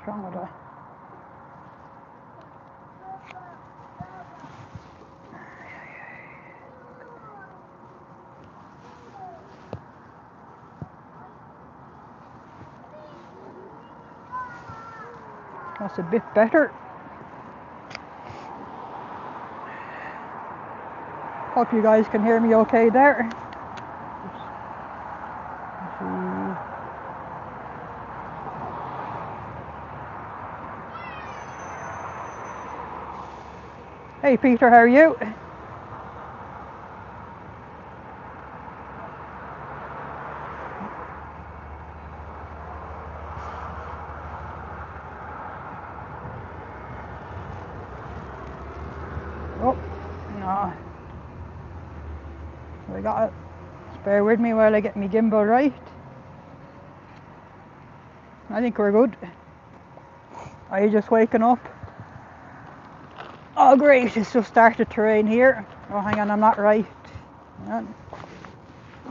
wrong with that? That's a bit better. Hope you guys can hear me okay there. Hey Peter, how are you? Oh, no. We got it. Just bear with me while I get my gimbal right. I think we're good. Are you just waking up? Oh great, it's just started to rain here. Oh hang on, I'm not right. Hang on.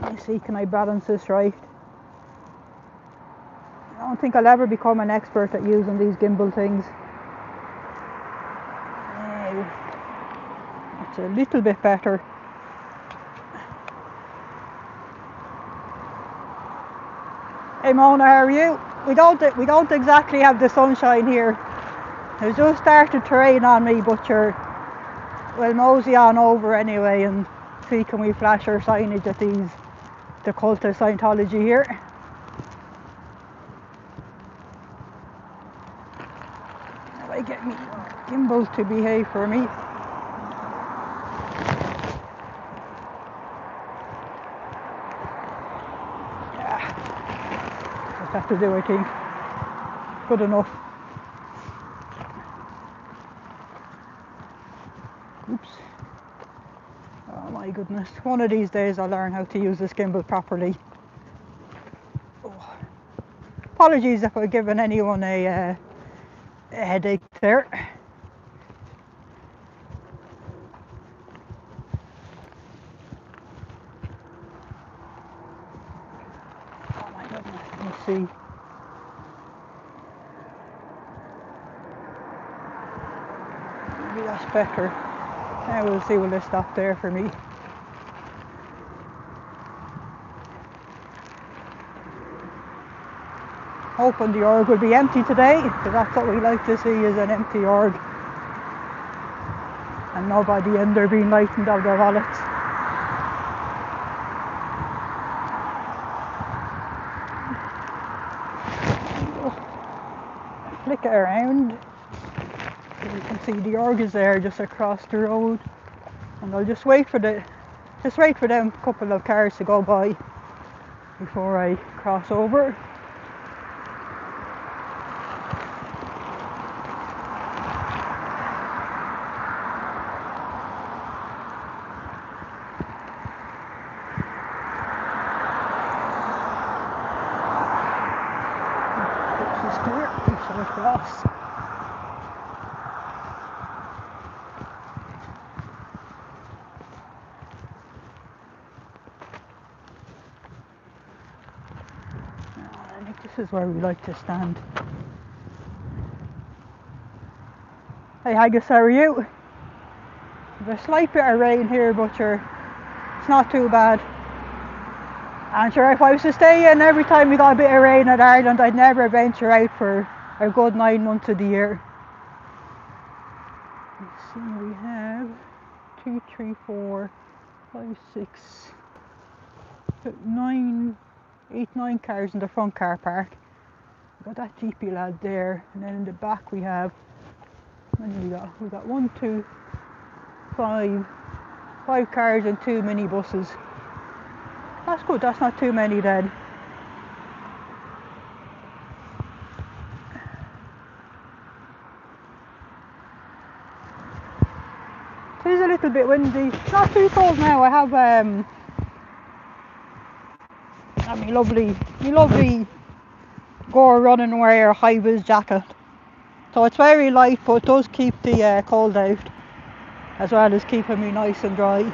Let me see, can I balance this right? I don't think I'll ever become an expert at using these gimbal things. It's a little bit better. Hey Mona, how are you? We don't exactly have the sunshine here. It just started to rain on me, but we'll mosey on over anyway and see can we flash our signage at the cult of Scientology here. If I get me gimbal to behave for me. Yeah, just have to do, I think. Good enough. Oops. Oh my goodness. One of these days I'll learn how to use this gimbal properly. Oh. Apologies if I've given anyone a headache there. Oh my goodness. Let me see. Maybe that's better. Now we'll see, will this stop there for me? Hoping the org will be empty today, because that's what we like to see, is an empty org. And nobody in there being lightened out their wallets. Just flick it around. You can see the org is there just across the road. And I'll just wait for them couple of cars to go by before I cross over. This is clear, so across. I think this is where we like to stand. Hey Haggis, how are you? There's a slight bit of rain here, but it's not too bad. And sure, if I was to stay in every time we got a bit of rain in Ireland, I'd never venture out for a good 9 months of the year. Let's see, we have 2, 3, 4, 5, 6, 9 cars in the front car park. We've got that GP lad there, and then in the back we have, we got 1, 2, 5 cars and 2 minibuses. That's good, that's not too many then. It is a little bit windy, not too cold now. I have my lovely Gore running wear high-vis jacket. So it's very light, but it does keep the cold out, as well as keeping me nice and dry.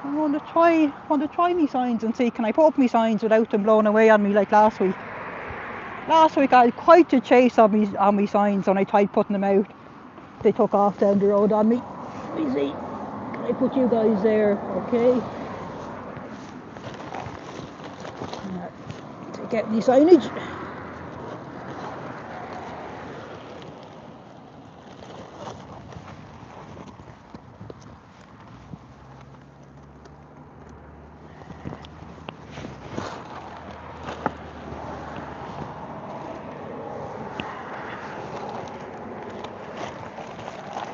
I want to try me signs and see, can I put up me signs without them blowing away on me like last week? Last week I had quite a chase on me signs when I tried putting them out. They took off down the road on me. Let me see. Can I put you guys there? Okay. Take out the signage.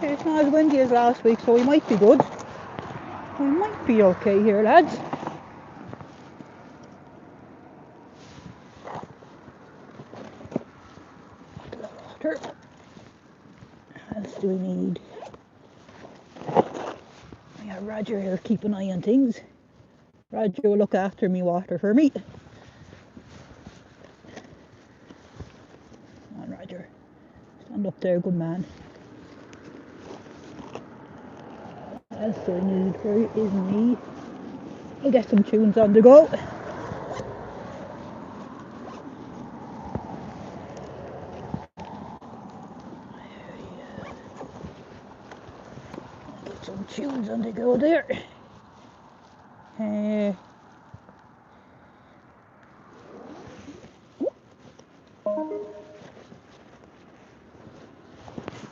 It's not as windy as last week, so we might be good. We might be okay here, lads. Water. What else do we need? I got Roger here, keep an eye on things. Roger will look after me water for me. Come on, Roger. Stand up there, good man. What else do I need? Where is me? I'll get some tunes on the go. Get some tunes on the go there.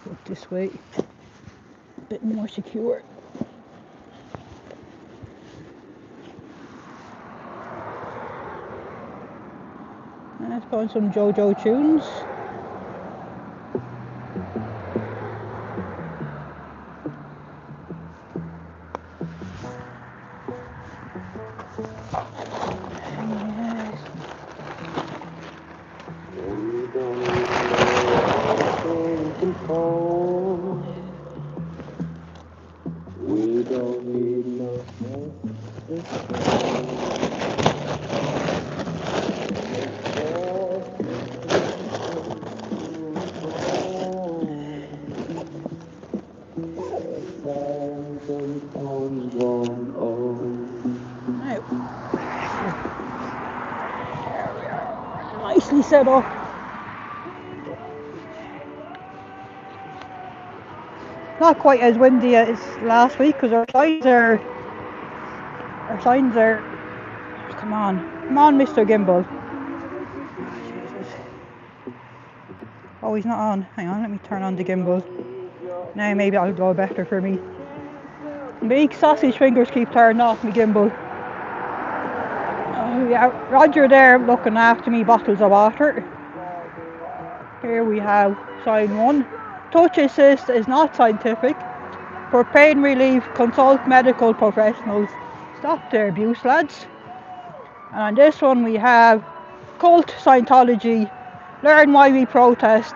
Look this way. A bit more secure. Let's put on some JoJo tunes. We don't need no Nicely set up. Not quite as windy as last week because our signs are. Come on, Mr. Gimbal. Oh, he's not on. Hang on, let me turn on the gimbal. Now maybe that'll go better for me. Big sausage fingers keep turning off my gimbal. Oh yeah, Roger there looking after me bottles of water. Here we have sign 1. Touch assist is not scientific. For pain relief, consult medical professionals. Stop their abuse, lads. And on this one we have cult Scientology. Learn why we protest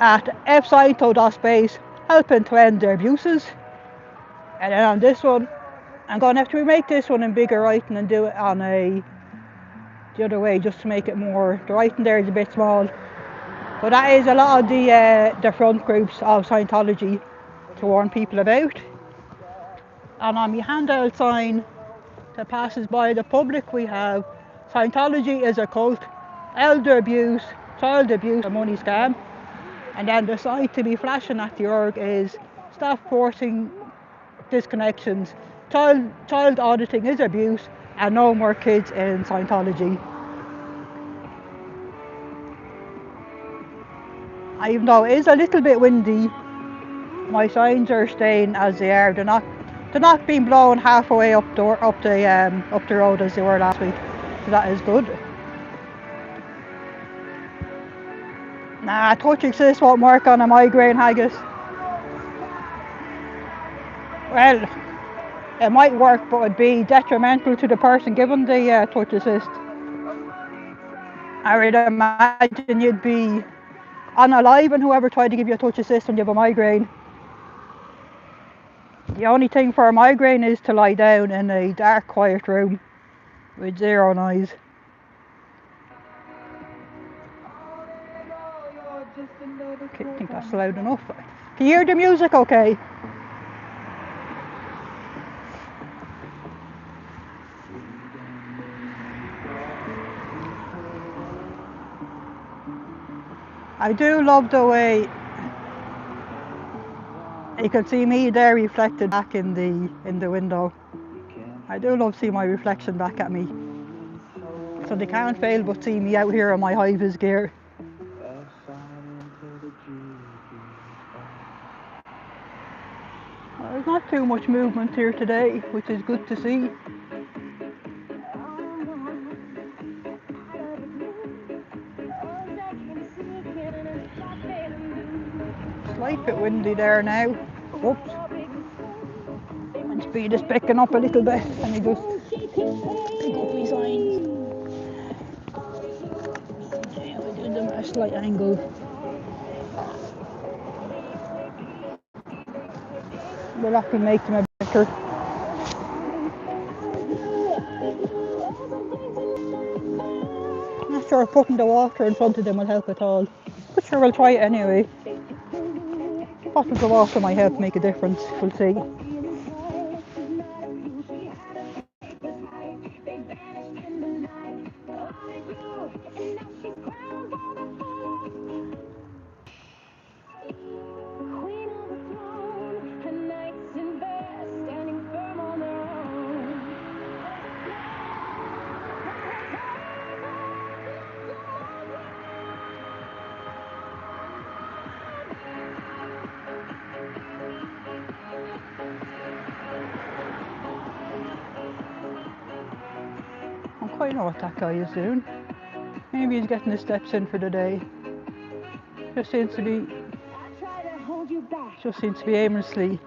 at fsciento.space, helping to end their abuses. And then on this one, I'm going to have to remake this one in bigger writing and do it on the other way just to make it more. The writing there is a bit small. But that is a lot of the front groups of Scientology to warn people about. And on my handout sign that passes by the public we have Scientology is a cult, elder abuse, child abuse, a money scam. And then the sign to be flashing at the org is stop forcing disconnections, child auditing is abuse, and no more kids in Scientology. Even though it is a little bit windy, my signs are staying as they are. They're not being blown halfway up the road as they were last week. So that is good. Nah, touch assist won't work on a migraine haggis. Well, it might work, but it'd be detrimental to the person given the touch assist. I would imagine you'd be unalive and whoever tried to give you a touch assist when you have a migraine. The only thing for a migraine is to lie down in a dark, quiet room with zero noise. Okay, I think that's loud enough. Can you hear the music okay? I do love the way you can see me there reflected back in the window. I do love seeing my reflection back at me. So they can't fail but see me out here in my high-vis gear. Well, there's not too much movement here today, which is good to see. Slight bit windy there now. Oops. My speed is picking up a little bit. Let me just pick up my signs. Yeah, we'll do them at a slight angle. We'll have to make them a bit better. I'm not sure putting the water in front of them will help at all. But sure, we'll try it anyway. Bottles of water might help make a difference. We'll see. I don't quite know what that guy is doing. Maybe he's getting his steps in for the day. Just seems to be aimlessly.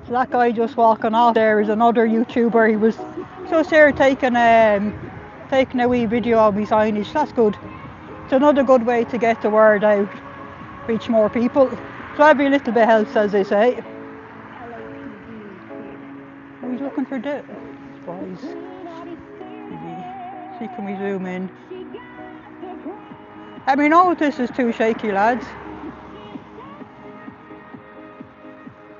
So that guy just walking off there is another YouTuber. He was just here taking a wee video of me signage. That's good. It's another good way to get the word out, reach more people. So every little bit helps, as they say. Oh, he's looking for the spies. See, can we zoom in? Let me know if this is too shaky, lads.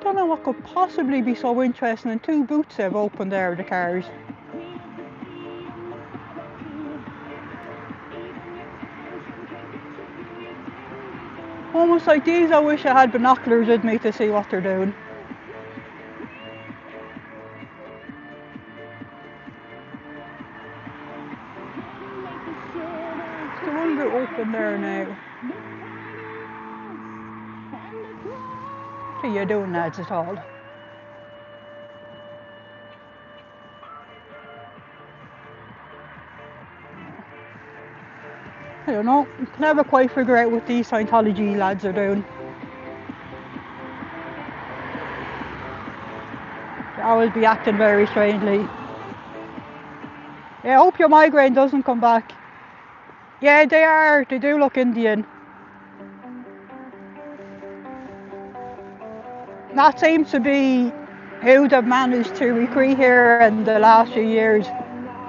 Don't know what could possibly be so interesting, and two boots have opened there of the cars. Almost like these, I wish I had binoculars with me to see what they're doing. It's the one bit open there now. What are you doing, lads, at all? I don't know. I can never quite figure out what these Scientology lads are doing. They always be acting very strangely. Yeah, I hope your migraine doesn't come back. Yeah, they are. They do look Indian. That seems to be who they've managed to recruit here in the last few years.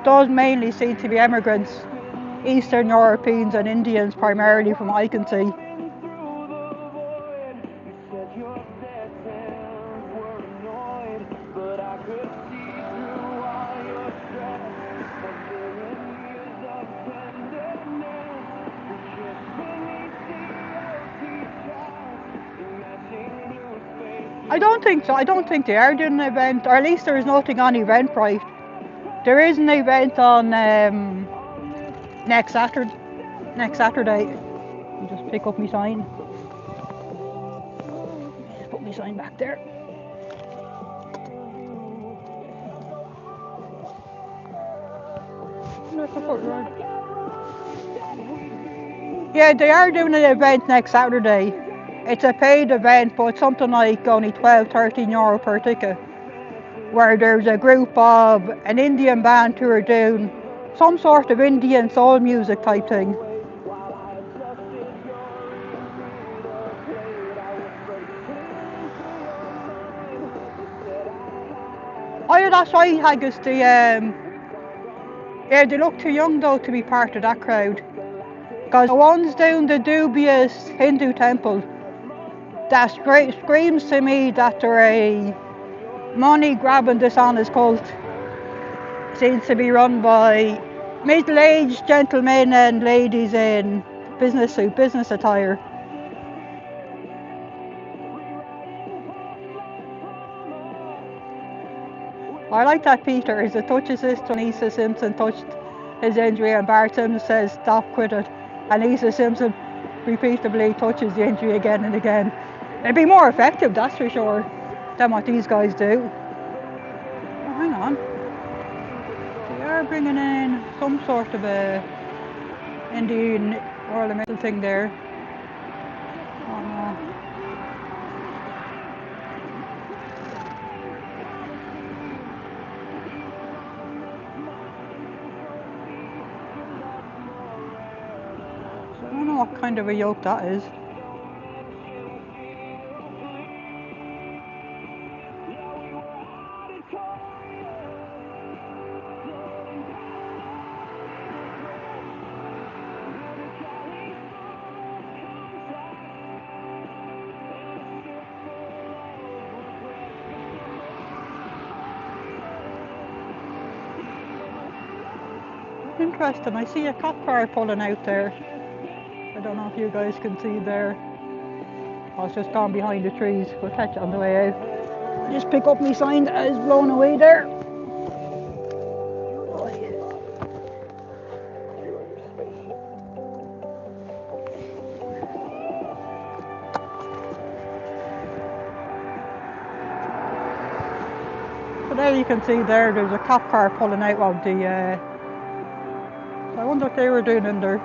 Those mainly seem to be immigrants, Eastern Europeans and Indians primarily, from what I can see. I don't think so. I don't think they are doing an event, or at least there is nothing on Eventbrite. There is an event on next Saturday. I'll just pick up my sign. Just put my sign back there. Yeah, they are doing an event next Saturday. It's a paid event, but it's something like only 12-13 euro per ticket, where there's a group of an Indian band who are doing some sort of Indian soul music type thing. Oh yeah, that's right, Haggis. Yeah, they look too young though to be part of that crowd. Because the ones down the dubious Hindu temple, that screams to me that they're a money grabbing dishonest cult. Seems to be run by middle-aged gentlemen and ladies in business suit, business attire. I like that Peter is a touches this to Lisa Simpson touched his injury and Bart Simpson says stop, quit it, and Lisa Simpson repeatedly touches the injury again and again. It'd be more effective, that's for sure, than what these guys do. Oh, hang on. They are bringing in some sort of a Indian ornamental thing there. Oh no. So I don't know what kind of a yoke that is. Interesting, I see a cop car pulling out there. I don't know if you guys can see there. Oh, it's just gone behind the trees. We'll catch it on the way out. Just pick up my sign that is blown away there. So there you can see there's a cop car pulling out of the so I wonder what they were doing in there.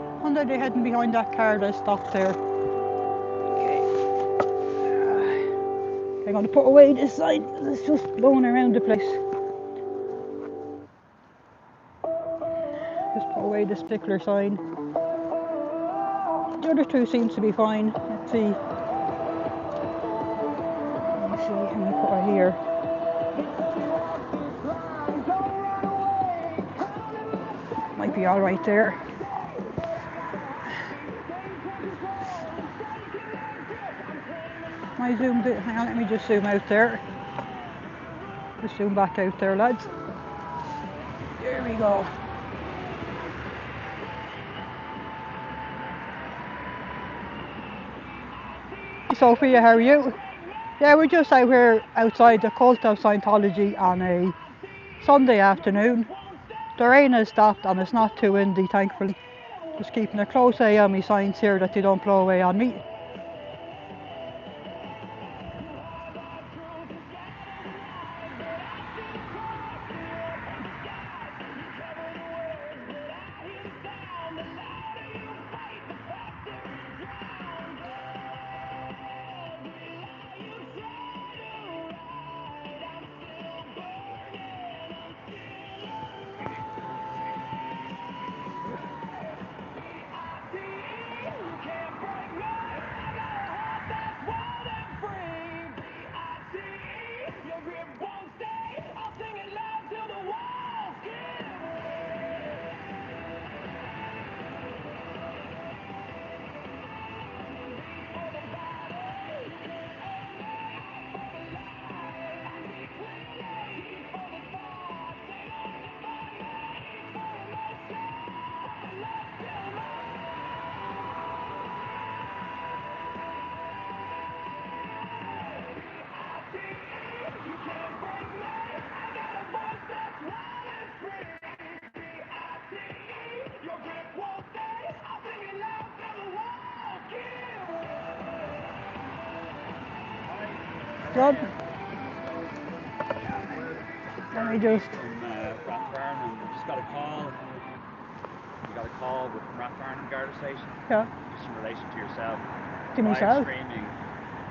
I wonder they're heading behind that car that stopped there. Okay. I'm going to put away this sign. It's just blowing around the place. Just put away this particular sign. The other two seems to be fine. Let's see. Let me see. I'm going to put her here. Might be all right there. I zoomed it. Hang on, let me just zoom out there. Just zoom back out there, lads. There we go. Sophia, how are you? Yeah, we're just out here outside the cult of Scientology on a Sunday afternoon. The rain has stopped and it's not too windy, thankfully. Just keeping a close eye on my signs here that they don't blow away on me. Rob? Let me just... Rathfarnham, just got a call. You got a call from Rathfarnham Garda Station. Yeah. Just in relation to yourself. To myself? Streaming.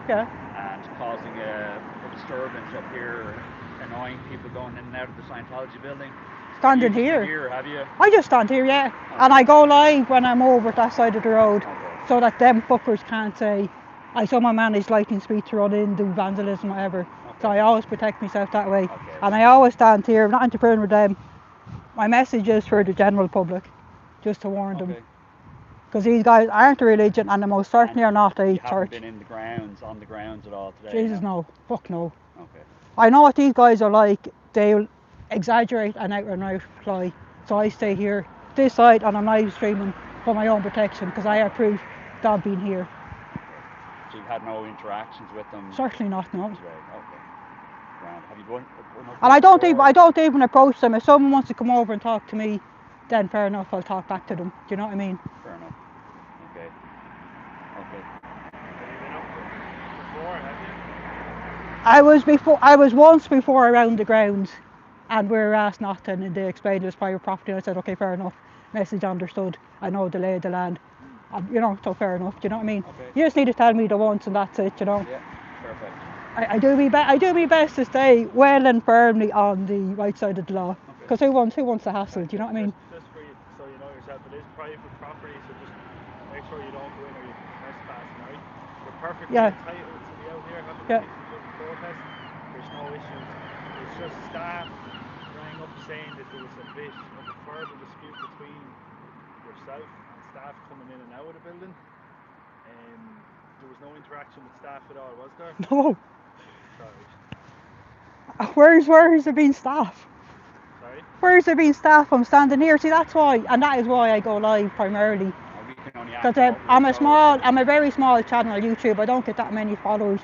Yeah. And causing a disturbance up here, annoying people going in and out of the Scientology building. Standing here? Have you? I just stand here, yeah. Okay. And I go live when I'm over that side of the road, Okay. so that them fuckers can't say, I saw my man is lighting street to run in, do vandalism, whatever. So I always protect myself that way. Okay. And I always stand here, not interfering with them. My message is for the general public, just to warn them. Okay. Because these guys aren't a religion, and they most certainly are not a You haven't church. been in the grounds, on the grounds at all today? Jesus, no. Fuck no. Okay. I know what these guys are like. They'll exaggerate and out lie. So I stay here, this side, and I'm live streaming for my own protection, because I have proof that I've been here. So you've had no interactions with them? Certainly not, no. Today? Okay. Grand. Have you gone up And I there don't before? even approach them. If someone wants to come over and talk to me, then fair enough, I'll talk back to them. Do you know what I mean? Fair enough. Okay. Okay. I was once before around the grounds, and we were asked not to, and they explained it was private property, and I said, okay, fair enough. Message understood. I know the lay of the land. You know, so fair enough. Do you know what I mean? Okay. You just need to tell me the once, and that's it. You know. Yeah. Perfect. I do my best to stay well and firmly on the right side of the law. Because who wants the hassle? Do you know what I mean? Just for you, so you know yourself, it is private property, so just make sure you don't go in or you trespass, right? You're perfectly entitled to be out here having a peaceful protest. There's no issues. It's just staff rang up saying that there was a bit of a further dispute between yourself and staff coming in and out of the building. There was no interaction with staff at all, was there? No. Sorry. Where's there been staff? Sorry? Where's there been staff? I'm standing here. See, that's why, and that is why I go live primarily. Because I'm a very small channel on YouTube. I don't get that many followers,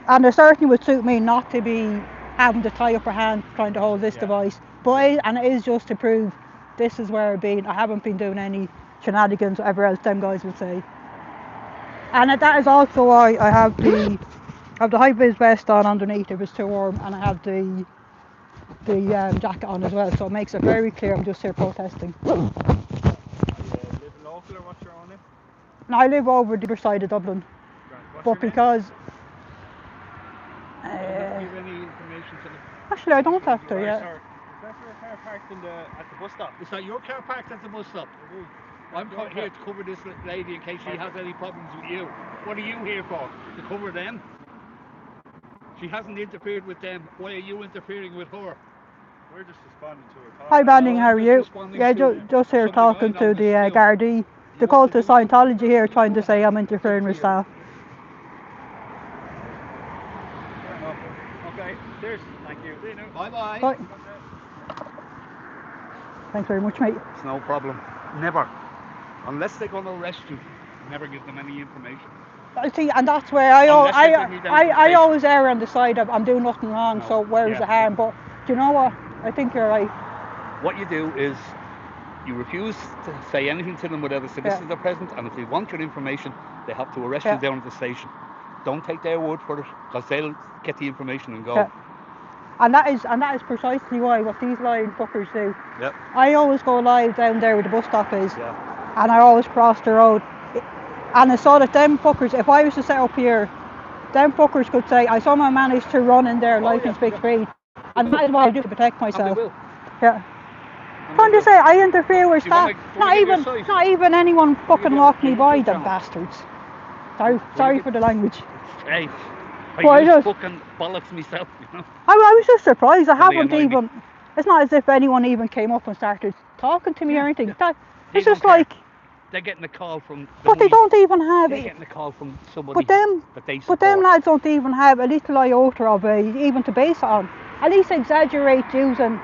and it certainly would suit me not to be having the tie upper hand trying to hold this device. But and it is just to prove this is where I've been. I haven't been doing any shenanigans, whatever else them guys would say. And that is also why I have the high vis vest on underneath if it's too warm, and I have the jacket on as well. So it makes it very clear I'm just here protesting. Are you living local or what's your own name? No, I live over the other side of Dublin. What's but because do you have any information to the... Actually, I don't have to, yeah. Is that your car parked at the bus stop? Is that your car parked at the bus stop? It is. I'm here to cover this lady in case she has any problems with you. What are you here for? To cover them? She hasn't interfered with them. Why are you interfering with her? We're just responding to her call. Hi, Banning, how are you? Yeah, just here talking to the Gardaí. The cult of Scientology here trying to say I'm interfering with staff. Okay, cheers. Thank you. Bye-bye. Bye. Thanks very much, mate. It's no problem. Never. Unless they're going to arrest you, never give them any information. See, and that's where I always err on the side of I'm doing nothing wrong, so where is the harm? But do you know what? I think you're right. What you do is you refuse to say anything to them without a solicitor present, and if they want your information, they have to arrest you down at the station. Don't take their word for it, because they'll get the information and go. Yeah. And that is precisely why what these lying fuckers do. Yep. I always go live down there where the bus stop is, yeah. and I always cross the road. And I saw that them fuckers, if I was to set up here, them fuckers could say, I somehow managed to run in there light and speak speed. And that is what I do to protect myself. And they will. Yeah. Can't you say I interfere with staff? Not even anyone fucking walk me by, them bastards. Sorry for the language. Hey, I use fucking bollocks myself, you know. I was just surprised. I haven't even. It's not as if anyone even came up and started talking to me or anything. It's just like. They're getting a call from. But they don't even have. They're getting a call from somebody. But them lads don't even have a little iota of even to base it on. At least exaggerate using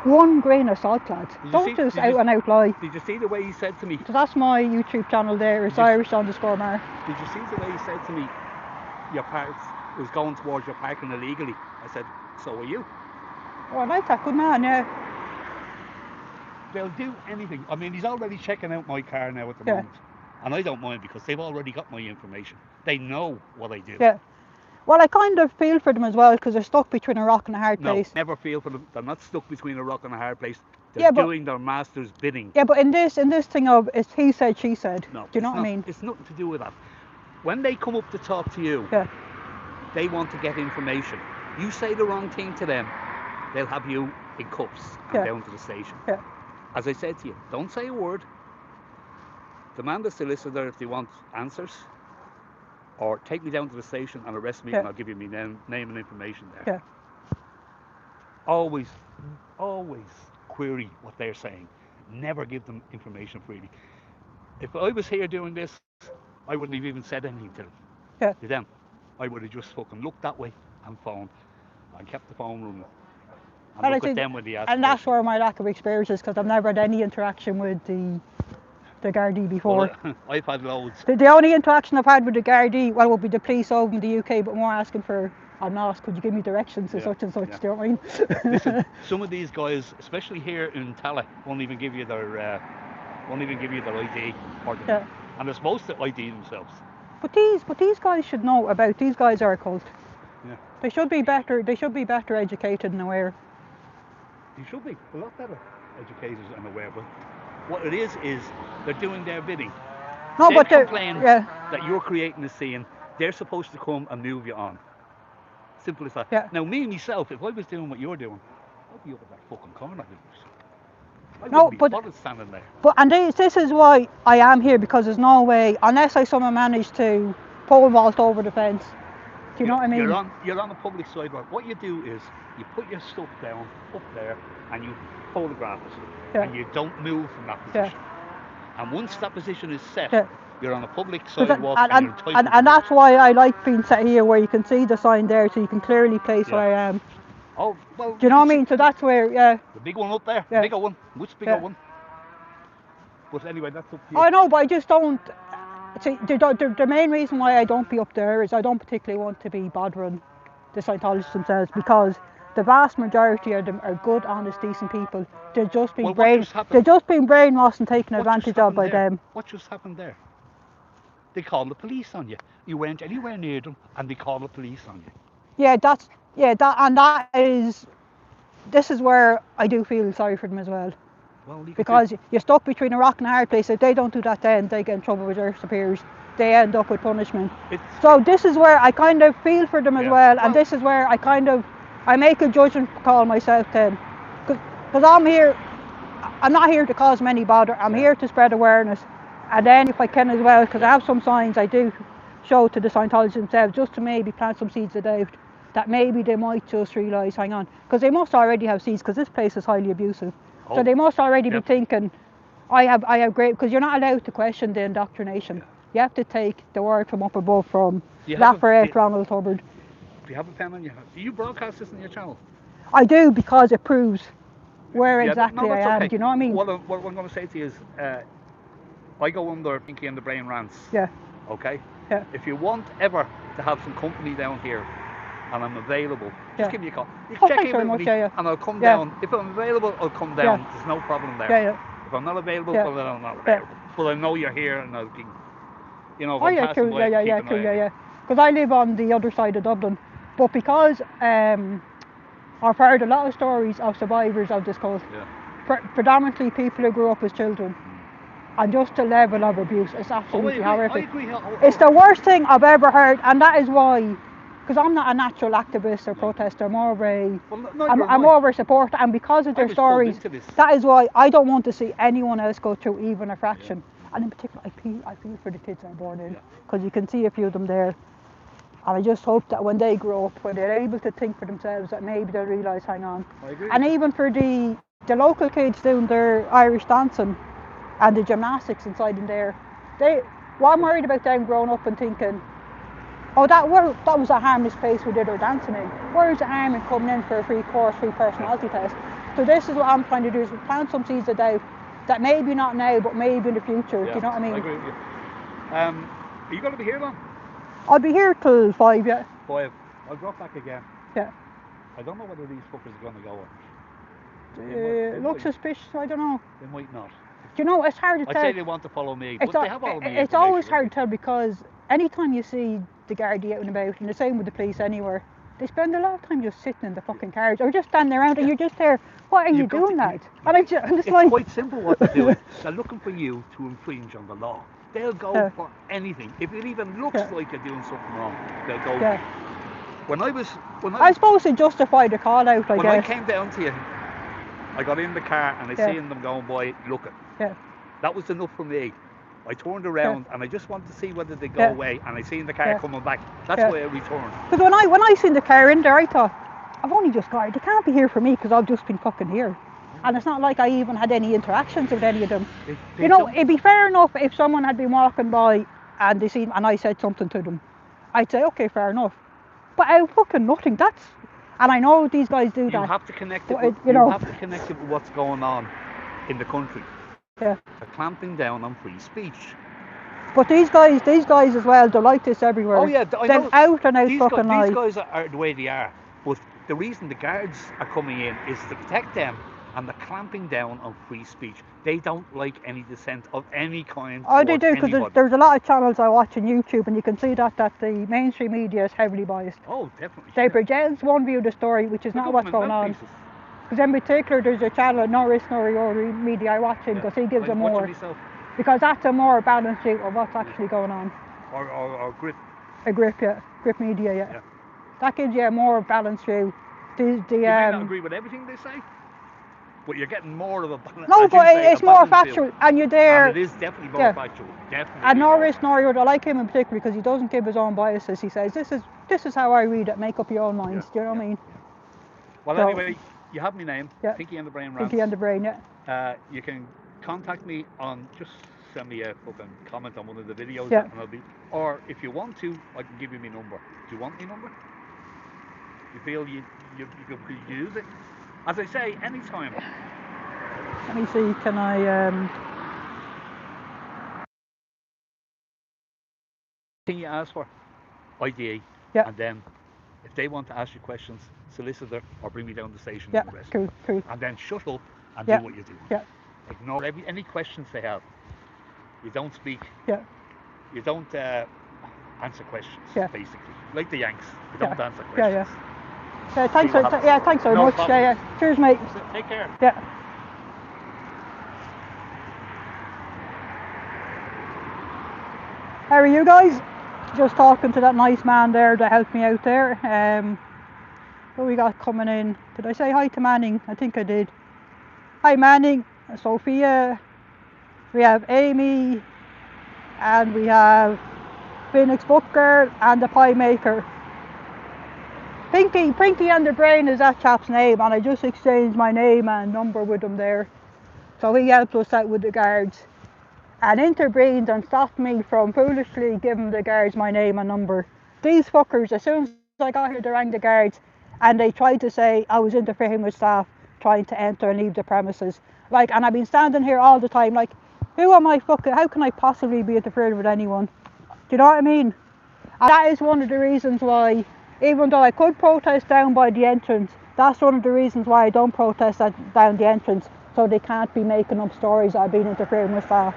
one grain of salt, lads. Don't just out and out lie. Did you see the way he said to me? So that's my YouTube channel there. It's Irish_Mark. Did you see the way he said to me? Your part was going towards your parking illegally. I said, so are you? Oh, I like that. Good man, yeah. They'll do anything. I mean, he's already checking out my car now at the moment. And I don't mind because they've already got my information. They know what I do. Yeah. Well, I kind of feel for them as well because they're stuck between a rock and a hard place. No, never feel for them. They're not stuck between a rock and a hard place. They're doing their master's bidding. Yeah, but in this thing of it's he said, she said. No, do you know what I mean? It's nothing to do with that. When they come up to talk to you, they want to get information. You say the wrong thing to them, they'll have you in cuffs and down to the station. Yeah. As I said to you, don't say a word. Demand a solicitor if they want answers. or take me down to the station and arrest me, Yeah. and I'll give you my name and information there. Yeah. Always query what they're saying. Never give them information freely. If I was here doing this, I wouldn't have even said anything to them. Yeah. To them, I would have just fucking looked that way and phoned. I kept the phone running. And And I look at think, them when they ask and that's questions. where my lack of experience is, because I've never had any interaction with the Gardaí before. Well, I've had loads. The only interaction I've had with the Gardaí, well, would be the police over in the UK, but more asking for, I'm not, could you give me directions and Yeah, such and such, yeah. do you know what I mean? Listen, some of these guys, especially here in Tala, won't even give you their ID, or Yeah. and they're supposed to ID themselves. But these guys should know about, these guys are a cult. Yeah. They should be better educated and aware. You should be a lot better educated and aware, but what it is they're doing their bidding. No, They but complain yeah, that you're creating a scene. They're supposed to come and move you on. Simple as that. Yeah. Now, me myself, if I was doing what you're doing, I'd be up at that fucking corner. I No, wouldn't be but- bothered standing there. but and this is why I am here, because there's no way, unless I somehow manage to pole vault over the fence. Do you know what I mean? You're on a public sidewalk. What you do is you put your stuff down up there and you photograph it, Yeah. and you don't move from that Yeah. position. And once that position is set, Yeah. you're on a public But that- sidewalk and you're entitled and to that's why I like being set here, where you can see the sign there, so you can clearly place Yeah. where I am. Oh, well. Do you know what I can mean? see So that's where, yeah. the big one up there, Yeah. the bigger one, much bigger Yeah. one. But anyway, that's up to you. I know, but I just don't. See, the main reason why I don't be up there is I don't particularly want to be bothering the Scientologists themselves, because the vast majority of them are good, honest, decent people. They're just being Well, what just happened? they're just being brainwashed and taken What advantage just of by happened there? them. What just happened there? They called the police on you. You weren't anywhere near them, and they called the police on you. Yeah, this is where I do feel sorry for them as well, Well, you can because you're stuck between a rock and a hard place. If they don't do that, then they get in trouble with their superiors. They end up with punishment. It's, So this is where I kind of feel for them as Yeah. well, Well- and this is where I make a judgment call myself then, because I'm here. I'm not here to cause them any bother. I'm Yeah. here to spread awareness, and then if I can as well, because I have some signs I do show to the Scientologists themselves, just to maybe plant some seeds of doubt that maybe they might just realise, hang on, because they must already have seeds, because this place is highly abusive. Oh, So they must already be yep. thinking, I have great, because you're not allowed to question the indoctrination. Yeah. You have to take the word from up above, from Do you have Lafayette, Ronald Hubbard. Do you have a pen on your hand? Do you broadcast this on your channel? I do, because it proves where Yeah, exactly no, I that's am. okay. Do you know what I mean? What I'm going to say to you is, I go under Pinky and the Brain Rants. Yeah, Okay? yeah. If you want ever to have some company down here, and I'm available, Yeah. just give me a call. You Oh, check thanks in very with much, me, yeah, yeah. and I'll come Yeah. down. If I'm available, I'll come down. Yeah. There's no problem there. Yeah, yeah. If I'm not available, Yeah. well, then I'm not Yeah. available. But I know you're here, and I'll be, if Oh I'm yeah, passing cool. by, Yeah, keep an cool. eye Yeah, on you. yeah. Because I live on the other side of Dublin, but because I've heard a lot of stories of survivors of this cult, Yeah. predominantly people who grew up as children, and just the level of abuse is absolutely I horrific. agree. It's the worst thing I've ever heard, and that is why, because I'm not a natural activist or protester, I'm more of a, Well, I'm more of a supporter, and because of I their was pulled stories, into this. that is why I don't want to see anyone else go through even a fraction. And in particular, I feel for the kids that are born in, Yeah. because you can see a few of them there. And I just hope that when they grow up, when they're able to think for themselves, that maybe they'll realise, hang on. I agree. And even for the local kids doing their Irish dancing and the gymnastics inside in there, what I'm worried about them growing up and thinking, oh, that was a harmless place we did our dancing in. Where's the harm in coming in for a free course, free personality test? So this is what I'm trying to do, is plant some seeds of doubt that maybe not now, but maybe in the future. Do you know what I mean? I agree with you. Are you going to be here long? I'll be here till 5, yeah. 5. I'll drop back again. Yeah. I don't know whether these fuckers are going to go on. Looks suspicious, I don't know. They might not. Do you know, it's hard to I'd tell. say they want to follow me, but they have all me. It's always hard to tell, because anytime you see the Gardaí out and about, and the same with the police anywhere, they spend a lot of time just sitting in the fucking cars, or just standing around, and you're just there, what are you got doing, to- lad? And I'm just It's like, quite simple what they're doing. They're looking for you to infringe on the law. They'll go Yeah. for anything. If it even looks Yeah. like you're doing something wrong, they'll go. yeah. When I suppose they justify the call out, I when I guess. came down to you, I got in the car and I Yeah. seen them going by looking. Yeah. That was enough for me I turned around and I just wanted to see whether they go Yeah. away, and I seen the car Yeah. coming back. That's Yeah. why I returned. Because when I seen the car in there, I thought, I've only just got it. They can't be here for me because I've just been fucking here. And it's not like I even had any interactions with any of them. They You know, don't- it'd be fair enough if someone had been walking by and they seen and I said something to them. I'd say, okay, fair enough. But out fucking nothing. And I know these guys do you that. have to connect it. But With, you know- have to connect it with what's going on in the country. Yeah. They're clamping down on free speech. But these guys as well, they're like this everywhere. Oh yeah, I They're know. out and out These fucking lies. guys are the way they are. But the reason the guards are coming in is to protect them, and they're clamping down on free speech. They don't like any dissent of any kind. Oh, they towards do, because anybody. there's a lot of channels I watch on YouTube, and you can see that the mainstream media is heavily biased. Oh, definitely. They project one view of the story, which is The not what's going government on. mouthpieces. Because in particular, there's a channel, No Risk, No Reward Media, I watch him because he gives I'm a watching more, myself. because that's a more balanced view of what's actually going on. Or grip. A grip, yeah. Grip Media, yeah. Yeah. That gives you a more balanced view. You may not agree with everything they say, but you're getting more of a balance. No, but it's more factual, and you're there. And it is definitely more yeah. factual. Definitely. And more Norris Norwood, I like him in particular because he doesn't give his own biases. He says, this is how I read it, make up your own minds. Do you know what I mean? Well, So- anyway, you have my name, Yeah. Pinky and the Brain Rants. Pinky and the Brain, yeah. You can contact me on, just send me a fucking comment on one of the videos, Yeah. and I'll be, or if you want to, I can give you my number. Do you want my number? You feel you could use it? As I say, anytime. Let me see, can I, Thing you ask for, IDA, Yeah. and then if they want to ask you questions, solicitor, or bring me down the station yeah, and arrest cool, me. cool. And then shut up and Yeah. do what you do. Yeah, Ignore any questions they have. You don't speak. yeah, You don't answer questions. Yeah. Basically, like the Yanks, you Yeah. don't answer yeah, questions. yeah. Thanks, See what happens. yeah, thanks very No much. problem. Yeah, yeah. Cheers, mate. So, take care. Yeah. How are you guys? Just talking to that nice man there that helped me out there. What we got coming in? Did I say hi to Manning? I think I did. Hi Manning, Sophia. We have Amy, and we have Phoenix Book Girl and the Pie Maker. Pinky and the Brain is that chap's name, and I just exchanged my name and number with him there. So he helped us out with the guards, and intervened and stopped me from foolishly giving the guards my name and number. These fuckers, as soon as I got here, they rang the guards, and they tried to say I was interfering with staff trying to enter and leave the premises. Like, and I've been standing here all the time, like, who am I fucking, how can I possibly be interfering with anyone? Do you know what I mean? And that is one of the reasons why, even though I could protest down by the entrance, that's one of the reasons why I don't protest down the entrance, so they can't be making up stories that I've been interfering with staff.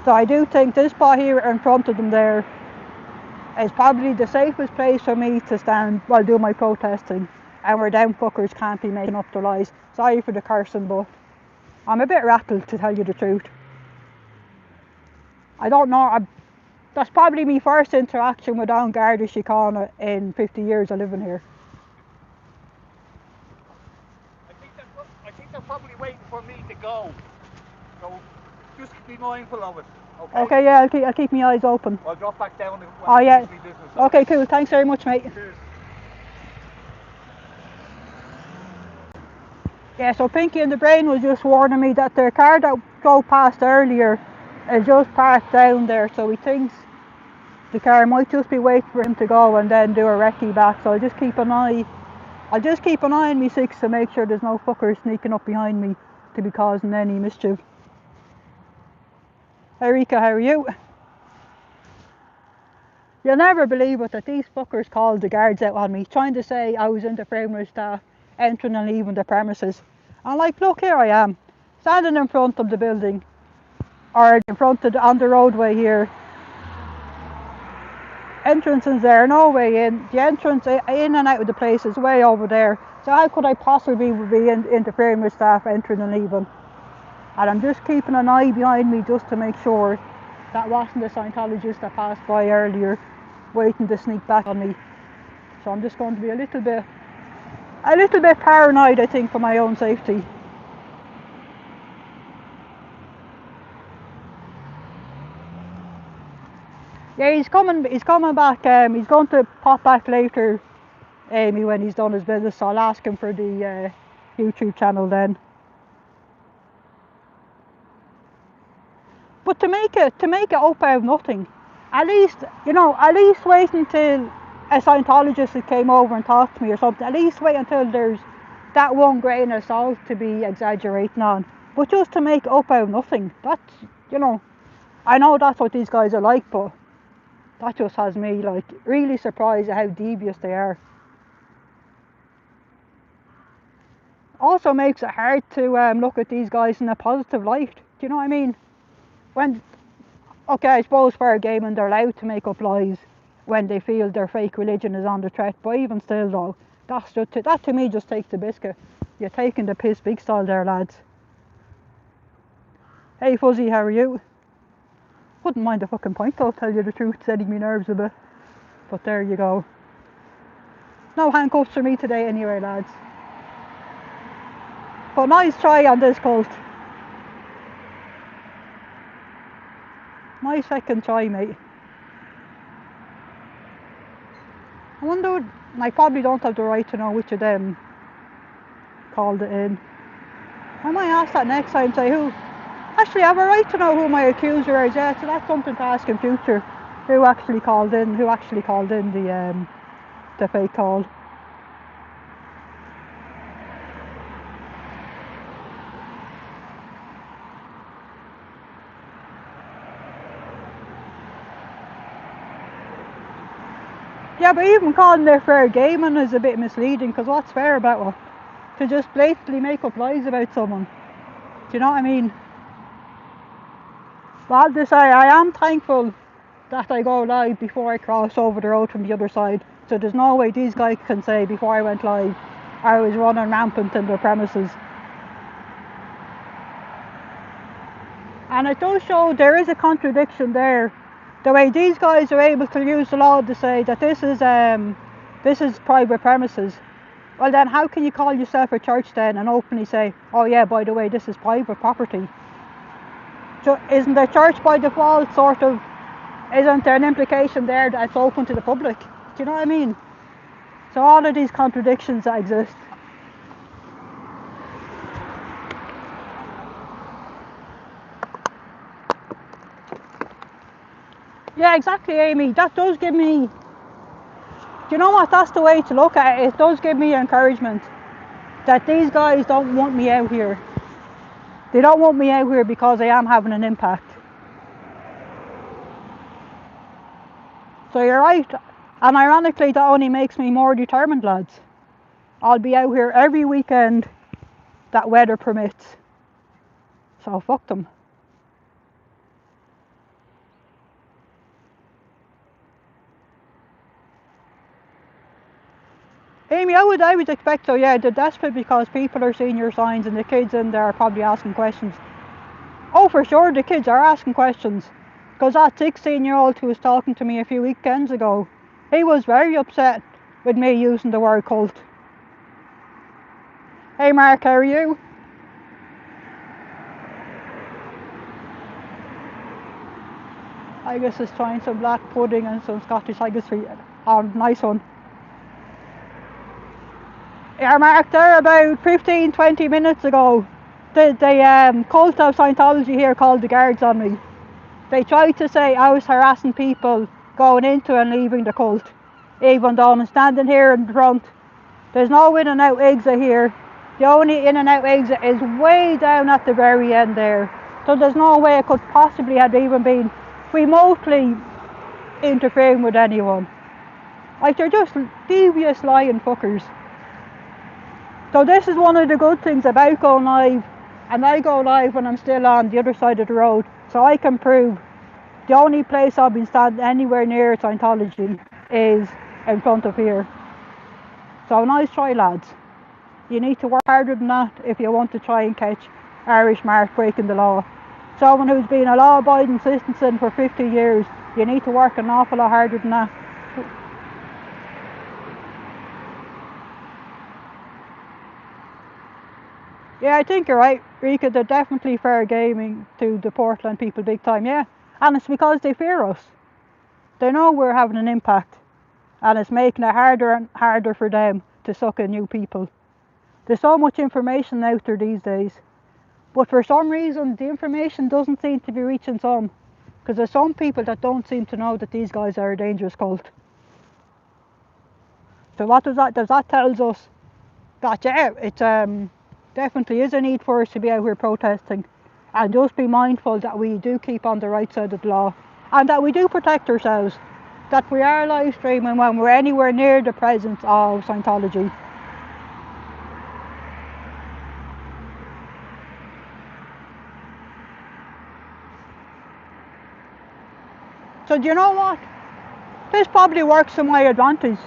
So I do think this spot here in front of them there is probably the safest place for me to stand while doing my protesting, and where them fuckers can't be making up their lies. Sorry for the cursing, but I'm a bit rattled, to tell you the truth. I don't know, that's probably my first interaction with Down Garda Síochána in 50 years of living here. I think they're probably waiting for me to go. So just be mindful of it. Okay. Okay, yeah, I'll keep my eyes open. I'll drop back down when Oh I yeah. finish my business. Okay, cool. Thanks very much, mate. Cheers. Yeah, so Pinky and the Brain was just warning me that the car that drove past earlier is just parked down there, so he thinks the car might just be waiting for him to go and then do a recce back. So I'll just keep an eye on me six to make sure there's no fuckers sneaking up behind me to be causing any mischief. Hey Rika, how are you? You'll never believe it that these fuckers called the guards out on me, trying to say I was interfering with staff entering and leaving the premises. I'm like, look, here I am, standing in front of the building, or in front of on the roadway here. Entrance is there, no way in. The entrance in and out of the place is way over there. So how could I possibly be interfering with staff entering and leaving? And I'm just keeping an eye behind me just to make sure that wasn't the Scientologist that passed by earlier, waiting to sneak back on me. So I'm just going to be a little bit paranoid, I think, for my own safety. Yeah, he's coming back. He's going to pop back later, Amy, when he's done his business. So I'll ask him for the YouTube channel then. But to make it up out of nothing, at least wait until a Scientologist came over and talked to me or something. At least wait until there's that one grain of salt to be exaggerating on. But just to make it up out of nothing, that's, I know that's what these guys are like, but that just has me like really surprised at how devious they are. Also makes it hard to look at these guys in a positive light. Do you know what I mean? Okay, I suppose fair game and they're allowed to make up lies when they feel their fake religion is under threat, but even still though, that to me just takes the biscuit. You're taking the piss big style there, lads. Hey Fuzzy, how are you? Wouldn't mind a fucking pint though, tell you the truth, setting me nerves a bit. But there you go. No handcuffs for me today anyway, lads. But nice try on this cult. Nice second try, mate. I wonder, I probably don't have the right to know which of them called it in. I might ask that next time, say who. Actually, I have a right to know who my accuser is, yeah, so that's something to ask in future. Who actually called in the fake call. Yeah, but even calling it fair gaming is a bit misleading, because what's fair about it? To just blatantly make up lies about someone. Do you know what I mean? But I'll just say, I am thankful that I go live before I cross over the road from the other side. So there's no way these guys can say before I went live I was running rampant in their premises. And it does show there is a contradiction there. The way these guys are able to use the law to say that this is private premises. Well then, how can you call yourself a church then and openly say, oh yeah, by the way, this is private property? So isn't the church by default isn't there an implication there that it's open to the public? Do you know what I mean? So all of these contradictions that exist. Yeah, exactly, Amy. That does give me, do you know what, that's the way to look at it. It does give me encouragement that these guys don't want me out here. They don't want me out here because I am having an impact. So you're right. And ironically, that only makes me more determined, lads. I'll be out here every weekend that weather permits. So fuck them. Amy, I would expect so, yeah. They're desperate because people are seeing your signs and the kids in there are probably asking questions. Oh, for sure, the kids are asking questions. Because that 16-year-old who was talking to me a few weekends ago, he was very upset with me using the word cult. Hey Mark, how are you? I guess it's trying some black pudding and some Scottish haggis for you. Oh, nice one. Yeah, Mark, there about 15-20 minutes ago, the cult of Scientology here called the guards on me. They tried to say I was harassing people going into and leaving the cult, even though I'm standing here in front. There's no in and out exit here. The only in and out exit is way down at the very end there. So there's no way I could possibly have even been remotely interfering with anyone. Like, they're just devious lying fuckers. So this is one of the good things about going live, and I go live when I'm still on the other side of the road, so I can prove the only place I've been standing anywhere near Scientology is in front of here. So nice try, lads. You need to work harder than that if you want to try and catch Irish Mark breaking the law. Someone who's been a law-abiding citizen for 50 years, you need to work an awful lot harder than that. Yeah, I think you're right, Rika. They're definitely fair gaming to the Portland people big time, yeah. And it's because they fear us. They know we're having an impact, and it's making it harder and harder for them to suck in new people. There's so much information out there these days, but for some reason the information doesn't seem to be reaching some, because there's some people that don't seem to know that these guys are a dangerous cult. So what does that tells us? That yeah, it definitely is a need for us to be out here protesting, and just be mindful that we do keep on the right side of the law, and that we do protect ourselves, that we are live streaming when we're anywhere near the presence of Scientology. So do you know what? This probably works to my advantage.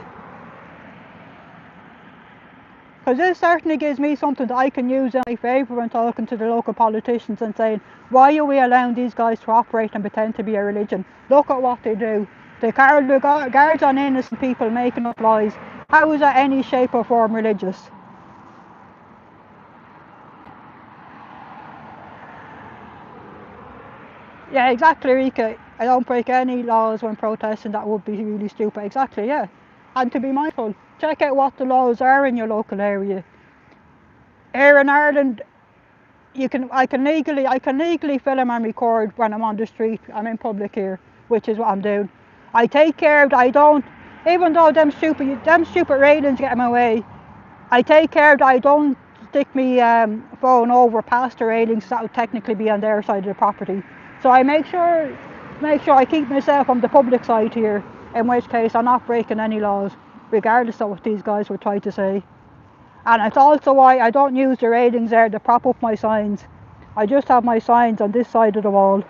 Because this certainly gives me something that I can use in my favour when talking to the local politicians and saying, why are we allowing these guys to operate and pretend to be a religion? Look at what they do. They guards on innocent people making up lies. How is that any shape or form religious? Yeah, exactly, Rika. I don't break any laws when protesting. That would be really stupid. Exactly, yeah. And to be mindful, check out what the laws are in your local area. Here in Ireland, I can legally film and record when I'm on the street. I'm in public here, which is what I'm doing. I take care of. I don't, even though them stupid railings get in my way. I take care that I don't stick me phone over past the railings. That would technically be on their side of the property. So I make sure I keep myself on the public side here. In which case, I'm not breaking any laws, regardless of what these guys would try to say. And it's also why I don't use the railings there to prop up my signs. I just have my signs on this side of the wall.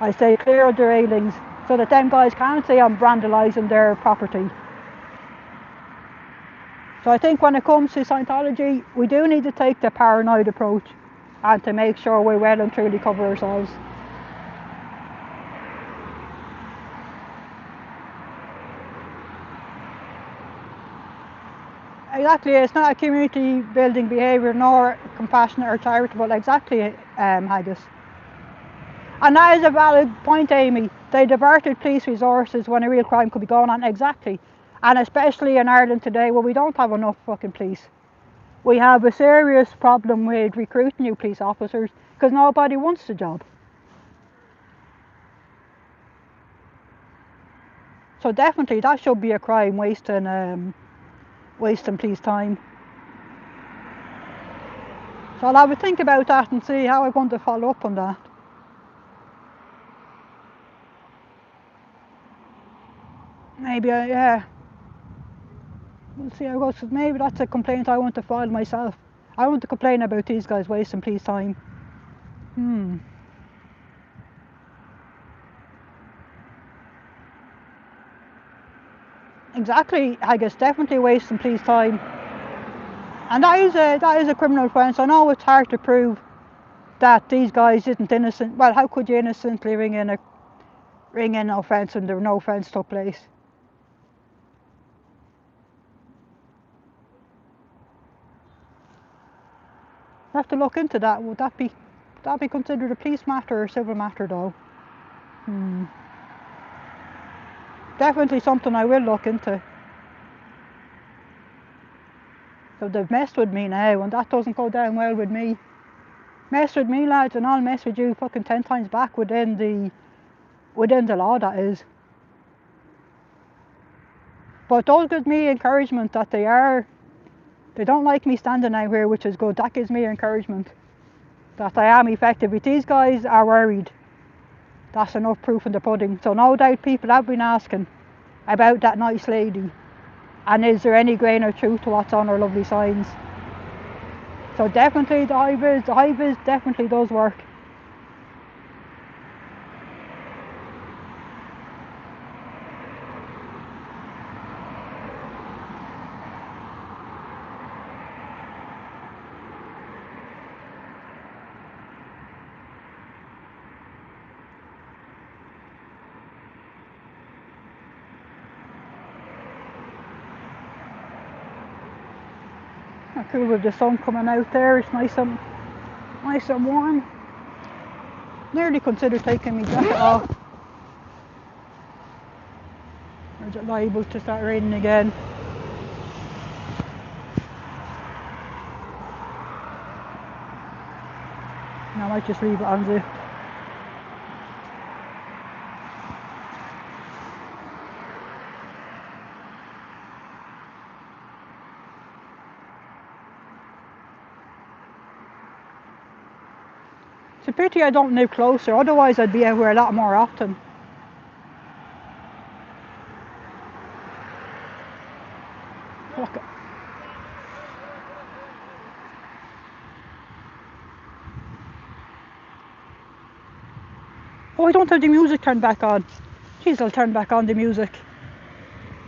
I stay clear of the railings so that them guys can't say I'm vandalising their property. So I think when it comes to Scientology, we do need to take the paranoid approach and to make sure we well and truly cover ourselves. Exactly, it's not a community building behaviour nor compassionate or charitable, exactly, Haggis. And that is a valid point, Amy. They diverted police resources when a real crime could be going on, exactly. And especially in Ireland today where we don't have enough fucking police. We have a serious problem with recruiting new police officers because nobody wants the job. So definitely that should be a crime, wasting police time. So I'll have a think about that and see how I'm going to follow up on that. Maybe, yeah. We'll see how it goes. Maybe that's a complaint I want to file myself. I want to complain about these guys wasting police time. Exactly, I guess definitely wasting police time. And that is a criminal offence. I know it's hard to prove that these guys isn't innocent. Well, how could you innocently ring in an offence and no offence took place? I have to look into that. Would that be considered a police matter or a civil matter though? Definitely something I will look into. So they've messed with me now, and that doesn't go down well with me. Mess with me, lads, and I'll mess with you fucking 10 times back within the law, that is. But those gives me encouragement that they don't like me standing out here, which is good. That gives me encouragement that I am effective. If these guys are worried, that's enough proof in the pudding. So no doubt people have been asking about that nice lady, and is there any grain of truth to what's on her lovely signs. So definitely the high vis definitely does work. Cool with the sun coming out there. It's nice and warm. Nearly considered taking my jacket off. Is it liable to start raining again? No, I might just leave it unzipped. It's a pity I don't live closer, otherwise I'd be out here a lot more often. Look. Oh, I don't have the music turned back on. Jeez, I'll turn back on the music.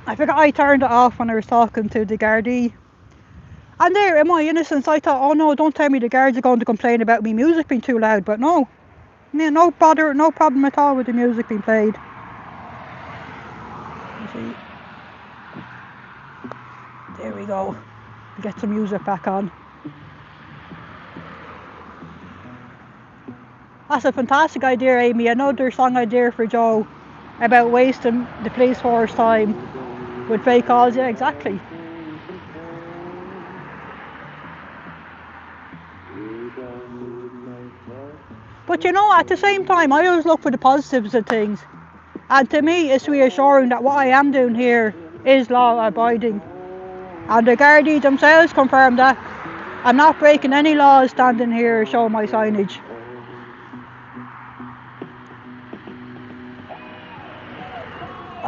I forgot I turned it off when I was talking to the Gardaí. And there, in my innocence, I thought, oh no, don't tell me the guards are going to complain about me music being too loud, but no. Yeah, no bother, no problem at all with the music being played. You see. There we go. Get some music back on. That's a fantastic idea, Amy. Another song idea for Joe about wasting the police force time with fake calls. Yeah, exactly. But you know, at the same time, I always look for the positives of things. And to me, it's reassuring that what I am doing here is law abiding. And the Gardaí themselves confirm that I'm not breaking any laws standing here showing my signage.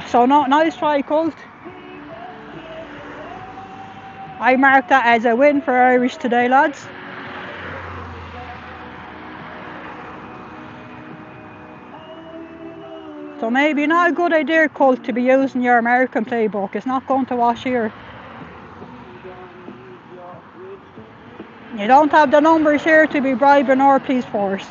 So nice try, Colt. I mark that as a win for Irish today, lads. So maybe not a good idea, Colt, to be using your American playbook. It's not going to wash here. You don't have the numbers here to be bribing our police force.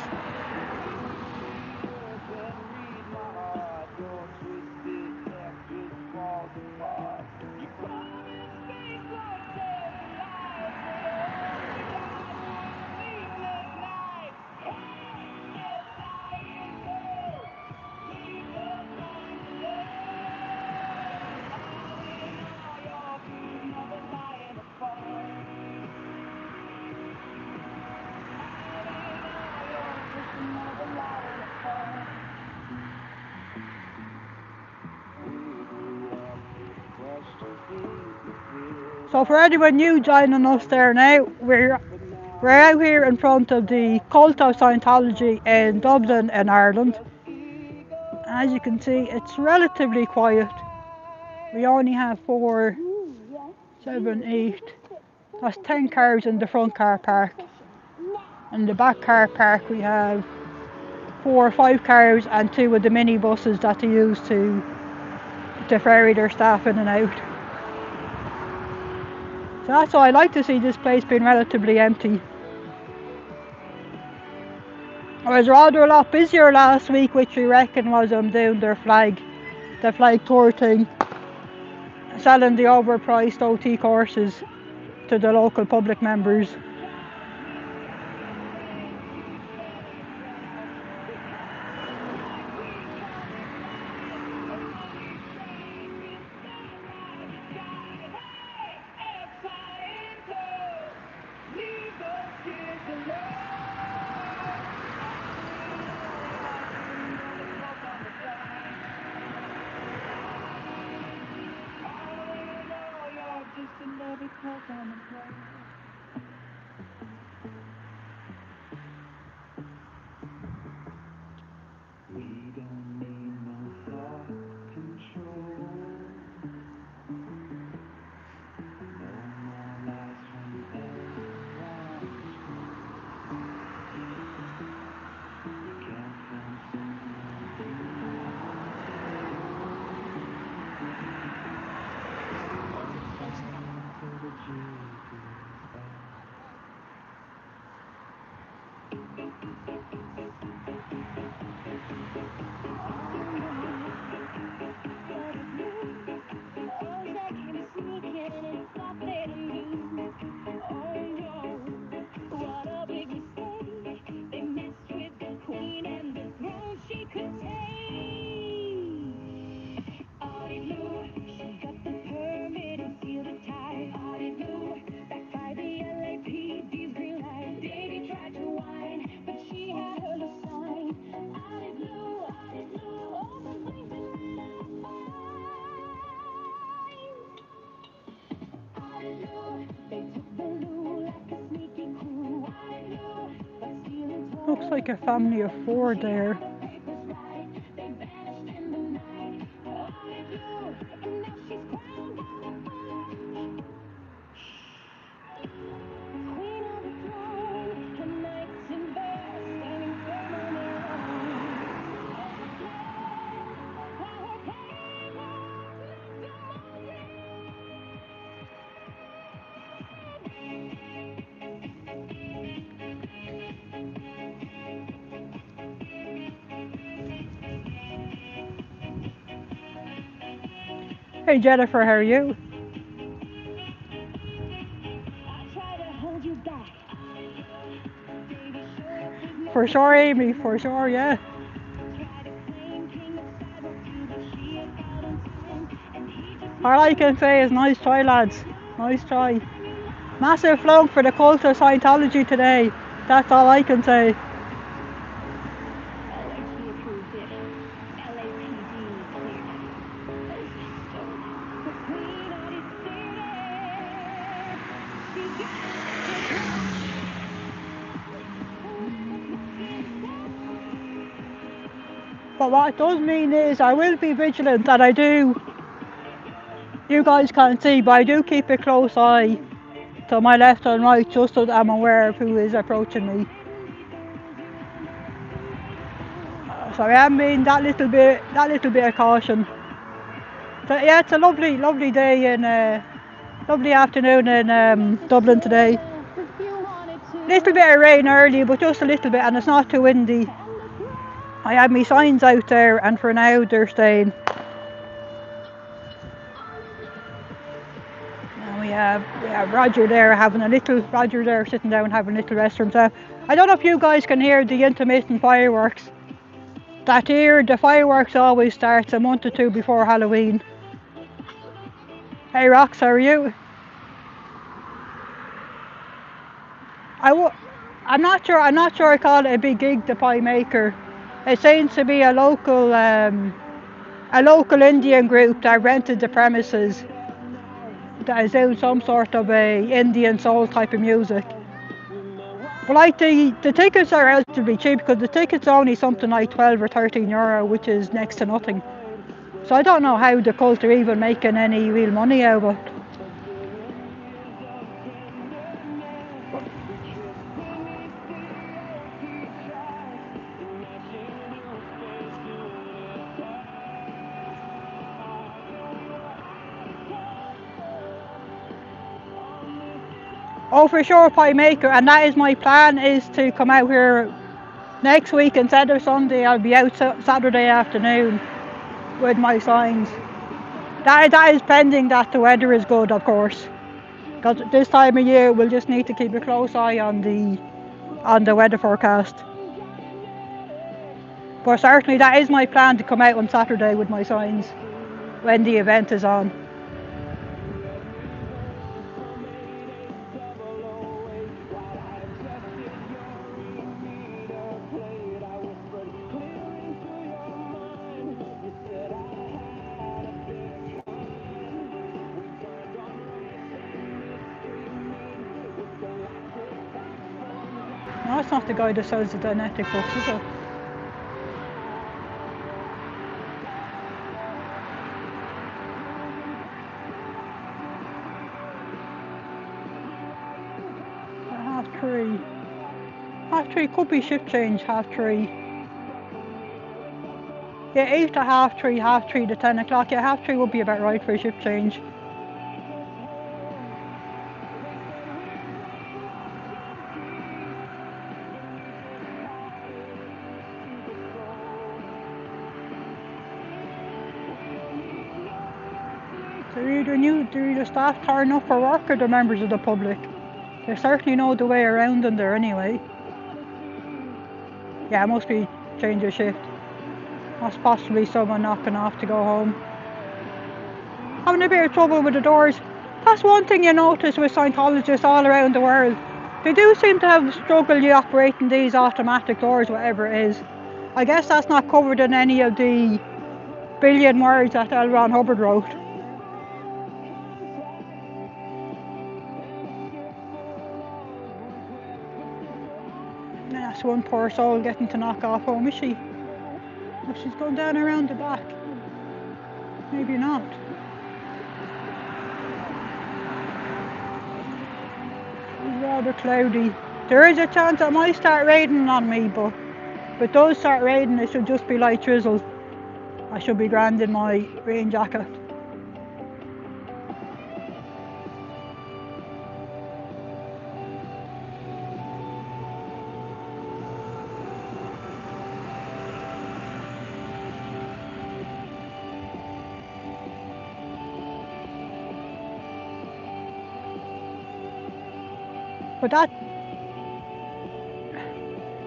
So for anyone new joining us there now, we're out here in front of the cult of Scientology in Dublin in Ireland. As you can see, it's relatively quiet. We only have 4, 7, 8, that's 10 cars in the front car park. In the back car park we have 4 or 5 cars and 2 of the mini buses that they use to ferry their staff in and out. So that's why I like to see this place being relatively empty. I was rather a lot busier last week, which we reckon was doing the flag tour thing, selling the overpriced OT courses to the local public members. Looks like a family of 4 there. Hey Jennifer, how are you? For sure, Amy, for sure, yeah. All I can say is nice try, lads. Nice try. Massive flunk for the cult of Scientology today. That's all I can say. But what it does mean is I will be vigilant, and I do. You guys can't see, but I do keep a close eye to my left and right, just so that I'm aware of who is approaching me. So I am being that little bit of caution. So yeah, it's a lovely day and lovely afternoon in Dublin today. Little bit of rain early, but just a little bit, and it's not too windy. I have my signs out there, and for now they're staying. And we have Roger there sitting down having a little rest for himself. I don't know if you guys can hear the intermittent fireworks. That year the fireworks always starts a month or two before Halloween. Hey Rox, how are you? I'm not sure I call it a big gig, the pie maker. It seems to be a local Indian group that rented the premises that is doing some sort of a Indian soul type of music. But like the tickets are relatively cheap, because the tickets are only something like 12 or 13 euro, which is next to nothing. So I don't know how the cult are even making any real money out of it. Oh, for sure, pie maker, and that is my plan, is to come out here next week instead of Sunday. I'll be out Saturday afternoon with my signs. That is pending that the weather is good, of course. Because this time of year we'll just need to keep a close eye on the weather forecast. But certainly that is my plan, to come out on Saturday with my signs when the event is on. No, it's not the guy that sells the Dianetic books, is it? Half three could be shift change, half three. Yeah, 8 to half three to 10 o'clock. Yeah, half three would be about right for a shift change. They're either staff turn up for work, or they're members of the public. They certainly know the way around in there anyway. Yeah, it must be change of shift. Must possibly someone knocking off to go home. Having a bit of trouble with the doors. That's one thing you notice with Scientologists all around the world. They do seem to have struggle operating these automatic doors, whatever it is. I guess that's not covered in any of the billion words that L. Ron Hubbard wrote. Yeah, this one poor soul getting to knock off home, is she? Oh, she's going down around the back. Maybe not. It's rather cloudy. There is a chance it might start raining on me, but if it does start raining, it should just be light drizzle. I should be grand in my rain jacket. But that,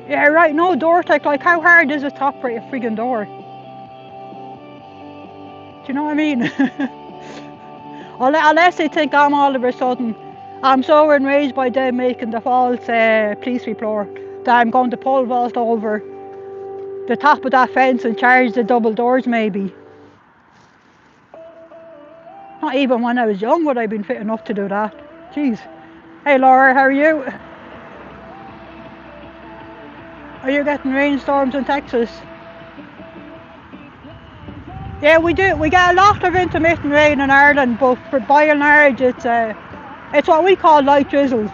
yeah, right, no door tech, like how hard is it to operate a friggin' door? Do you know what I mean? Unless they think I'm all of a sudden, I'm so enraged by them making the false police report that I'm going to pole vault over the top of that fence and charge the double doors maybe. Not even when I was young would I have been fit enough to do that. Jeez. Hey Laura, how are you? Are you getting rainstorms in Texas? Yeah, we do. We get a lot of intermittent rain in Ireland, but by and large it's what we call light drizzle.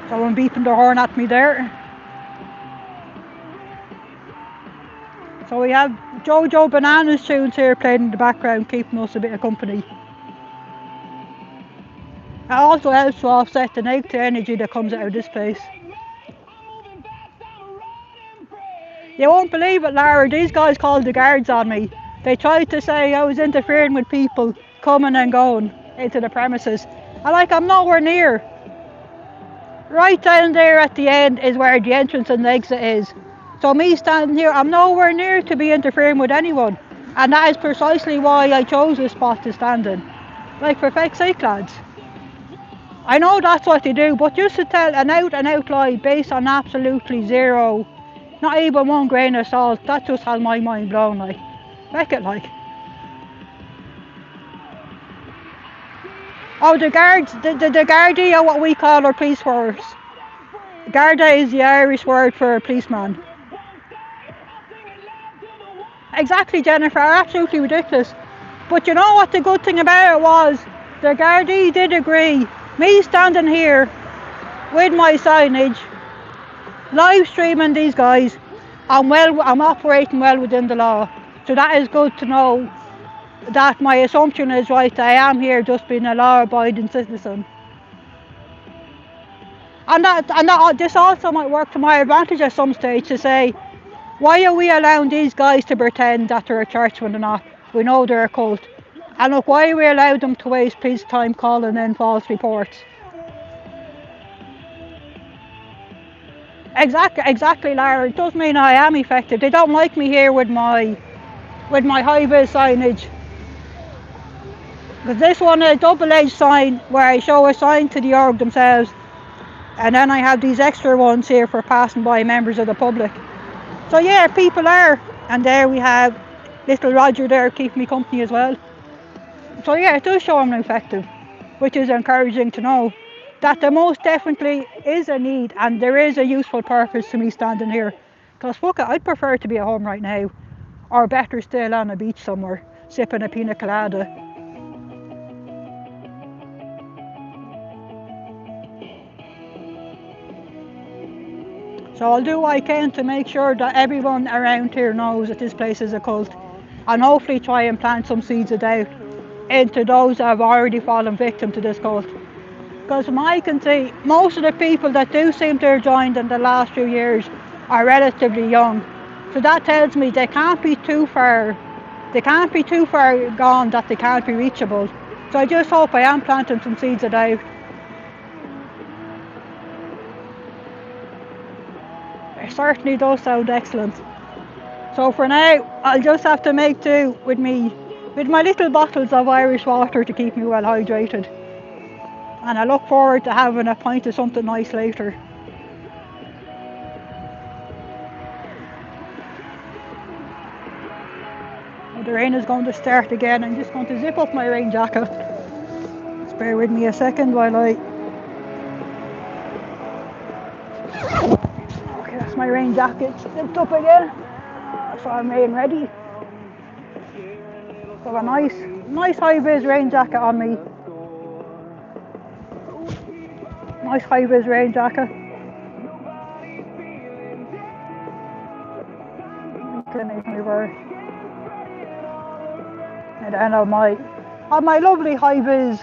Someone beeping their horn at me there. So we have Jojo Bananas tunes here playing in the background, keeping us a bit of company. It also helps to offset the negative energy that comes out of this place. You won't believe it, Lara, these guys called the guards on me. They tried to say I was interfering with people coming and going into the premises. I'm nowhere near. Right down there at the end is where the entrance and the exit is. So me standing here, I'm nowhere near to be interfering with anyone. And that is precisely why I chose this spot to stand in. Like, for feck's sake, lads. I know that's what they do, but just to tell an out and out lie based on absolutely zero, not even one grain of salt, that just has my mind blown, like. Feck it, like. Oh, the guards, the Gardaí are what we call our police force. Garda is the Irish word for a policeman. Exactly, Jennifer, absolutely ridiculous. But you know what the good thing about it was? The Gardaí did agree. Me standing here with my signage, live streaming these guys, I'm operating well within the law. So that is good to know that my assumption is right. I am here just being a law-abiding citizen. And this also might work to my advantage at some stage to say, why are we allowing these guys to pretend that they're a church when they're not? We know they're a cult. And look, why are we allowing them to waste police time calling in false reports? Exactly, Lara. It does mean I am effective. They don't like me here with my high-vis signage. Because this one is a double-edged sign where I show a sign to the org themselves, and then I have these extra ones here for passing by members of the public. So yeah, people are, and there we have little Roger there keeping me company as well. So yeah, it does show I'm effective, which is encouraging to know that there most definitely is a need and there is a useful purpose to me standing here. Because fuck it, I'd prefer to be at home right now, or better still on a beach somewhere, sipping a pina colada. So I'll do what I can to make sure that everyone around here knows that this place is a cult, and hopefully try and plant some seeds of doubt into those that have already fallen victim to this cult. Because from I can see, most of the people that do seem to have joined in the last few years are relatively young. So that tells me they can't be too far gone that they can't be reachable. So I just hope I am planting some seeds of doubt. It certainly does sound excellent. So for now, I'll just have to make do with my little bottles of Irish water to keep me well hydrated. And I look forward to having a pint of something nice later. Well, the rain is going to start again. I'm just going to zip up my rain jacket. Just bear with me a second while I my rain jacket zipped up again, so I'm rain ready. Got a nice high-vis rain jacket on me. Nice high-vis rain jacket. And then on my lovely high-vis,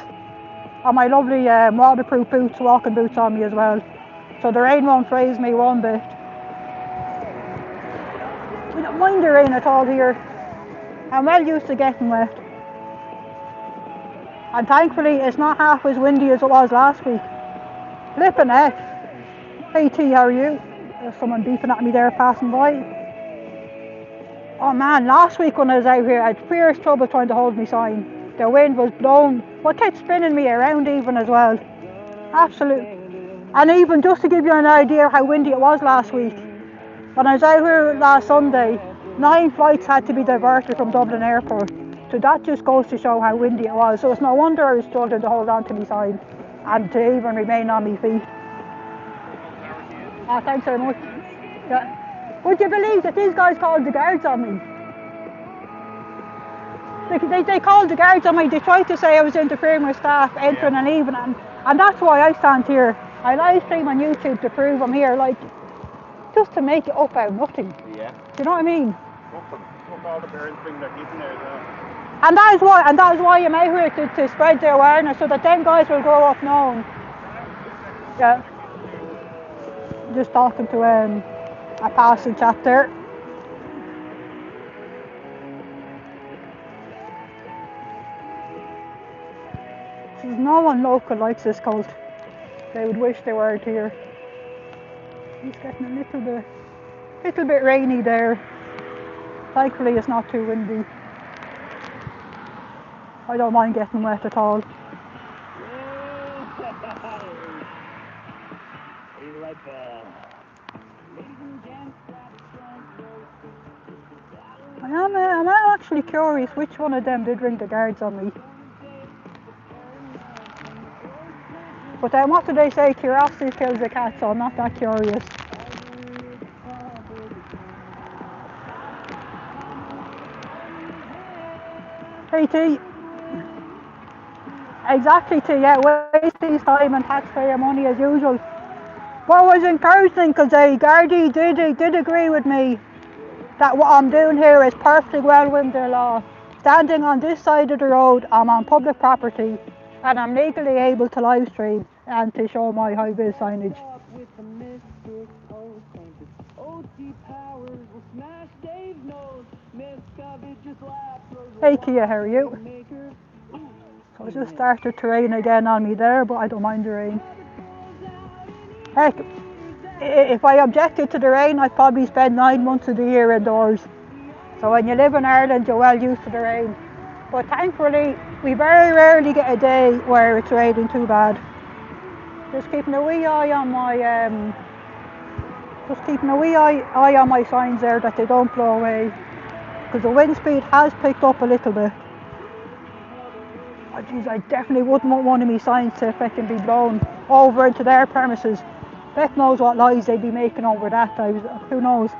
on my lovely waterproof boots, walking boots on me as well. So the rain won't faze me one bit. We don't mind the rain at all here. I'm well used to getting wet. And thankfully it's not half as windy as it was last week. Flippin' heck. Hey T, how are you? There's someone beeping at me there passing by. Oh man, last week when I was out here I had fierce trouble trying to hold my sign. The wind was blowing, what kept spinning me around even as well. Absolutely. And even just to give you an idea how windy it was last week, when I was out here last Sunday, 9 flights had to be diverted from Dublin Airport. So that just goes to show how windy it was. So it's no wonder I was struggling to hold on to my sign and to even remain on my feet. Oh, thanks very much. Yeah. Would you believe that these guys called the guards on me? They called the guards on me. They tried to say I was interfering with staff entering and leaving, and that's why I stand here. I live stream on YouTube to prove I'm here, like, just to make it up out of nothing. Yeah. Do you know what I mean? Fuck all the parents thing they're keeping there as well. And that is why I'm out here to spread the awareness so that them guys will grow up knowing. Yeah. Just talking to a passing chap there. No one local likes this cult. They would wish they weren't here. It's getting a little bit rainy there. Thankfully it's not too windy. I don't mind getting wet at all. I'm actually curious which one of them did ring the guards on me. But then what do they say? Curiosity kills the cat, so I'm not that curious. Hey T. Exactly T, yeah, waste his time and taxpayer money as usual. But it was encouraging because Gardaí did agree with me that what I'm doing here is perfectly well within the law. Standing on this side of the road, I'm on public property and I'm legally able to live stream and to show my high-vis signage. Hey Kia, how are you? So it just started to rain again on me there, but I don't mind the rain. Heck, if I objected to the rain, I'd probably spend 9 months of the year indoors. So when you live in Ireland, you're well used to the rain. But thankfully, we very rarely get a day where it's raining too bad. Just keeping a wee eye on my signs there that they don't blow away, because the wind speed has picked up a little bit. Oh geez, I definitely wouldn't want one of my signs to fucking be blown over into their premises. Beck knows what lies they'd be making over that. Who knows?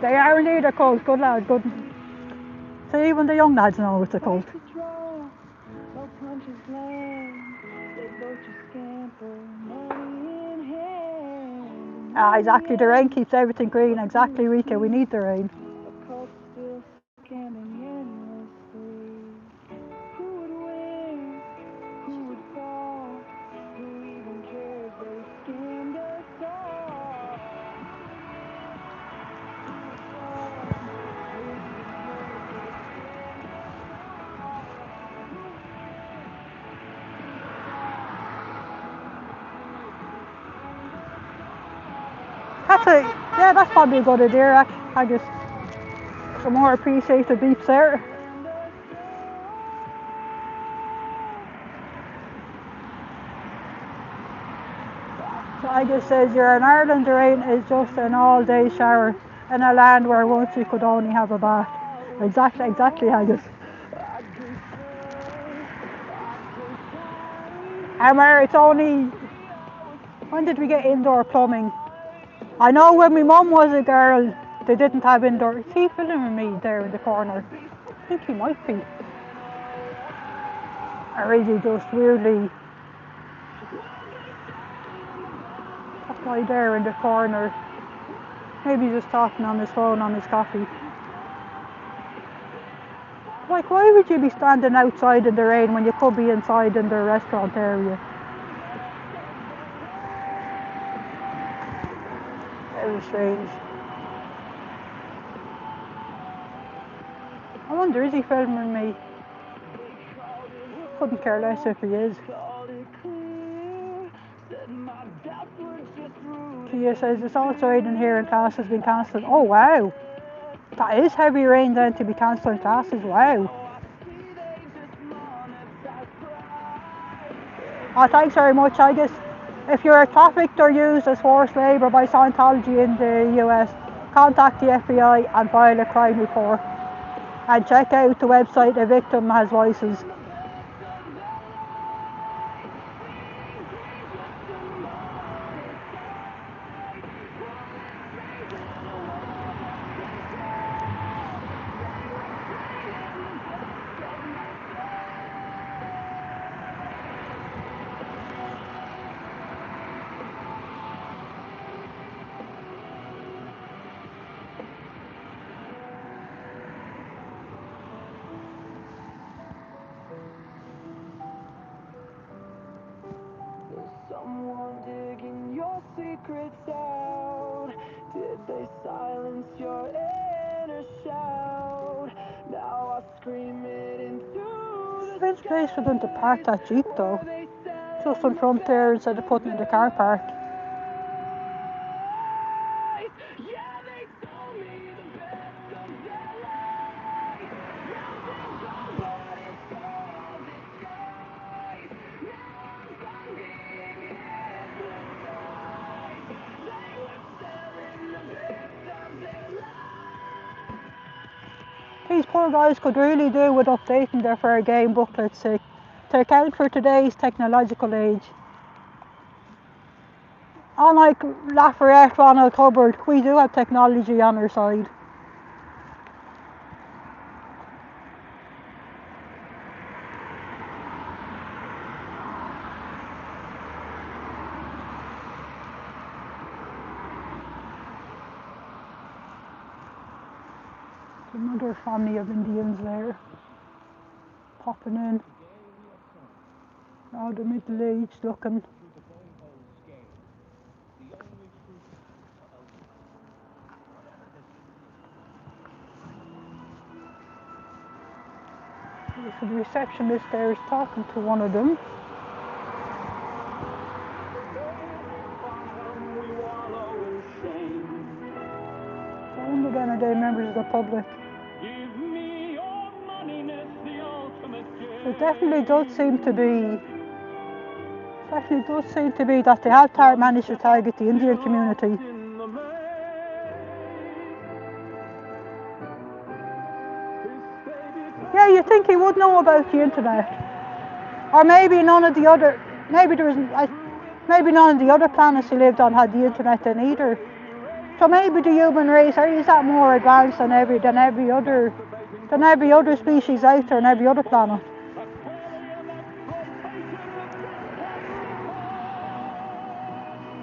They are indeed a cult. Good lad, good. So even the young lads know it's a cult. Ah, exactly. The rain keeps everything green. Exactly, Rika. We need the rain. That's probably a good idea. I just some more appreciated beeps there. So I just says you're in Ireland, the rain is just an all-day shower in a land where once you could only have a bath. Exactly, Haggis. And where it's only, when did we get indoor plumbing? I know when my mum was a girl, they didn't have indoor. Is he filming me there in the corner? I think he might be. Or is he just weirdly, that guy there in the corner, maybe he's just talking on his phone on his coffee. Like, why would you be standing outside in the rain when you could be inside in the restaurant area? Very strange. I wonder, is he filming me? Couldn't care less if he is. Kia says it's also raining here and class has been cancelled. Oh wow! That is heavy rain then to be cancelling classes, wow. Oh, thanks very much. I guess if you're trafficked or used as forced labour by Scientology in the US, contact the FBI and file a crime report. And check out the website A Victim Has Voices. Someone digging your secrets out. Did they silence your inner shout? Now I scream it into the Strange place for them to park that Jeep though. Just in front there instead of putting it in the car park. These poor guys could really do with updating their fair game booklets to account for today's technological age. Unlike Lafayette, Ronald Hubbard, we do have technology on our side. Another family of Indians there, popping in. All the middle-aged looking. So the receptionist there is talking to one of them. I wonder then are they members of the public? It definitely does seem to be. That they have managed to target the Indian community. Yeah, you think he would know about the internet, or maybe none of the other. Maybe none of the other planets he lived on had the internet then either. So maybe the human race is that more advanced than every other species out there on every other planet.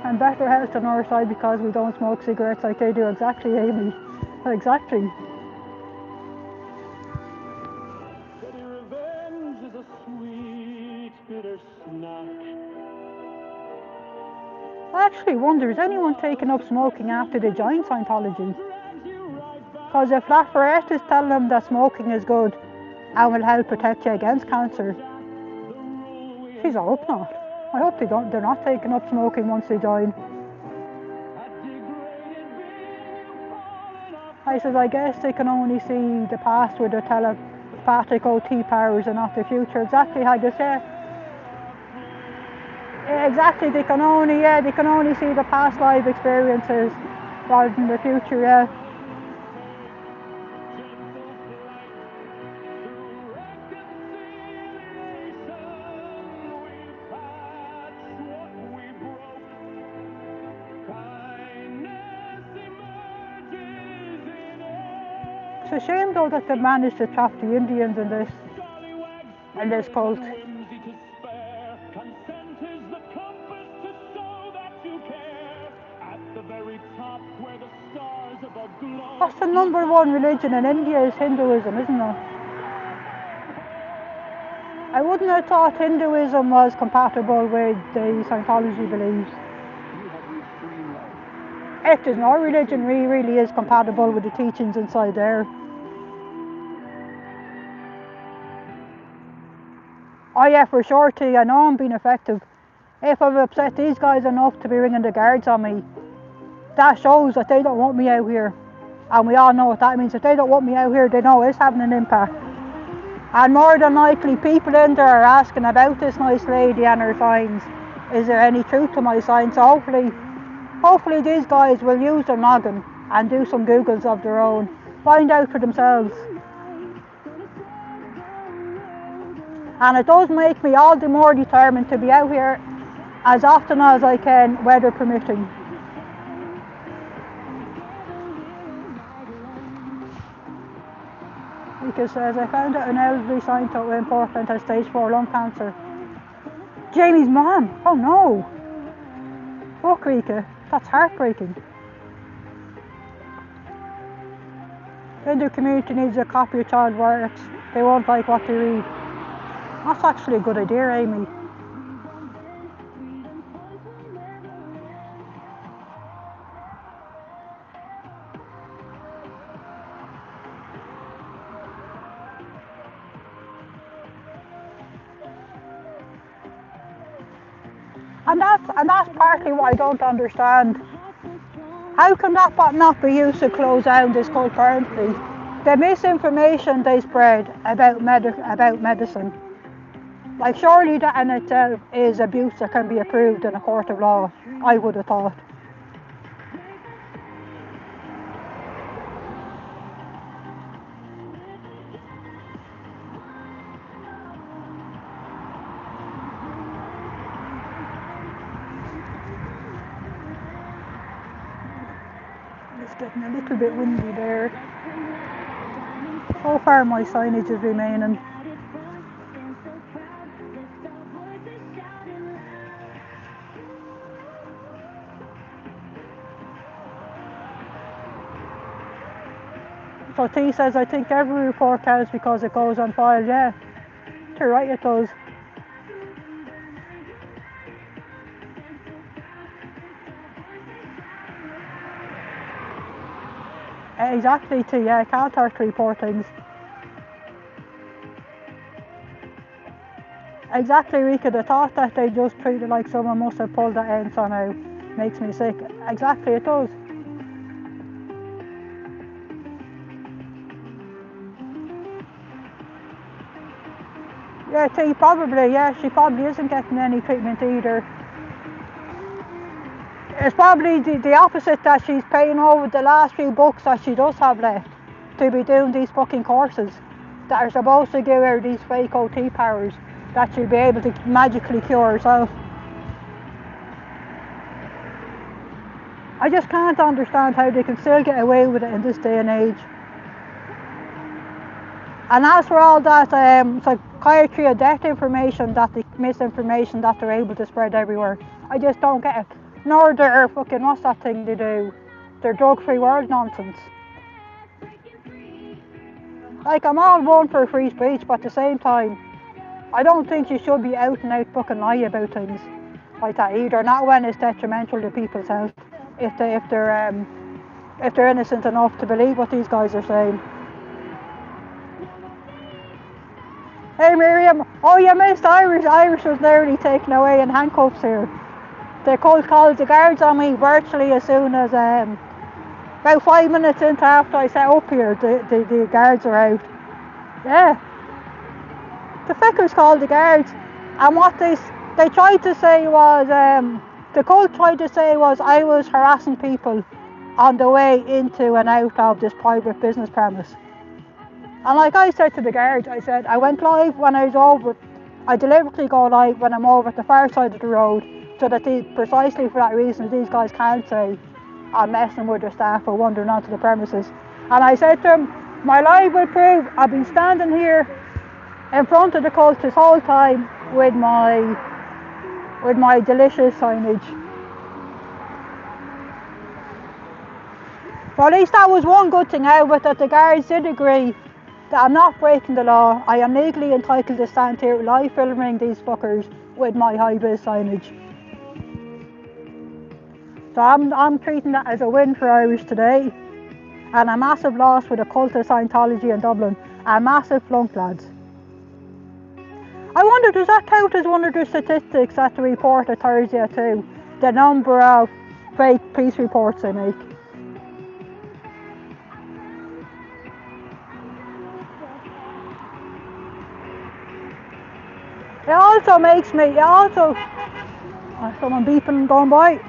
And better health on our side because we don't smoke cigarettes like they do. Exactly, Amy. Exactly. revenge is a sweet, bitter snack. I actually wonder, is anyone taking up smoking after they joined Scientology? Because if Lafayette is telling them that smoking is good and will help protect you against cancer, geez, I hope not. I hope they're not taking up smoking once they join. I said, I guess they can only see the past with their telepathic OT powers and not the future. Exactly, I guess, yeah. Exactly, they can only see the past life experiences rather than the future, yeah. It's a shame though that they managed to trap the Indians in this cult. What's the #1 religion in India is Hinduism, isn't it? I wouldn't have thought Hinduism was compatible with the Scientology beliefs. If there's no religion really is compatible with the teachings inside there. Oh yeah, for sure too, I know I'm being effective. If I've upset these guys enough to be ringing the guards on me, that shows that they don't want me out here. And we all know what that means. If they don't want me out here, they know it's having an impact. And more than likely, people in there are asking about this nice lady and her signs. Is there any truth to my signs? So hopefully these guys will use their noggin and do some Googles of their own. Find out for themselves. And it does make me all the more determined to be out here as often as I can, weather permitting. Because as I found out an elderly scientist in Portland has stage 4 lung cancer. Jamie's mom! Oh no! Fuck Rika, that's heartbreaking. Then the community needs a copy of child works. They won't like what they read. That's actually a good idea, Amy. And that's partly what I don't understand. How can that not be used to close down this cult permanently? The misinformation they spread about medicine. Like surely that in itself is abuse that can be approved in a court of law, I would have thought. It's getting a little bit windy there. So far my signage is remaining. So T says, I think every report counts because it goes on file. Yeah, you're right, it does. Exactly, T, yeah, I can't hurt to report things. Exactly, Rika, the thought that they just treat it like someone must have pulled that end somehow makes me sick. Exactly, it does. Yeah, T, probably, yeah, she probably isn't getting any treatment either. It's probably the opposite, that she's paying over the last few bucks that she does have left to be doing these fucking courses that are supposed to give her these fake OT powers that she'll be able to magically cure herself. I just can't understand how they can still get away with it in this day and age. And as for all that psychiatry of death information, that the misinformation that they're able to spread everywhere, I just don't get it. Nor their fucking, what's that thing they do? Their drug-free world nonsense. Like, I'm all one for free speech, but at the same time, I don't think you should be out and out fucking lie about things like that either. Not when it's detrimental to people's health. If they're innocent enough to believe what these guys are saying. Hey Miriam, oh you missed Irish. Irish was nearly taken away in handcuffs here. The cult called the guards on me virtually as soon as about 5 minutes into after I set up here, the guards are out. Yeah. The fuckers called the guards, and what they tried to say was, the cult tried to say was I was harassing people on the way into and out of this private business premise. And like I said to the guards, I said I went live when I was over. I deliberately go live when I'm over at the far side of the road, so that precisely for that reason these guys can't say I'm messing with their staff or wandering onto the premises. And I said to them, My life will prove I've been standing here in front of the cult this whole time with my delicious signage. But at least that was one good thing out of it, that the guards did agree that I'm not breaking the law. I am legally entitled to stand here live filming these fuckers with my high-vis signage. So I'm treating that as a win for Irish today, and a massive loss for the cult of Scientology in Dublin. A massive flunk, lads. I wonder, does that count as one of the statistics that the report at Thursday at 2? The number of fake police reports they make. It also makes me, someone beeping going by.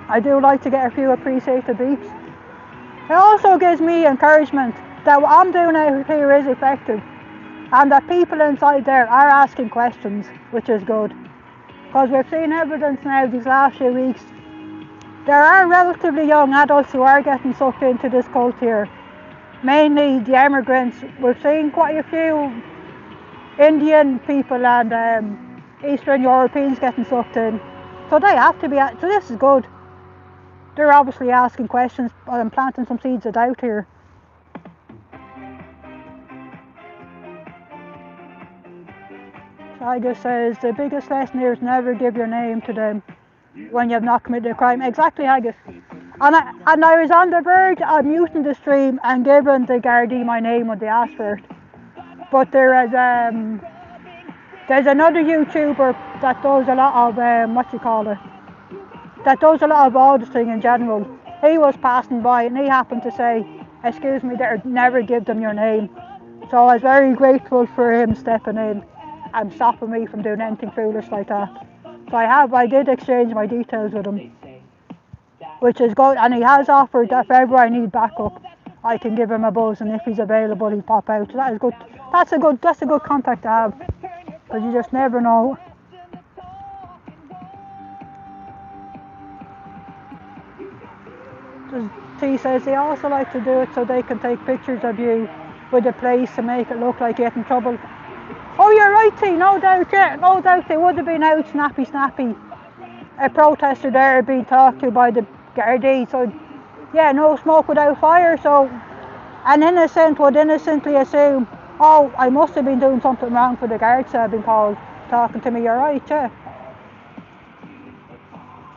I do like to get a few appreciated beeps. It also gives me encouragement that what I'm doing out here is effective, and that people inside there are asking questions, which is good. Because we've seen evidence now these last few weeks. There are relatively young adults who are getting sucked into this cult here. Mainly the immigrants. We've seen quite a few Indian people and Eastern Europeans getting sucked in. So they have to be, so this is good. They're obviously asking questions and planting some seeds of doubt here. Tiger says the biggest lesson here is never give your name to them when you have not committed a crime. Exactly, Haggis. And I was on the verge of muting the stream and giving the Gardaí my name when they asked for it. But there's another YouTuber that does a lot of that does a lot of auditing in general. He was passing by and he happened to say, "Excuse me, never give them your name." So I was very grateful for him stepping in and stopping me from doing anything foolish like that. So I did exchange my details with him, which is good, and he has offered that if ever I need backup, I can give him a buzz, and if he's available, he'll pop out. So that is good. That's a good contact to have, because you just never know. T says they also like to do it so they can take pictures of you with the place to make it look like you get in trouble. Oh, you're right, T, no doubt, yeah, no doubt they would have been out snappy. A protester there being talked to by the Gardaí, so yeah, no smoke without fire, so an innocent would innocently assume, oh, I must have been doing something wrong for the guards to have been called talking to me, you're right, yeah.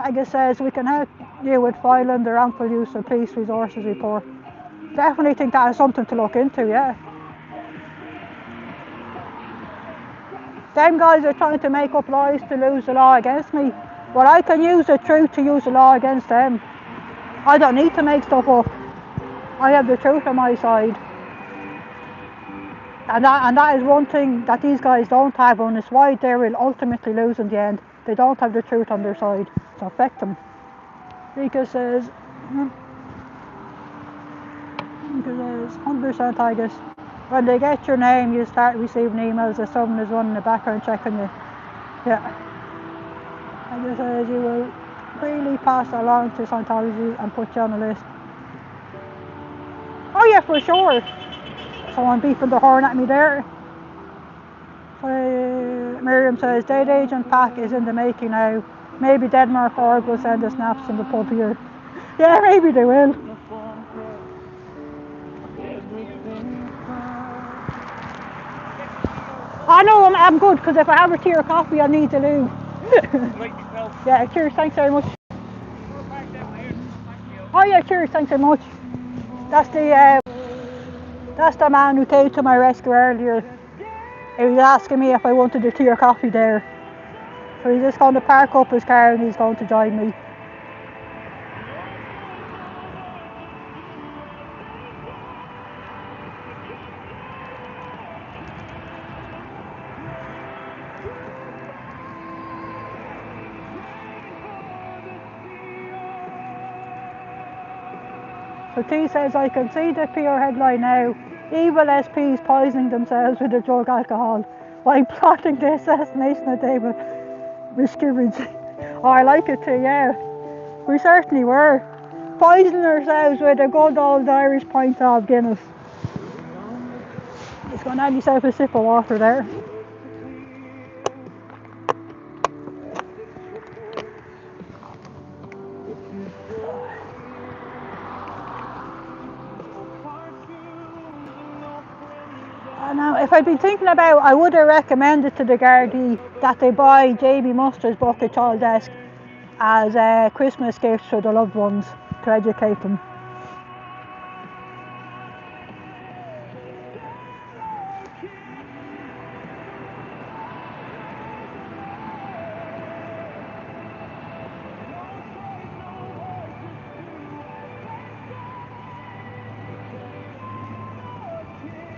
Agus says we can help you with filing the wrongful use of police resources report. Definitely think that is something to look into, yeah. Them guys are trying to make up lies to lose the law against me. But I can use the truth to use the law against them. I don't need to make stuff up. I have the truth on my side. And that is one thing that these guys don't have, and it's why they will ultimately lose in the end. They don't have the truth on their side. So affect them. Rika says 100% I guess. When they get your name, you start receiving emails that someone is running a background check on you. Yeah. I guess you will freely pass along to Scientology and put you on a list. Oh yeah, for sure. Someone beeping the horn at me there. Miriam says, Date Agent Pack is in the making now. Maybe Denmark Org will send the snaps in the pub here. Yeah, maybe they will. I know I'm good, because if I have a tea or coffee, I need to loo. Yeah, cheers, thanks very much. Oh yeah, cheers, thanks very much. That's the man who came to my rescue earlier. He was asking me if I wanted a tea or coffee there. So he's just going to park up his car and he's going to join me. So T says, I can see the PR headline now. Evil SPs poisoning themselves with their drug alcohol while plotting the assassination of David Miscavige. Oh, I like it too, yeah. We certainly were. Poisoning ourselves with a good old Irish pint of Guinness. Just going to have yourself a sip of water there. Now, if I'd been thinking about, I would have recommended to the Gardaí that they buy Jamie Muster's book, A Tall Desk, as a Christmas gift for their loved ones to educate them.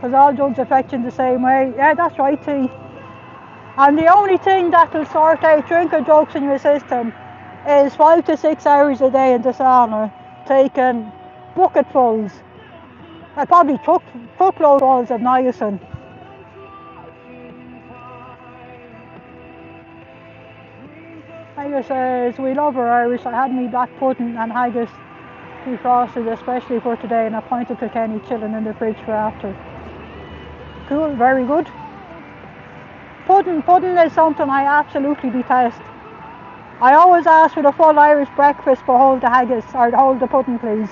Because all drugs affect you in the same way. Yeah, that's right, T. And the only thing that will sort out drinking drugs in your system is 5 to 6 hours a day in the sauna, taking bucketfuls, probably truckloads of niacin. Haggis says, we love our Irish. I had me black pudding and haggis defrosted especially for today, and I pointed to Kenny chilling in the fridge for after. Cool, very good. Pudding is something I absolutely detest. I always ask for the full Irish breakfast, but hold the haggis, or hold the pudding please.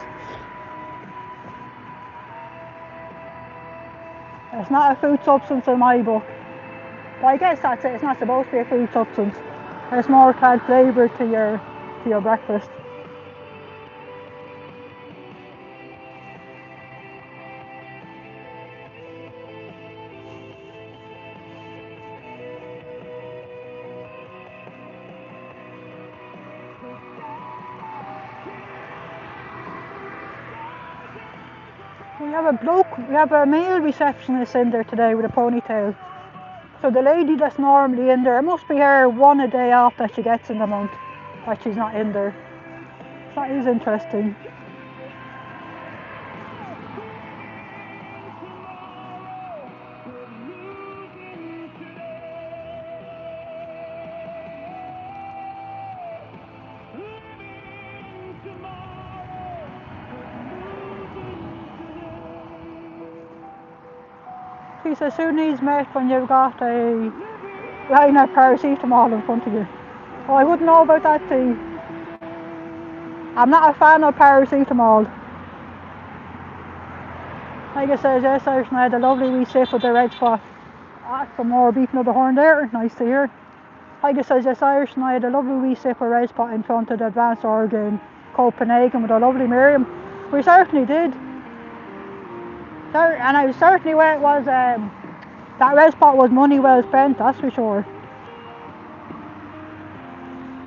It's not a food substance in my book. But I guess that's it, it's not supposed to be a food substance. It's more to add flavour to your breakfast. We have a male receptionist in there today with a ponytail. So the lady that's normally in there, it must be her one a day off that she gets in the month, that she's not in there. That is interesting. She says, who needs meth when you've got a line of paracetamol in front of you? Oh, I wouldn't know about that, T. I'm not a fan of paracetamol. Like I said, yes, Irish, and I had a lovely wee sip of the red spot. Some more beating of the horn there, nice to hear. Like I said, yes, Irish, and I had a lovely wee sip of red spot in front of the Advanced Org in Copenhagen with a lovely Miriam. We certainly did. And I certainly where it was, that red spot was money well spent, that's for sure.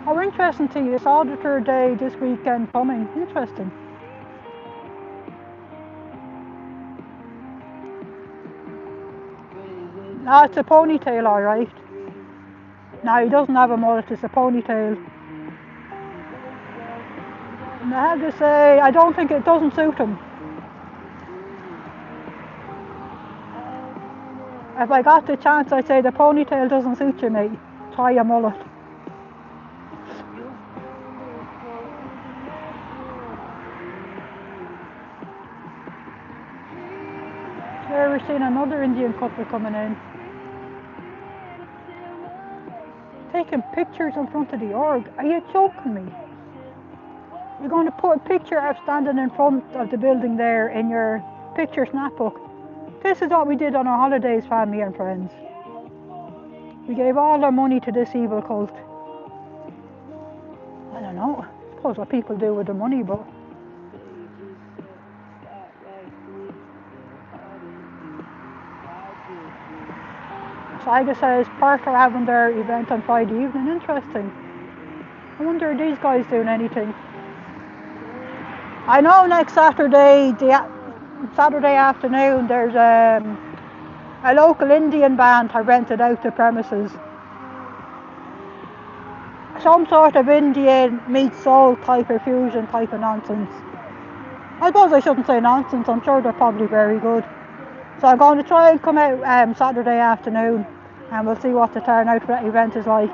Oh, interesting to you, it's all the third day this weekend coming, interesting. No, it's a ponytail, alright. No, he doesn't have a mullet, it's a ponytail. And I have to say, I don't think it doesn't suit him. If I got the chance, I'd say the ponytail doesn't suit you, mate. Try a mullet. There we're seeing another Indian couple coming in. Taking pictures in front of the org. Are you joking me? You're going to put a picture of standing in front of the building there in your picture snapbook. This is what we did on our holidays, family and friends. We gave all our money to this evil cult. I don't know. I suppose what people do with the money, but... Saiga says Perth are having their event on Friday evening. Interesting. I wonder, are these guys doing anything? I know next Saturday, Saturday afternoon, there's a local Indian band have rented out the premises. Some sort of Indian meets soul type of fusion type of nonsense. I suppose I shouldn't say nonsense, I'm sure they're probably very good. So I'm going to try and come out Saturday afternoon and we'll see what the turnout for that event is like.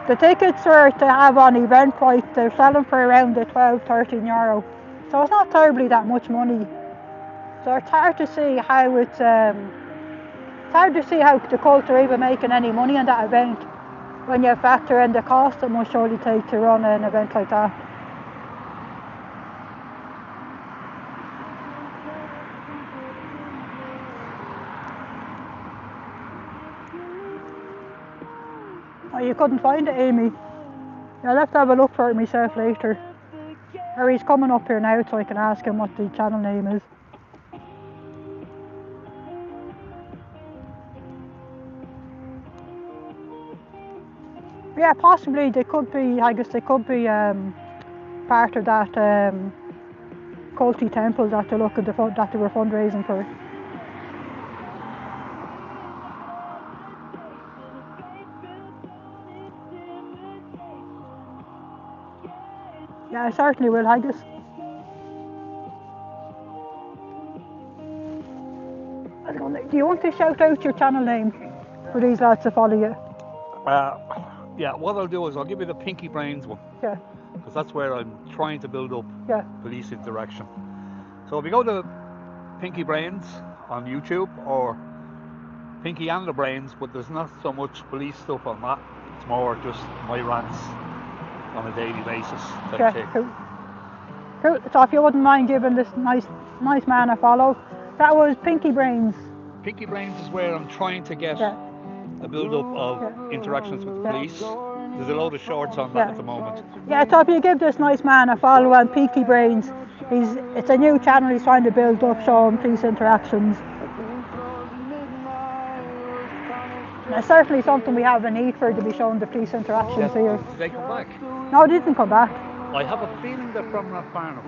The tickets are to have on Eventbrite, they're selling for around the €12–13. So it's not terribly that much money. So it's hard to see how it's hard to see how the cult are even making any money on that event when you factor in the cost it must surely take to run an event like that. Oh, you couldn't find it, Amy? I'll have to have a look for it myself later. Or he's coming up here now so I can ask him what the channel name is. Yeah, possibly they could be, I guess they could be part of that culty temple that they're looking to that they were fundraising for. Yeah, I certainly will, I guess. Do you want to shout out your channel name for these lads to follow you? Yeah, what I'll do is I'll give you the Pinky Brains one. Yeah. Because that's where I'm trying to build up police interaction. So if you go to Pinky Brains on YouTube, or Pinky and the Brains, but there's not so much police stuff on that. It's more just my rants on a daily basis. Cool. Cool. So if you wouldn't mind giving this nice man a follow, that was Pinky Brains. Pinky Brains is where I'm trying to get a build-up of interactions with the police. There's a load of shorts on that at the moment. Yeah, so if you give this nice man a follow on Pinky Brains, it's a new channel he's trying to build up, showing police interactions. And it's certainly something we have a need for, to be showing the police interactions here. Did they come back? No, they didn't come back. I have a feeling they're from Rathfarnham.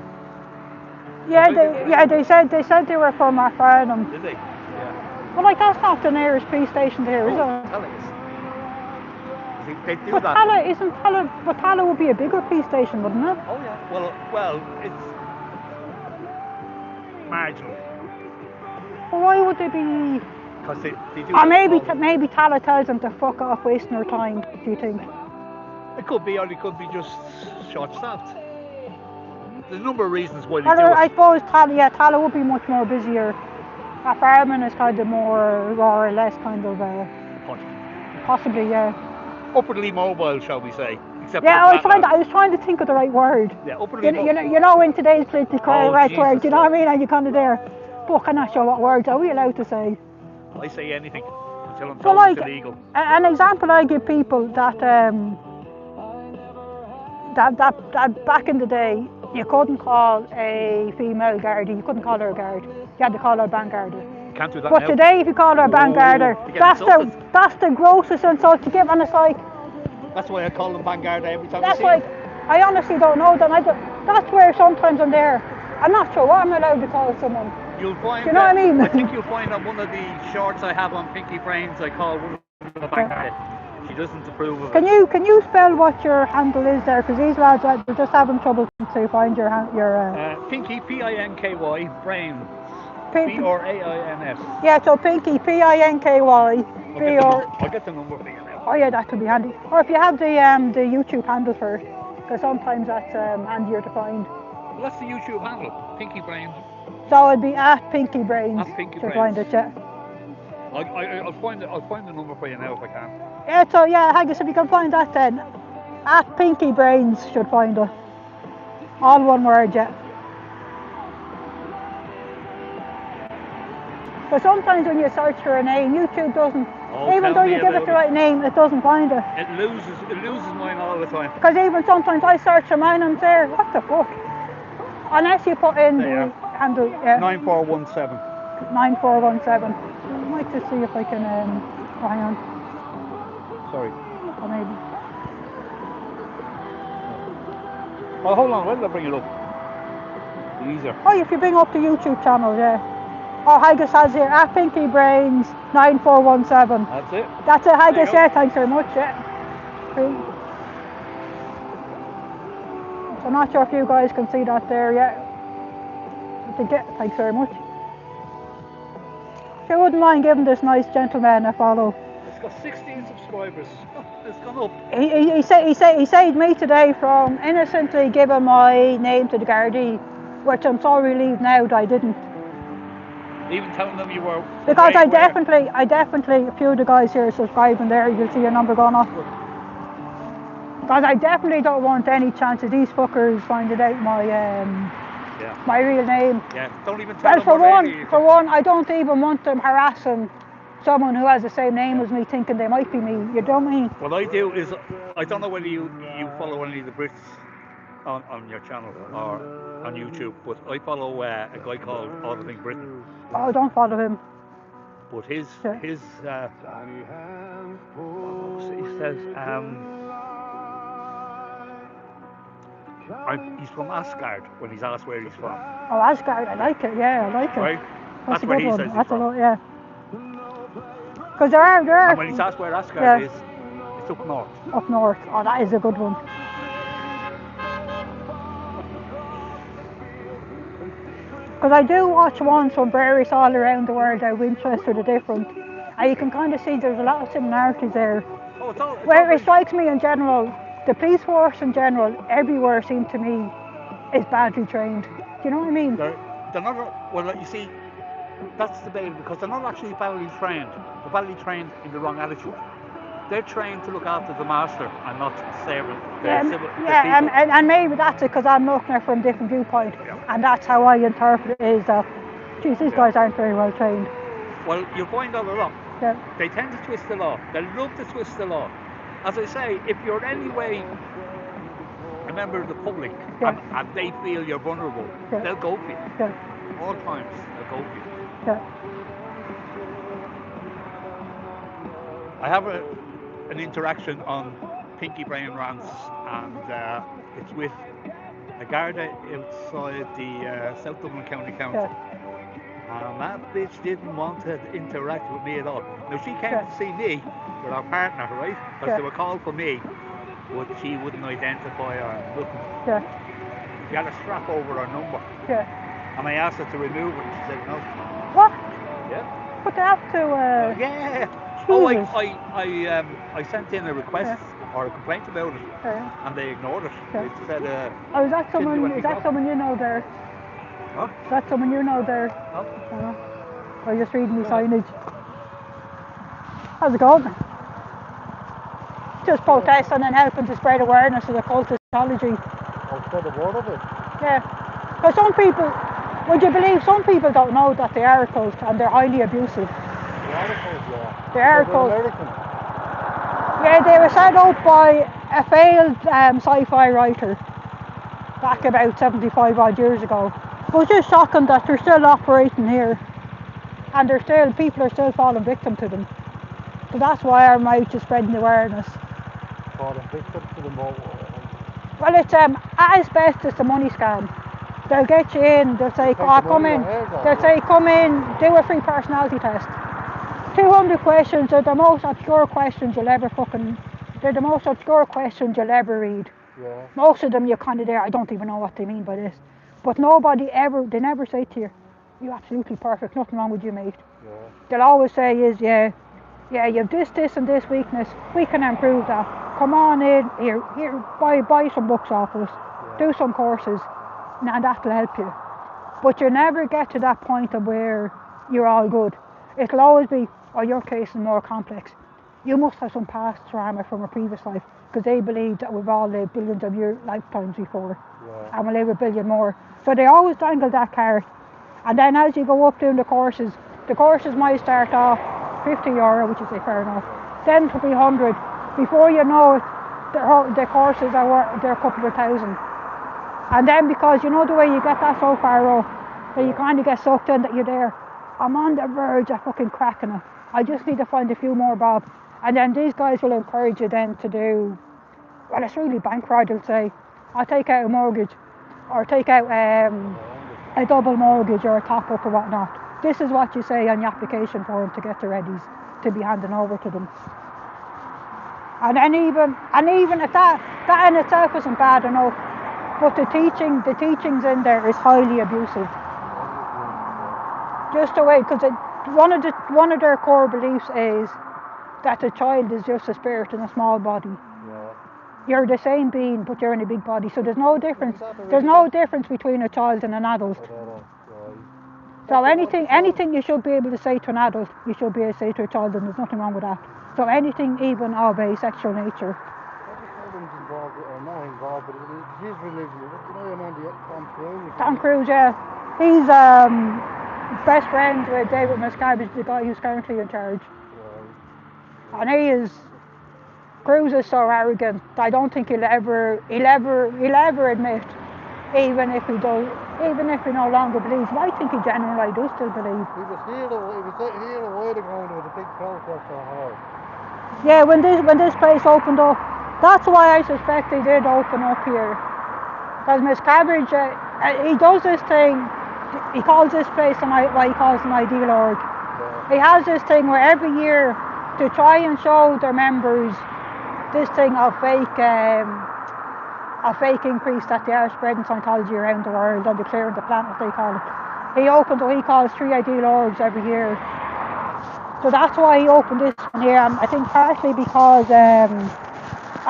Yeah, they said they were from Rathfarnham. Did they? Yeah. Well, like that's not the nearest police station here, is it? Tell us. They do but that. But Tala would be a bigger police station, wouldn't it? Oh yeah. Well, it's marginal. Well, why would they be? Because they do. Or maybe Tala tells them to fuck off wasting their time. Do you think? It could be, or it could be just short-staffed. There's a number of reasons why they do it. I suppose Tala would be much more busier. Rathfarnham is kind of more, or less kind of. Possibly, yeah. Upwardly mobile, shall we say? Except I was trying to think of the right word. Yeah, upwardly mobile. You know, in today's political correct word, you know what I mean? And you kind of there. Fuck, I'm not sure what words are we allowed to say. I say anything until I'm told it's illegal. An example I give people that back in the day you couldn't call a female Gardaí, you couldn't call her a guard. You had to call her a bank Garda. You can't do that but now. Today if you call her a bank Garda, that's the grossest insult you give, and it's like. That's why I call them bank Garda every time That's I see like, them. I honestly don't know that. That's where sometimes I'm there. I'm not sure what I'm allowed to call someone. You'll find. Do you know what I mean? I think you'll find on one of the shorts I have on Pinky Brains, I call one of the bank Garda. She doesn't approve of it. Can you spell what your handle is there? Because these lads are just having trouble to find your Pinky, Pinky, Brains, BRAINS. Yeah, so Pinky, PINKY, I'll get the number for you now. Oh yeah, that could be handy. Or if you have the YouTube handle for it, because sometimes that's handier to find. Well, that's the YouTube handle, Pinky Brains. So it'd be at Pinky Brains. At Pinky to Brains. Find it, yeah. I'll find the number for you now if I can. Yeah, so yeah, I guess if you can find that then, at Pinky Brains should find it. All one word, yeah. But sometimes when you search for a name, YouTube doesn't, even though you give it the right name, it doesn't find it. It loses mine all the time. Because even sometimes I search for mine and say, what the fuck? Unless you put in the handle, 9417. 9417. I might just see if I can, hang on. Sorry. Or maybe. Well, hold on, when did I bring it up? Easier. Oh, if you bring up the YouTube channel, yeah. Oh, Haggis has here, at Pinky Brains 9417. That's it. That's it, Haggis, yeah, thanks very much, yeah. Cool. So I'm not sure if you guys can see that there yet. Thanks very much. If you wouldn't mind giving this nice gentleman a follow. It's got 16 subscribers. It's gone up. He saved me today from innocently giving my name to the Gardaí, which I'm so relieved now that I didn't. Even telling them you were. Because away I where. definitely, a few of the guys here subscribing there, you'll see your number going off. Because I definitely don't want any chance of these fuckers finding out my real name. Yeah, don't even tell them Well, what area you for come one, I don't even want them harassing someone who has the same name as me, thinking they might be me. You don't mean? What I do is, I don't know whether you follow any of the Brits on your channel or on YouTube, but I follow a guy called All the Thing Britain. Oh, don't follow him. But his he says he's from Asgard when he's asked where he's from. Oh, Asgard, I like it. Yeah, I like it. Right? That's a where good he one. says he's That's from. a lot, yeah. Because there are. And when he's asked where Asgard is, it's up north. Up north. Oh, that is a good one. Because I do watch ones from various all around the world out of interest or the different. And you can kind of see there's a lot of similarities there. Oh, it's all Where it strikes me in general, the police force in general, everywhere seems to me, is badly trained. Do you know what I mean? They're not, well, you see, that's debatable because they're not actually badly trained. They're badly trained in the wrong attitude. They're trained to look after the master and not serve the people. And maybe that's it because I'm looking at it from a different viewpoint. Yeah. And that's how I interpret it, is that, geez, these guys aren't very well trained. Well, you'll find out a lot. Yeah. They tend to twist the law. They love to twist the law. As I say, if you're in any way a member of the public and they feel you're vulnerable, they'll go for you. Yeah. All times, they'll go for you. Yeah. I have an interaction on Pinky Brain Rants, and it's with a guard outside the South Dublin County Council. Yeah. And that bitch didn't want to interact with me at all. Now, she came to see me with our partner, right? Because they were called for me, but she wouldn't identify or nothing. Yeah. She had a strap over her number. Yeah. And I asked her to remove it, and she said no. What? Yeah. But they have to. Yeah. Oh, I sent in a request or a complaint about it, and they ignored it. They said, is that someone? Is that someone you know there? Huh? Is that someone you know there? No. Or just reading the signage? How's it going? Just protesting and helping to spread awareness of the cult of Scientology. I'll spread the word of it. Yeah. Because some people, would you believe, some people don't know that they are a cult and they're highly abusive. They are a cult, yeah. They are a cult. American. Yeah, they were set up by a failed sci-fi writer back about 75 odd years ago. It was just shocking that they're still operating here, and people are still falling victim to them. So that's why I'm out to spreading awareness. Falling victim to them all? Well, it's at its best, it's a money scam. They'll get you in. They'll say, come in. They'll say, come in, do a free personality test. 200 questions. They're the most obscure questions you'll ever They're the most obscure questions you'll ever read. Yeah. Most of them you're kind of there, I don't even know what they mean by this. But they never say to you, you're absolutely perfect, nothing wrong with you, mate. Yeah. They'll always say is, you have this and this weakness, we can improve that. Come on in, here, buy some books off us, do some courses, and that'll help you. But you never get to that point of where you're all good. It'll always be, your case is more complex. You must have some past trauma from a previous life, because they believe that we've all lived billions of year lifetimes before, and we'll live a billion more. So they always dangle that carrot. And then as you go up doing the courses might start off €50, which is fair enough. Then it'll be 100. Before you know it, the courses are worth a couple of thousand. And then because you know the way you get that so far up, that you kind of get sucked in that you're there. I'm on the verge of fucking cracking it. I just need to find a few more bob. And then these guys will encourage you then to do, well, it's really bank fraud, they'll say. I'll take out a mortgage, or take out a double mortgage or a top up or whatnot. This is what you say on your application form to get the readies to be handing over to them. And even if that in itself isn't bad enough, but the teachings in there is highly abusive. Just the way, because one of their core beliefs is that the child is just a spirit in a small body. Yeah. You're the same being, but you're in a big body. So there's no difference. There's no difference between a child and an adult. So anything you should be able to say to an adult, you should be able to say to a child, and there's nothing wrong with that. So anything even of a sexual nature. Everyone's involved, or not involved, but it is religion. What's the name on the Tom Cruise? Tom Cruise, yeah. He's best friend with David Miscavige, the guy who's currently in charge. Right. And Cruise is so arrogant that I don't think he'll ever admit, even if he no longer believes. But I think he genuinely does still believe. He was here a while ago when there was a big protest on Hall. Yeah, when this place opened up, that's why I suspect they did open up here. Because Miscavige, he does this thing. He calls this place what he calls an ideal org. Yeah. He has this thing where every year, to try and show their members this thing of fake increase that they are spreading Scientology around the world and declaring the planet, they call it. He opened what he calls 3 ideal orgs every year. So that's why he opened this one here. And I think partly because of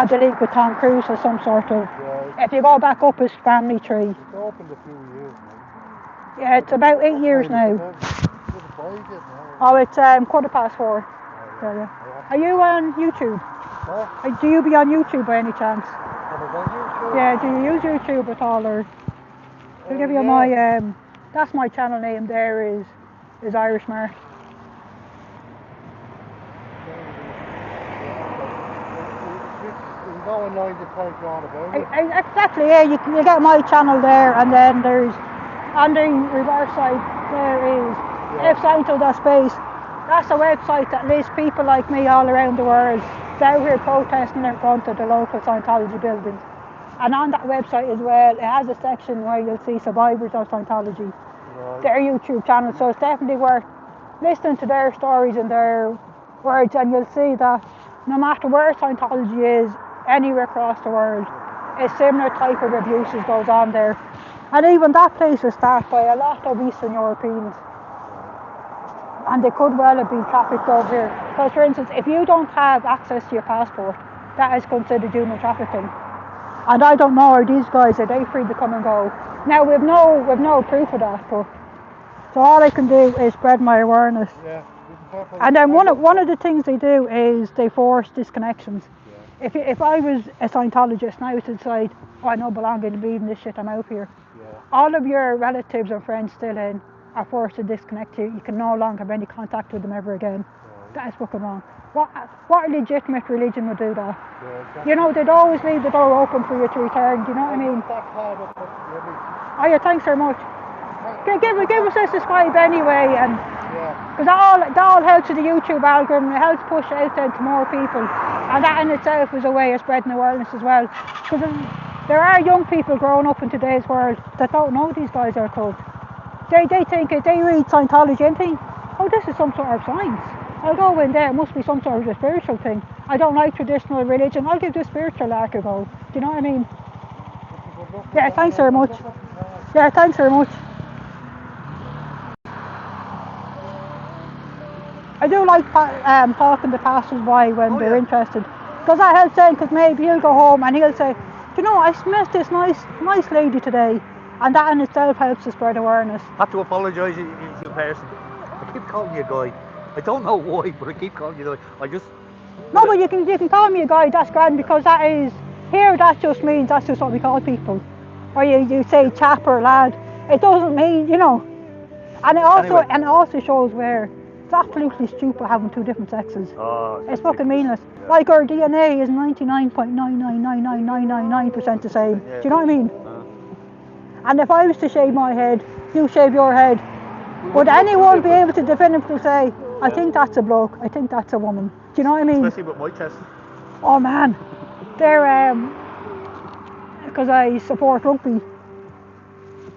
the link with Tom Cruise or some sort of. Yeah. If you go back up his family tree. It's opened a few years now. Yeah, it's about 8 years now. Oh, it's 4:15. Yeah. Are you on YouTube? Huh? Do you be on YouTube by any chance? Have I got YouTube? Yeah, do you use YouTube at all, or? I'll give you yeah. my that's my channel name there is Irish Mark. You can go online to take you on about it. Exactly, yeah, you get my channel there, and then there's on the reverse side there is fscientology.space. That's a website that lists people like me all around the world. They're out here protesting in front of the local Scientology buildings. And on that website as well, it has a section where you'll see survivors of Scientology, their YouTube channel. So it's definitely worth listening to their stories and their words, and you'll see that no matter where Scientology is, anywhere across the world, a similar type of abuses goes on there. And even that place was staffed by a lot of Eastern Europeans. And they could well have been trafficked over here. Because for instance, if you don't have access to your passport, that is considered human trafficking. And I don't know, are these guys, are they free to come and go? Now we've no proof of that, but so all I can do is spread my awareness. Yeah. And then one of the things they do is they force disconnections. Yeah. If I was a Scientologist and I was to decide, oh, I don't belong in believing this shit, I'm out here. Yeah. All of your relatives and friends still in are forced to disconnect you. You can no longer have any contact with them ever again. Right. That is fucking wrong. What legitimate religion would do that? Yeah, exactly. You know, they'd always leave the door open for you to return, do you know what I mean? Oh yeah, thanks very much. Give us a subscribe anyway, and because that all helps with the YouTube algorithm. It helps push it out there to more people, and that in itself is a way of spreading awareness as well. Because there are young people growing up in today's world that don't know these guys are a cult. They think if they read Scientology and think, oh, this is some sort of science. I'll go in there, it must be some sort of a spiritual thing. I don't like traditional religion, I'll give this spiritual arc a go. Do you know what I mean? Yeah, thanks very much. Yeah, thanks very much. I do like talking to passersby when they're interested. Because that helps them, because maybe he'll go home and he'll say, do you know, I met this nice lady today. And that in itself helps to spread awareness. I have to apologise in person. I keep calling you a guy. I don't know why, but I keep calling you a guy. No, but you can call me a guy, that's grand, because that is, here that just means that's just what we call people. Or you say chap or lad. It doesn't mean, you know. And it also shows where it's absolutely stupid having 2 different sexes. Oh, it's fucking meaningless. Yeah. Like our DNA is 99.9999999% the same. Yeah. Do you know what I mean? And if I was to shave my head, you shave your head, would anyone be able to definitively say, I think that's a bloke, I think that's a woman? Do you know what I mean? Especially with my chest. Oh man, they're because I support rugby.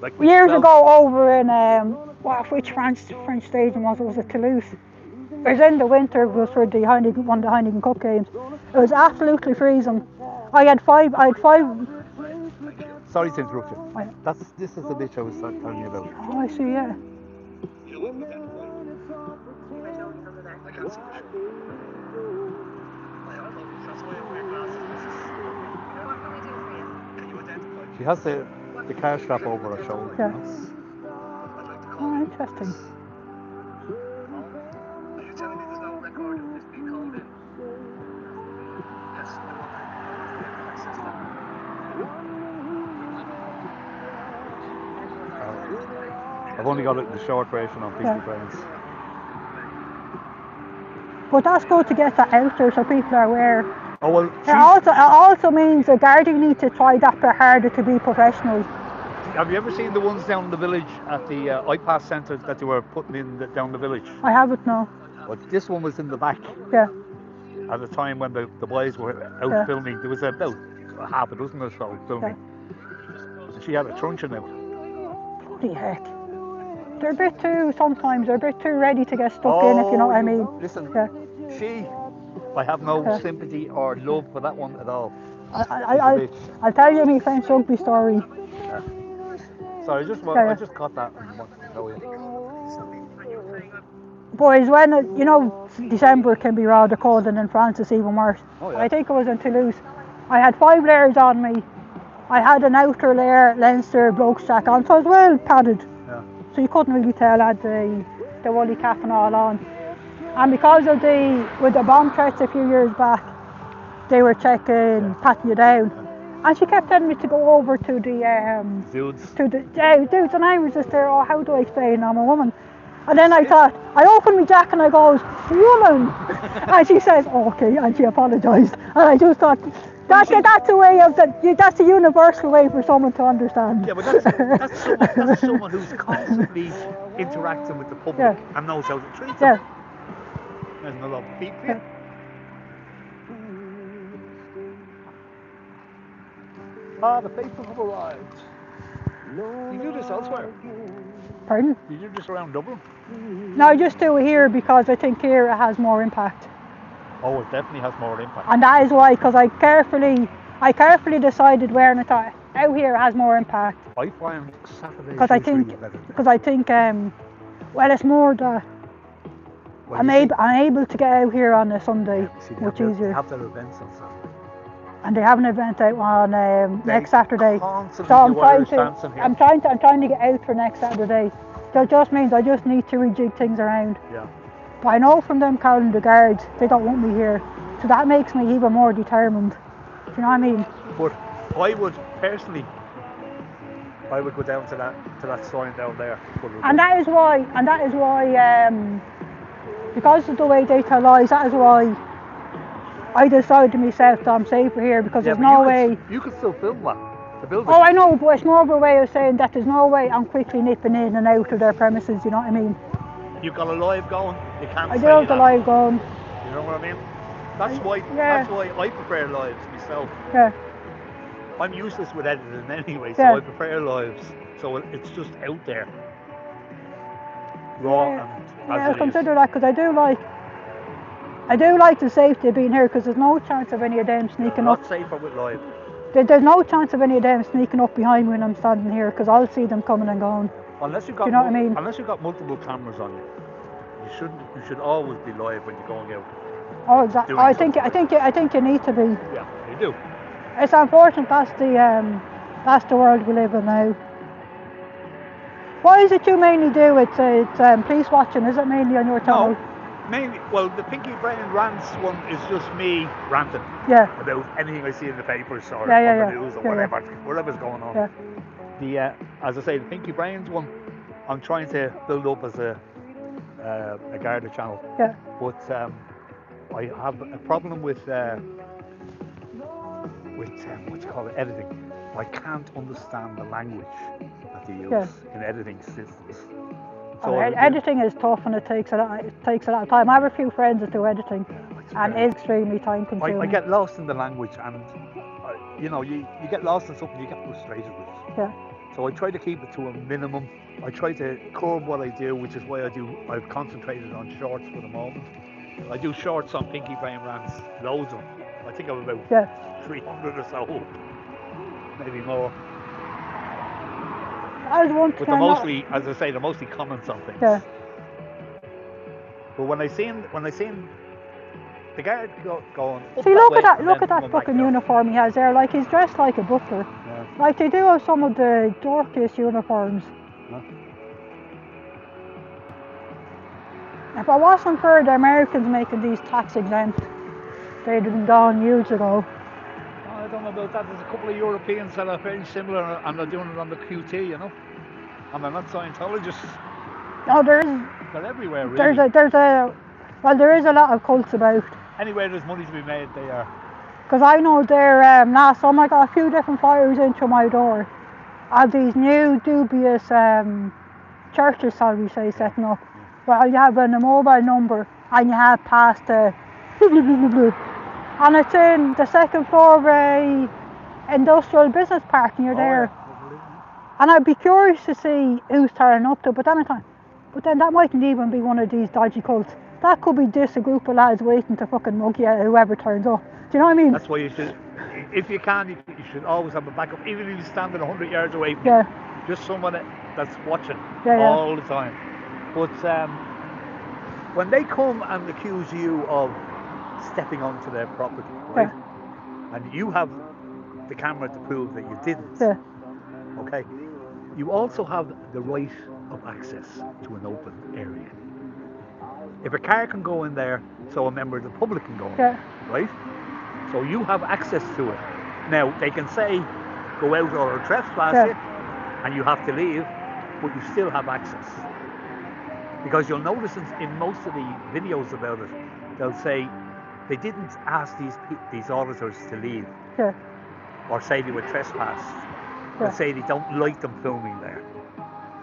Like years ago over in which French stadium was it Toulouse? It was in the winter, it was for one of the Heineken Cup games. It was absolutely freezing. I had five. Sorry to interrupt you. This is the bitch I was telling you about. Oh, I see, yeah. She has the car strap over her shoulder. Yeah. Oh, interesting. Are you telling me there's no record of this being called in? Yes, the one I have access to. I've only got it in the short version on Pinky Brains. But that's good to get that out there so people are aware. Oh well, It also means the Guardian need to try that bit harder to be professional. have you ever seen the ones down the village at the iPass centre that they were putting in down the village? I haven't, no. Well, this one was in the back. Yeah. At the time when the boys were out filming, there was about half a dozen or so filming. And she had a truncheon out. Bloody heck. They're a bit too, sometimes, they're a bit too ready to get stuck in, if you know what I mean. Listen, I have no sympathy or love for that one at all. I'll tell you my French rugby story. Yeah. So I just caught that and wanted to tell you. Boys, when, December can be rather cold, and in France it's even worse. Oh, yeah. I think it was in Toulouse. I had 5 layers on me. I had an outer layer Leinster bloke's jacket on, so I was well padded. Yeah. So you couldn't really tell I had the woolly cap and all on. And because of with the bomb threats a few years back, they were checking, patting you down. And she kept telling me to go over to the dudes. To the dudes, and I was just there, oh, how do I explain I'm a woman? And then I thought, I opened my jacket and I goes, woman! And she says, oh, okay, and she apologised. And I just thought, that's a way of that's a universal way for someone to understand. Yeah, but that's someone who's constantly interacting with the public and knows how to treat them. There's no love beat for you. The people have arrived. You do this elsewhere? Pardon? You do this around Dublin? No, I just do it here because I think here it has more impact. Oh, it definitely has more impact. And that is why, because I carefully decided where, and I thought out here it has more impact. I find Saturday because I think well, it's more that I'm able to get out here on a Sunday much easier. They have their events on Saturday. And they have an event out on next Saturday. So I'm trying to get out for next Saturday. So it just means I just need to rejig things around. Yeah. But I know from them calendar guards, they don't want me here. So that makes me even more determined. Do you know what I mean? But I would personally, go down to that sign down there. And that is why, because of the way they tell lies, that is why I decided to myself that I'm safer here, because there's no way. You could still film that. The building. Oh, I know, but it's more of a way of saying that there's no way I'm quickly nipping in and out of their premises, you know what I mean? You've got a live going, you can't I do have the live going. You know what I mean? That's why I prefer lives myself. Yeah. I'm useless with editing anyway, so I prefer lives. So it's just out there. Raw and I consider that, because I do like the safety of being here, because there's no chance of any of them sneaking up. Not safer with live. There's no chance of any of them sneaking up behind me when I'm standing here, because I'll see them coming and going. Unless you've got, do you know what I mean? Unless you've got multiple cameras on you, you should always be live when you're going out. Oh, exactly. I think you need to be. Yeah, you do. It's unfortunate. That's the world we live in now. What is it you mainly do? It's police watching. Is it mainly on your channel? No. Mainly, well, the Pinky Brain Rants one is just me ranting about anything I see in the papers or on the news or whatever's going on. Yeah. The as I say, the Pinky Brains one, I'm trying to build up as a Garda channel. Yeah. But I have a problem with what you call it, editing. I can't understand the language that they use in editing systems. So editing is tough, and it takes a lot of time. I have a few friends that do editing, and it's extremely time consuming. I get lost in the language, and you get lost in something, you get frustrated with it. Yeah. So I try to keep it to a minimum. I try to curb what I do, which is why I've concentrated on shorts for the moment. I do shorts on Pinky Brain Rants, loads of them. I think I'm about 300 or so, maybe more. But they're mostly, as I say, they're mostly comments on things. Yeah. But when I seen the guy going up see, look at that fucking uniform he has there. Like, he's dressed like a butler. Yeah. Like, they do have some of the dorkiest uniforms. Huh? If it wasn't for the Americans making these tax exempt, they'd have been gone years ago. I don't know about that. There's a couple of Europeans that are very similar and they're doing it on the QT, you know. And they're not Scientologists. No, They're everywhere, really. There is a lot of cults about. Anywhere there's money to be made, they are. Because I know there, last time I got a few different fires into my door. Of these new dubious churches, shall we say, setting up. Well, you have a mobile number and you have past the and it's in the second floor of a industrial business park and you're there. And I'd be curious to see who's turning up to, but then that mightn't even be one of these dodgy cults. That could be just a group of lads waiting to fucking mug you, whoever turns up. Do you know what I mean? That's why you should, if you can, you should always have a backup, even if you're standing 100 yards away from you. Just someone that's watching all the time. But when they come and accuse you of stepping onto their property, right? And you have the camera to prove that you didn't. Okay. You also have the right of access to an open area. If a car can go in there, so a member of the public can go in, right? So you have access to it. Now they can say, go out or trespass you, and you have to leave, but you still have access. Because you'll notice in most of the videos about it, they'll say they didn't ask these auditors to leave, or say they were trespassed. They'll say they don't like them filming there.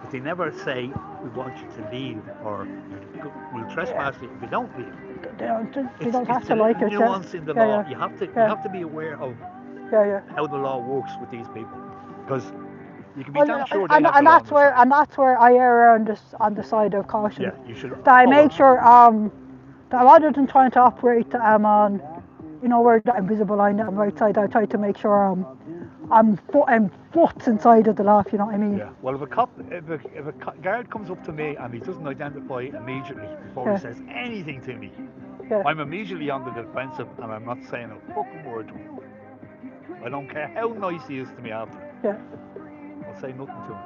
But they never say, we want you to leave, or we'll trespass you if you don't leave. They don't have to like it. It's a nuance in the law. You have to be aware of how the law works with these people. Because you can be damn sure they have that's where I err on the side of caution. Yeah, you should. That I make sure that rather than trying to operate on, where that invisible line that I'm right side, I try to make sure I'm foot inside of the law, you know what I mean? Yeah. Well, if a guard comes up to me and he doesn't identify immediately before he says anything to me, I'm immediately on the defensive and I'm not saying a fucking word to him. I don't care how nice he is to me after. I'll say nothing to him.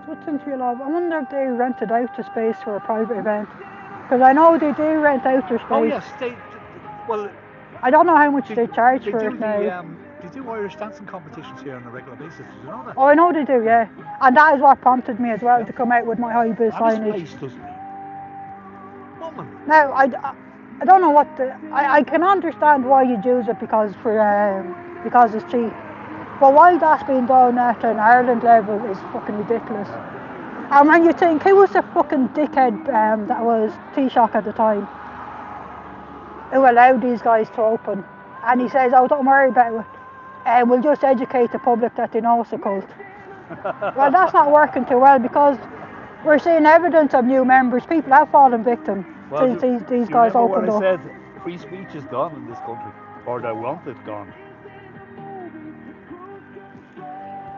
What's into your love? I wonder if they rented out the space for a private event. Because I know they do rent out their space. Oh yes, well. I don't know how much they charge for it now. They do Irish dancing competitions here on a regular basis. Did you know that? Oh, I know they do, yeah. And that is what prompted me as well to come out with my high vis signage. This place doesn't. Woman. Now, I don't know what I can understand why you'd use it because it's cheap. But why that's being done at an Ireland level is fucking ridiculous. And when you think, who was the fucking dickhead that was Taoiseach at the time, who allowed these guys to open? And he says, oh, don't worry about it. We'll just educate the public that they know it's a cult. Well, that's not working too well because we're seeing evidence of new members. People have fallen victim since these guys opened up. I said free speech is gone in this country, or they want it gone.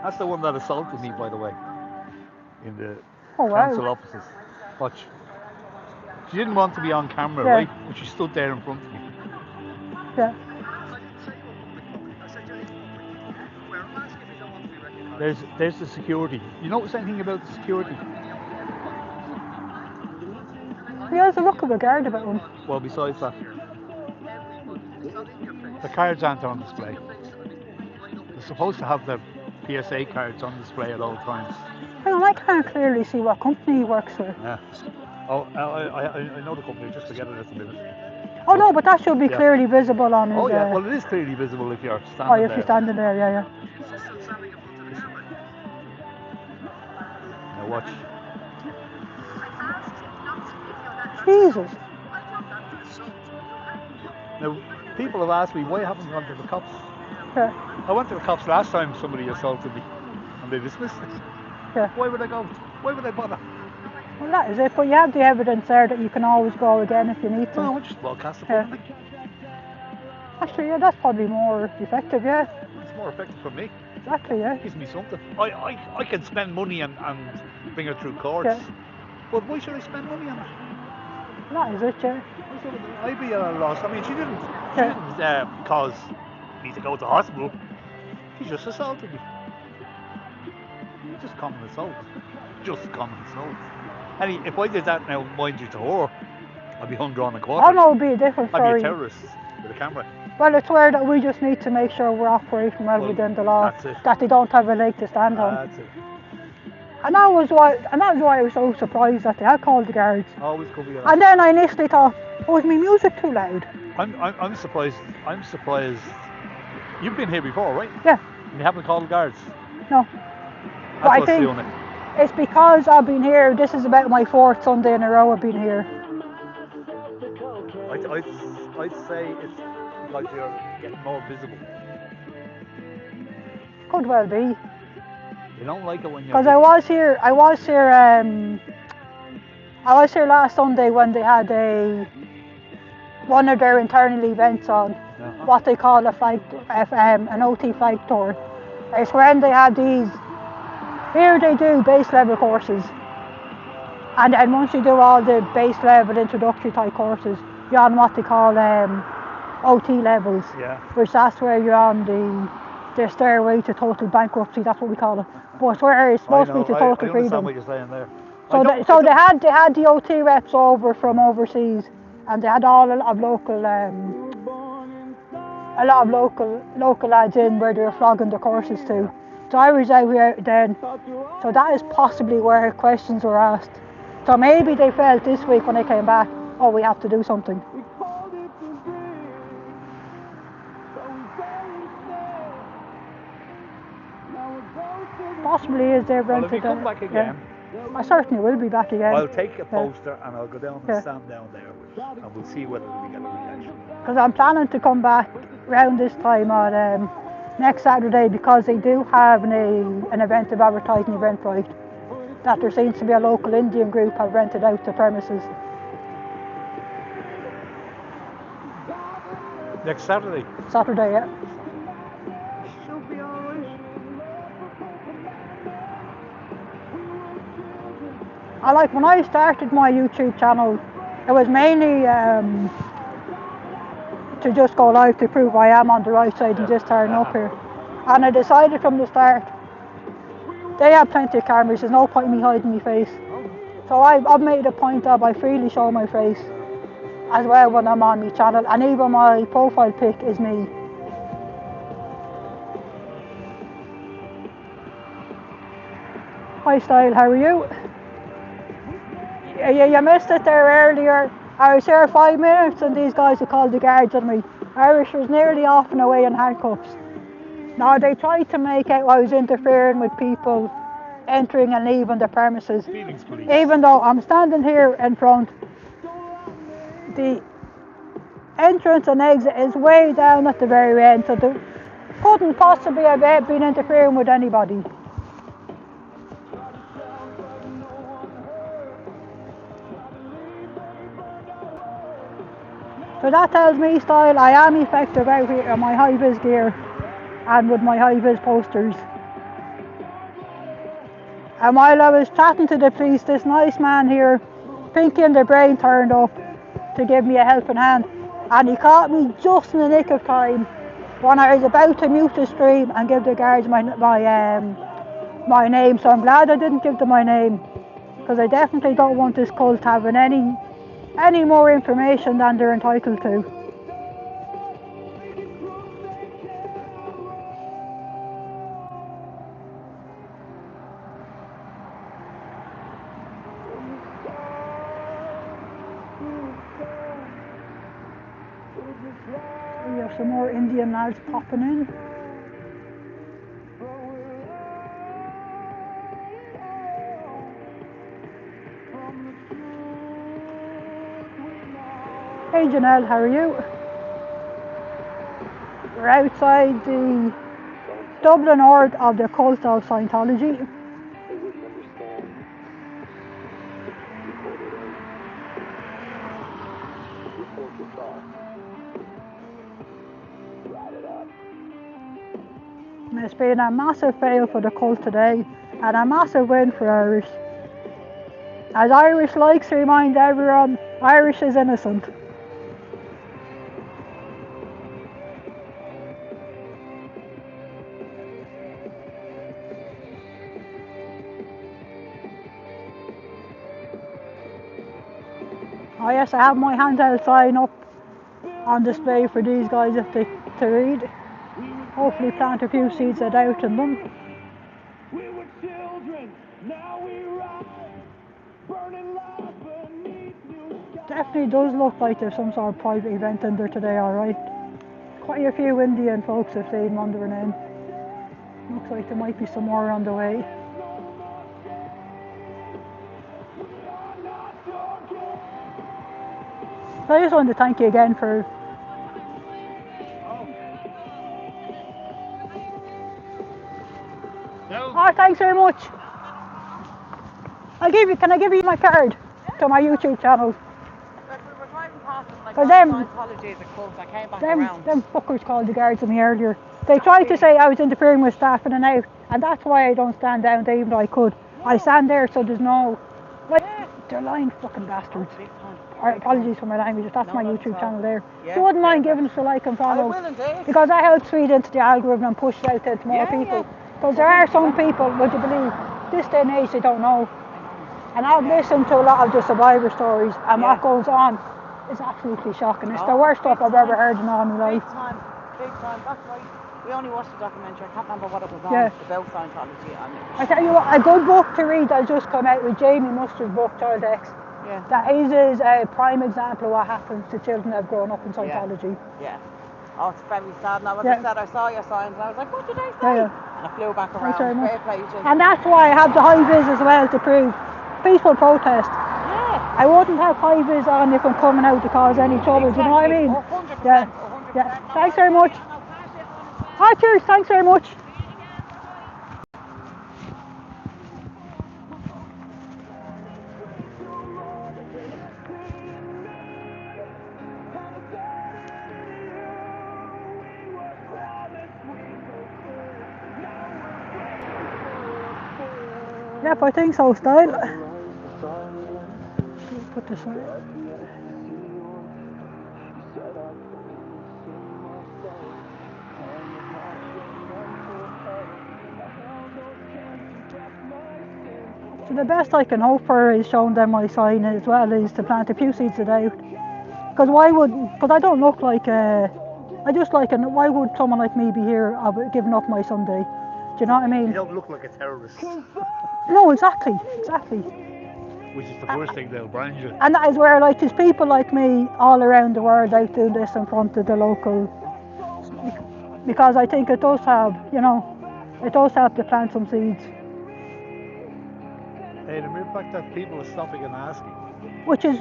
That's the one that assaulted me, by the way, in the council offices. Watch. She didn't want to be on camera, right? But she stood there in front of me. Yeah. There's the security. You notice anything about the security? He has a look of a guard about him. Well, besides that, the cards aren't on display. They're supposed to have the PSA cards on display at all times. Hang on, I can't clearly see what company he works for. Yeah. Oh, I know the company, just forget it at the minute. Oh no, but that should be clearly visible on his... Oh yeah, well it is clearly visible if you're standing there. Oh, if you're standing there, yeah. Now watch. Jesus. Now, people have asked me, why haven't I gone to the cops? Yeah. I went to the cops last time somebody assaulted me, and they dismissed it. Yeah. Why would I go? Why would I bother? Well, that is it, but you have the evidence there that you can always go again if you need to. No, I just broadcast it. Actually, yeah, that's probably more effective, yeah. It's more effective for me. Exactly, yeah. It gives me something. I can spend money and bring it through courts, but why should I spend money on it? That is it, yeah. I'd be at a loss. I mean, she didn't cause me to go to hospital. She just assaulted me. Just common assault. Just common assault. And if I did that now, mind you to her, I'd be hung, drawn and Oh quartered. no, it'd be a different I'd be a story. terrorist with a camera. Well, it's where that we just need to make sure we're operating well within the law, that's it. that they don't have a leg to stand on. That's it. And that was why I was so surprised that they had called the guards. Always could be. And then I initially thought, was my music too loud? I'm surprised. I'm surprised. You've been here before, right? Yeah. And you haven't called the guards. No. That's But I what's think doing it. it's because I've been here. This is about my 4th Sunday in a row I've been here. I'd say it's because you're getting more visible. Could well be. You don't like it when you're. Because I was here last Sunday when they had one of their internal events on, what they call an OT flag tour. It's when they have these. Here they do base level courses, and then once you do all the base level introductory type courses, you're on what they call OT levels. Yeah. Which that's where you're on the stairway to total bankruptcy. That's what we call it. But it's where it's supposed to be to total freedom. I understand what you're saying there. So they had the OT reps over from overseas, and they had a lot of local lads in where they were flogging the courses too. So I was out here then. So that is possibly where questions were asked. So maybe they felt this week when they came back, oh, we have to do something. Possibly is they've rented. Well, if you come back again, I certainly will be back again. I'll take a poster and I'll go down and stand down there and we'll see whether we get a reaction. Because I'm planning to come back around this time on next Saturday, because they do have an event of advertising Eventbrite that there seems to be a local Indian group have rented out the premises. Next Saturday? Saturday, yeah. When I started my YouTube channel, it was mainly to just go live to prove I am on the right side and just turn up here. And I decided from the start, they have plenty of cameras, there's no point in me hiding my face. So I've made a point of I freely show my face as well when I'm on my channel, and even my profile pic is me. Hi Style, how are you? You missed it there earlier. I was here 5 minutes and these guys had called the guards on me. Irish was nearly off and away in handcuffs. Now they tried to make out I was interfering with people entering and leaving the premises. Even though I'm standing here in front, the entrance and exit is way down at the very end, so they couldn't possibly have been interfering with anybody. So that tells me, Style, I am effective out here in my high-vis gear and with my high-vis posters. And while I was chatting to the police, this nice man here, Pinky in the Brain, turned up to give me a helping hand. And he caught me just in the nick of time when I was about to mute the stream and give the guards my name. So I'm glad I didn't give them my name, because I definitely don't want this cult having any more information than they're entitled to. We have some more Indian lads popping in. Hey Janelle, how are you? We're outside the Dublin Org of the cult of Scientology. It's been a massive fail for the cult today and a massive win for Irish. As Irish likes to remind everyone, Irish is innocent. Oh yes, I have my handheld sign up on display for these guys if they to read. Hopefully plant a few seeds of doubt in them. We were children, now we rise, burning light beneath new skies. Definitely does look like there's some sort of private event in there today, alright. Quite a few Indian folks I've seen wandering in. Looks like there might be some more on the way. So I just wanted to thank you again for... No. Oh, thanks very much. Can I give you my card to my YouTube channel? Like we were driving past and like For them- Scientology is a cult. I came back around. Them fuckers called the guards on me earlier. They tried to say I was interfering with staff in and out, and that's why I don't stand down there even though I could. I stand there so there's no... Like, they're lying fucking bastards. Big time. Or, apologies for my language, that's my that's YouTube all. channel there. Yeah, If you wouldn't mind perfect. giving us a like and I follow. will indeed. Because that helps feed into the algorithm and push it out to more people. Because there are some people, would you believe, this day and age they don't know. And I've listened to a lot of the survivor stories, and what goes on is absolutely shocking. It's the worst stuff I've ever heard in all my life. Big time, that's right. We only watched the documentary, I can't remember what it was on, Yeah. about Scientology. And I tell you what, a good book to read that just come out with Jamie Mustard's book, Child X. yeah, That is a prime example of what happens to children that have grown up in Scientology. yeah. Oh, it's very sad. Now, as Yeah. I said, I saw your signs and I was like, what did they say? Yeah. And I flew back Thanks very around. much. Fair play to you. And that's why I have the high vis as well to prove peaceful protest. Yeah. I wouldn't have high vis on if I'm coming out to cause any trouble, do you know what I mean? 100%. Yeah. 100%. Yeah. Thanks very much. Oh, cheers, thanks very much. Yep, I think so, style. Put this on. So the best I can hope for is showing them my sign as well is to plant a few seeds of doubt. Because I don't look like why would someone like me be here giving up my Sunday? Do you know what I mean? You don't look like a terrorist. No, exactly. Which is the first thing they'll brand you. And that is where like there's people like me all around the world out doing this in front of the local, because I think it does have, it does help to plant some seeds. Hey, the mere fact that people are stopping and asking.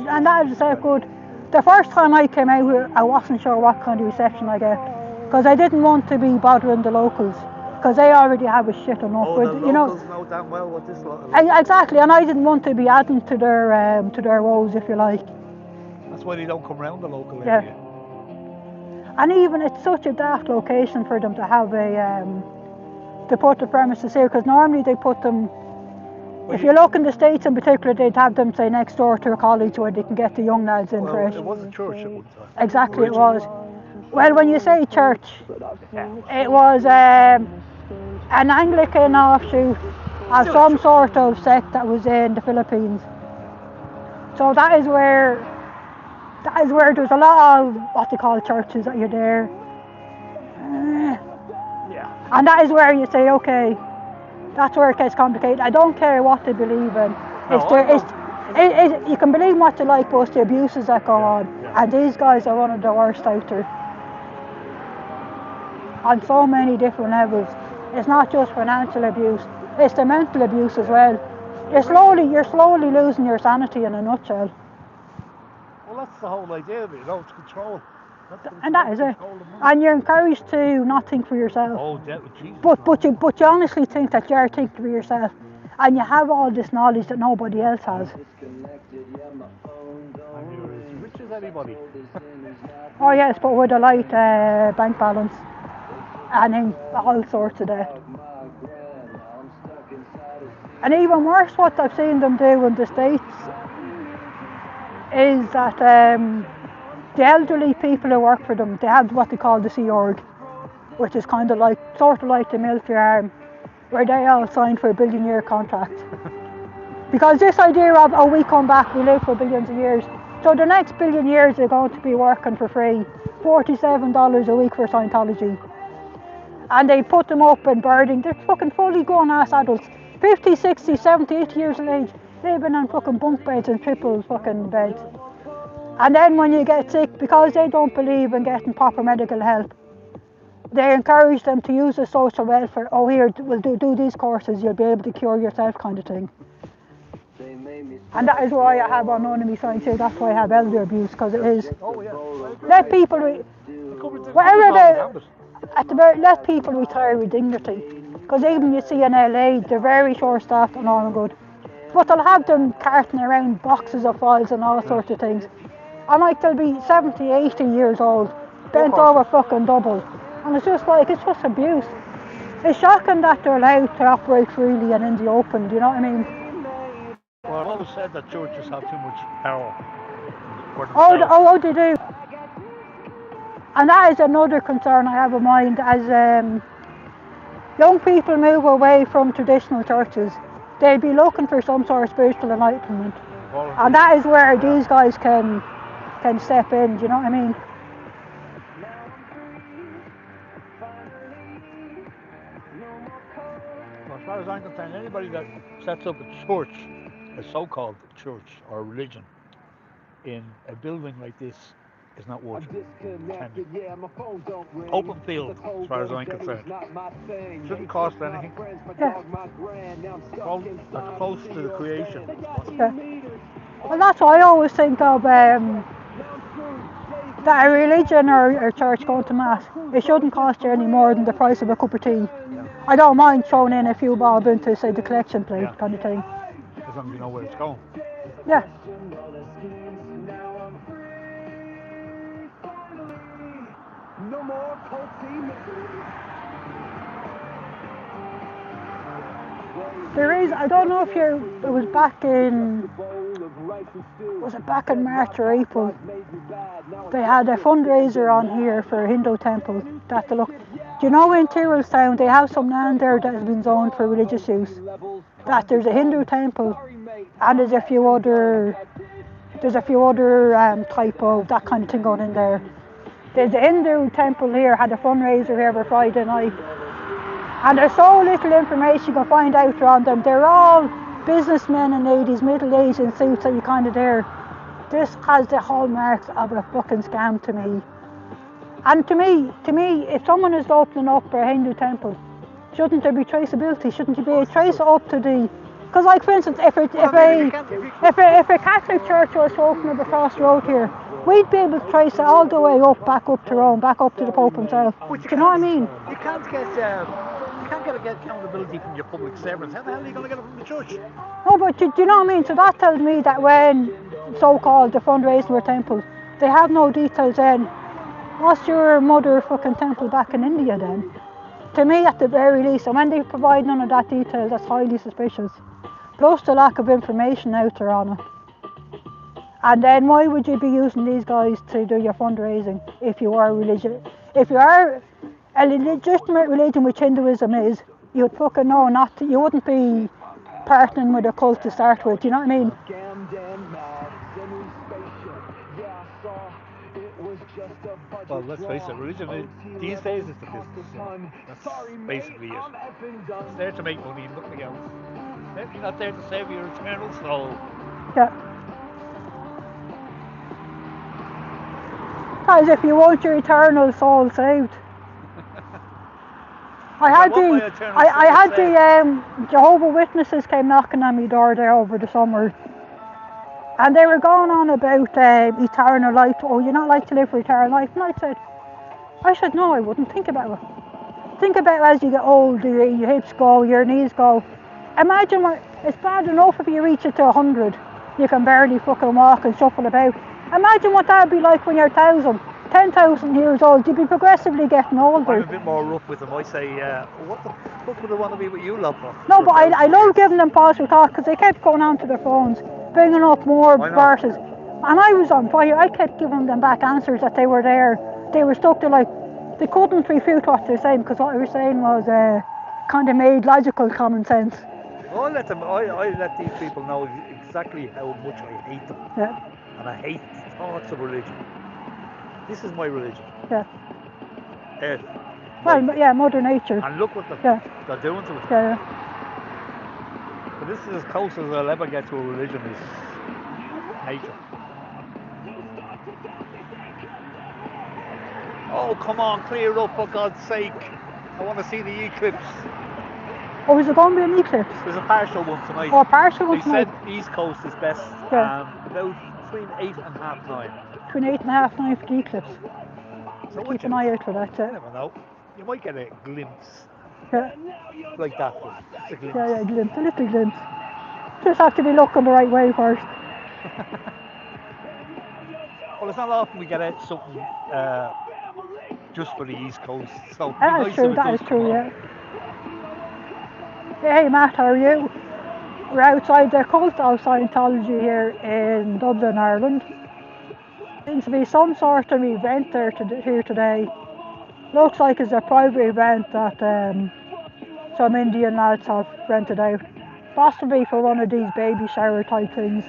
And that is so good. The first time I came out here, I wasn't sure what kind of reception I get, because I didn't want to be bothering the locals, because they already have a shit enough. Oh, with, the locals know damn well what this lot. Exactly, and I didn't want to be adding to their woes, if you like. That's why they don't come around the local Yeah. area. And even it's such a daft location for them to have to put the premises here, because normally they put them. If you look in the States in particular, they'd have them, say, next door to a college where they can get the young lads in fresh. It was a church at one time. Exactly, it was. Well, when you say church, it was an Anglican offshoot of some sort of sect that was in the Philippines. So that is where there's a lot of what they call churches that you're there. Yeah. And that is where you say, okay, that's where it gets complicated. I don't care what they believe in. You can believe what you like, but it's the abuses that go on. Yeah. And these guys are one of the worst out there. On so many different levels. It's not just financial abuse, it's the mental abuse as well. You're slowly losing your sanity in a nutshell. Well, that's the whole idea of it, it's control. And that is it. And you're encouraged to not think for yourself. Oh, Jesus. But you honestly think that you're thinking for yourself. And you have all this knowledge that nobody else has. And you're as rich as anybody. Oh yes, but with a light bank balance. And in all sorts of debt. And even worse, what I've seen them do in the States is that the elderly people who work for them, they have what they call the Sea Org, which is sort of like the military arm, where they all sign for a billion-year contract. Because this idea of, we come back, we live for billions of years, So the next billion years are going to be working for free, $47 a week for Scientology. And they put them up in birding. They're fucking fully grown ass adults, 50, 60, 70, 80 years of age, living on fucking bunk beds and triple fucking beds. And then when you get sick, because they don't believe in getting proper medical help, they encourage them to use the social welfare. Oh, here, we'll do these courses, you'll be able to cure yourself, kind of thing. And that is why I have anonymous signs here. That's why I have elder abuse, because it is. Oh yeah. Let people, whatever they, at the very, let people retire with dignity. Because even you see in LA, they're very short-staffed and all good. But they'll have them carting around boxes of files and all sorts of things. And like they'll be 70, 80 years old, bent over fucking double. And it's just like, it's just abuse. It's shocking that they're allowed to operate freely and in the open, do you know what I mean? Well, I've always said that churches have too much power for Oh, themselves. they do. And that is another concern I have in mind as young people move away from traditional churches. They'd be looking for some sort of spiritual enlightenment. And that is where these guys can step in, do you know what I mean? Well, as far as I'm concerned, anybody that sets up a church, a so-called church or religion, in a building like this is not worth attending. Open field, as far as I'm concerned. Shouldn't cost anything. Yeah. Close to the creation. Yeah. Well, that's what I always think of, that a religion or church going to mass, it shouldn't cost you any more than the price of a cup of tea. Yeah. I don't mind throwing in a few bob into, say, the collection plate, kind of thing. As long as you know where it's going. Yeah. No more There is, I don't know if it was back in, was it back in March or April? They had a fundraiser on here for a Hindu temple that they look. Do you know in Tyrrellstown they have some land there that has been zoned for religious use? That there's a Hindu temple and there's a few other type of that kind of thing going in there. There's a Hindu temple here, had a fundraiser here every Friday night. And there's so little information you can find out on them. They're all businessmen and ladies, middle-aged in suits that you kind of there. This has the hallmarks of a fucking scam to me. And to me, if someone is opening up for a Hindu temple, shouldn't there be traceability? Shouldn't you be able to trace it up to the... Because like for instance, if a Catholic church was to open up across the road here, we'd be able to trace it all the way up, back up to Rome, back up to the Pope himself. Do you know what I mean? You can't get accountability from your public servants. How the hell are you going to get it from the church? No, but do you know what I mean? So that tells me that when so-called the fundraising for temples, they have no details then. What's your mother fucking temple back in India then? To me, at the very least, and when they provide none of that detail, that's highly suspicious. Plus the lack of information out there on it. And then why would you be using these guys to do your fundraising if you are religious? If you are a legitimate religion, which Hinduism is, you'd fucking know not to, you wouldn't be partnering with a cult to start with, you know what I mean? Well, let's face it, religion these days is the business. That's basically it. It's there to make money and nothing else. It's definitely not there to save your eternal soul. Yeah. As if you want your eternal soul saved. I had the Jehovah's Witnesses came knocking on my door there over the summer. And they were going on about eternal life. Oh, you're not like to live for eternal life. And I said, no, I wouldn't. Think about it. Think about it as you get older, your hips go, your knees go. Imagine it's bad enough if you reach it to 100. You can barely fucking walk and shuffle about. Imagine what that would be like when you're 10,000 years old. You'd be progressively getting older. I'm a bit more rough with them. I say, what the fuck would I want to be with you lot for? No, but I love giving them positive talk because they kept going onto their phones, bringing up more verses. And I was on fire. I kept giving them back answers that they were there. They were stuck to they couldn't refute what they're saying because what they were saying was kind of made logical common sense. I let these people know exactly how much I hate them. Yeah. and I hate thoughts of religion. This is my religion. Yeah. Earth. Well, life. yeah, Mother Nature. And look what Yeah. they're doing to it. Yeah. But this is as close as I'll ever get to a religion is nature. Oh, come on, clear up for God's sake. I want to see the eclipse. Oh, is it going to be an eclipse? There's a partial one tonight. Oh, a partial one They tonight? said East Coast is best, Yeah. about between 8 and half 9. Between 8 and half 9 for the eclipse. So Keep an eye out for that. You never know. You might get a glimpse Yeah. like that one. Just a glimpse. Yeah, glimpse, a little glimpse. Just have to be looking the right way first. Well, it's not often we get out something just for the East Coast. So That is true, that is true, yeah. Hey Matt, how are you? We're outside the cult of Scientology here in Dublin, Ireland. Seems to be some sort of event there here today. Looks like it's a private event that some Indian lads have rented out. Possibly for one of these baby shower type things.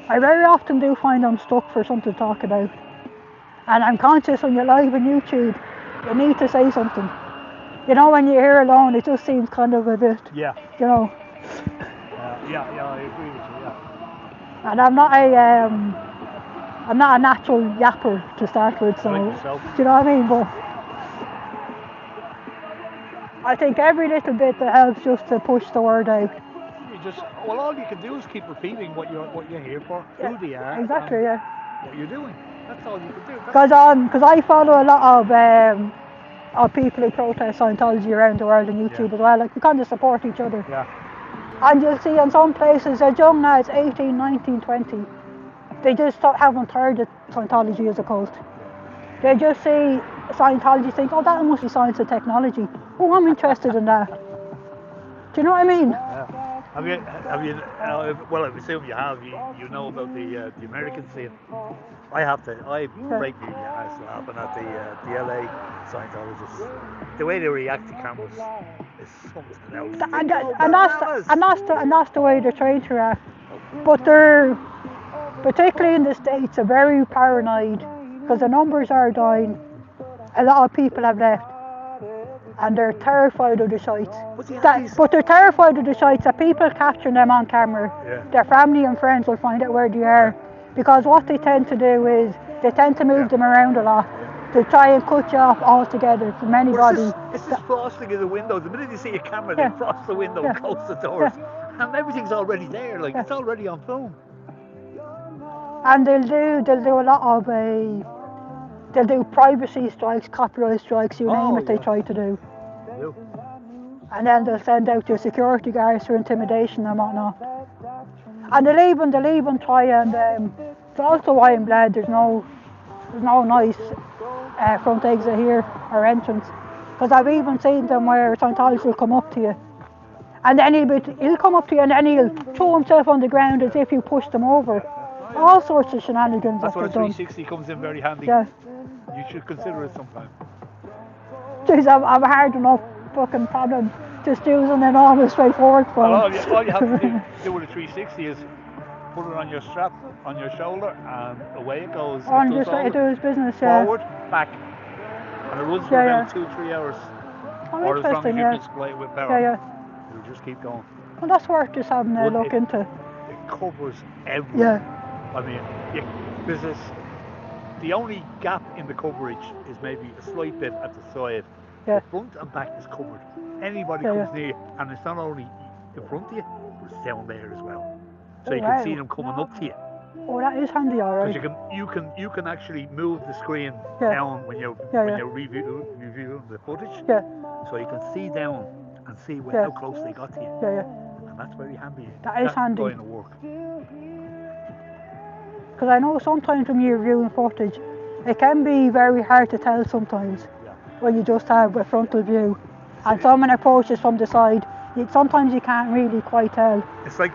I very often do find I'm stuck for something to talk about. And I'm conscious when you're live on YouTube, you need to say something. You know, when you're here alone, it just seems kind of a bit, yeah. You know. Yeah, I agree with you, yeah. And I'm not a natural yapper to start with, so, like yourself. Do you know what I mean? But I think every little bit that helps just to push the word out. Well, all you can do is keep repeating what you're here for, who they are, exactly, and what you're doing. That's all you can do. Because I follow a lot of people who protest Scientology around the world on YouTube as well. Like, we kind of support each other. Yeah. And you'll see in some places, as young lads, 18, 19, 20, they just haven't heard of Scientology as a cult. They just see Scientology, think, oh, that must be science and technology. Oh, I'm interested in that. Do you know what I mean? Yeah. Have you? Well, I assume you have. You know about the American scene. I break my ass laughing at the LA Scientologists. The way they react to cameras is something else. And that's the way they're trained to react. But they're, particularly in the States, are very paranoid because the numbers are dying. A lot of people have left. And they're terrified of the sites. But they're terrified of the sites that people capturing them on camera. Yeah. Their family and friends will find out where they are. Because what they tend to do is they tend to move them around a lot. They try and cut you off altogether from anybody. It's this frosting in the window. The minute you see a camera, they frost the window and close the doors. And everything's already there, like it's already on film. And they'll do a lot of they'll do privacy strikes, copyright strikes, you name it, they try to do. And then they'll send out your security guards for intimidation and whatnot. And they'll even try and it's also why I'm glad there's no nice front exit here or entrance. Because I've even seen them where Scientologists will come up to you. And then he'll come up to you and then he'll throw himself on the ground as if you pushed him over. All sorts of shenanigans. That's where a 360 comes in very handy. Yeah. You should consider it sometime. Jeez, I've hard enough fucking problem just using an almost straightforward phone. Well, all you have to do with a 360 is put it on your strap, on your shoulder, and away it goes. And just let it do its business, Forward, back. And it runs for about 2-3 hours. Or as long as you can supply it with power. It'll just keep going. Well, that's worth just having a look into. It covers everything. I mean, the only gap in the coverage is maybe a slight bit at the side. The front and back is covered. Anybody comes near, and it's not only in front of you, but it's down there as well. So you can see them coming up to you. Oh, that is handy, alright. Because you can actually move the screen down when you're reviewing the footage. Yeah. So you can see down and see how close they got to you. And that's very handy. That is handy. Going to work. Because I know sometimes when you're viewing footage, it can be very hard to tell sometimes when you just have a frontal view and someone approaches from the side. Sometimes you can't really quite tell. It's like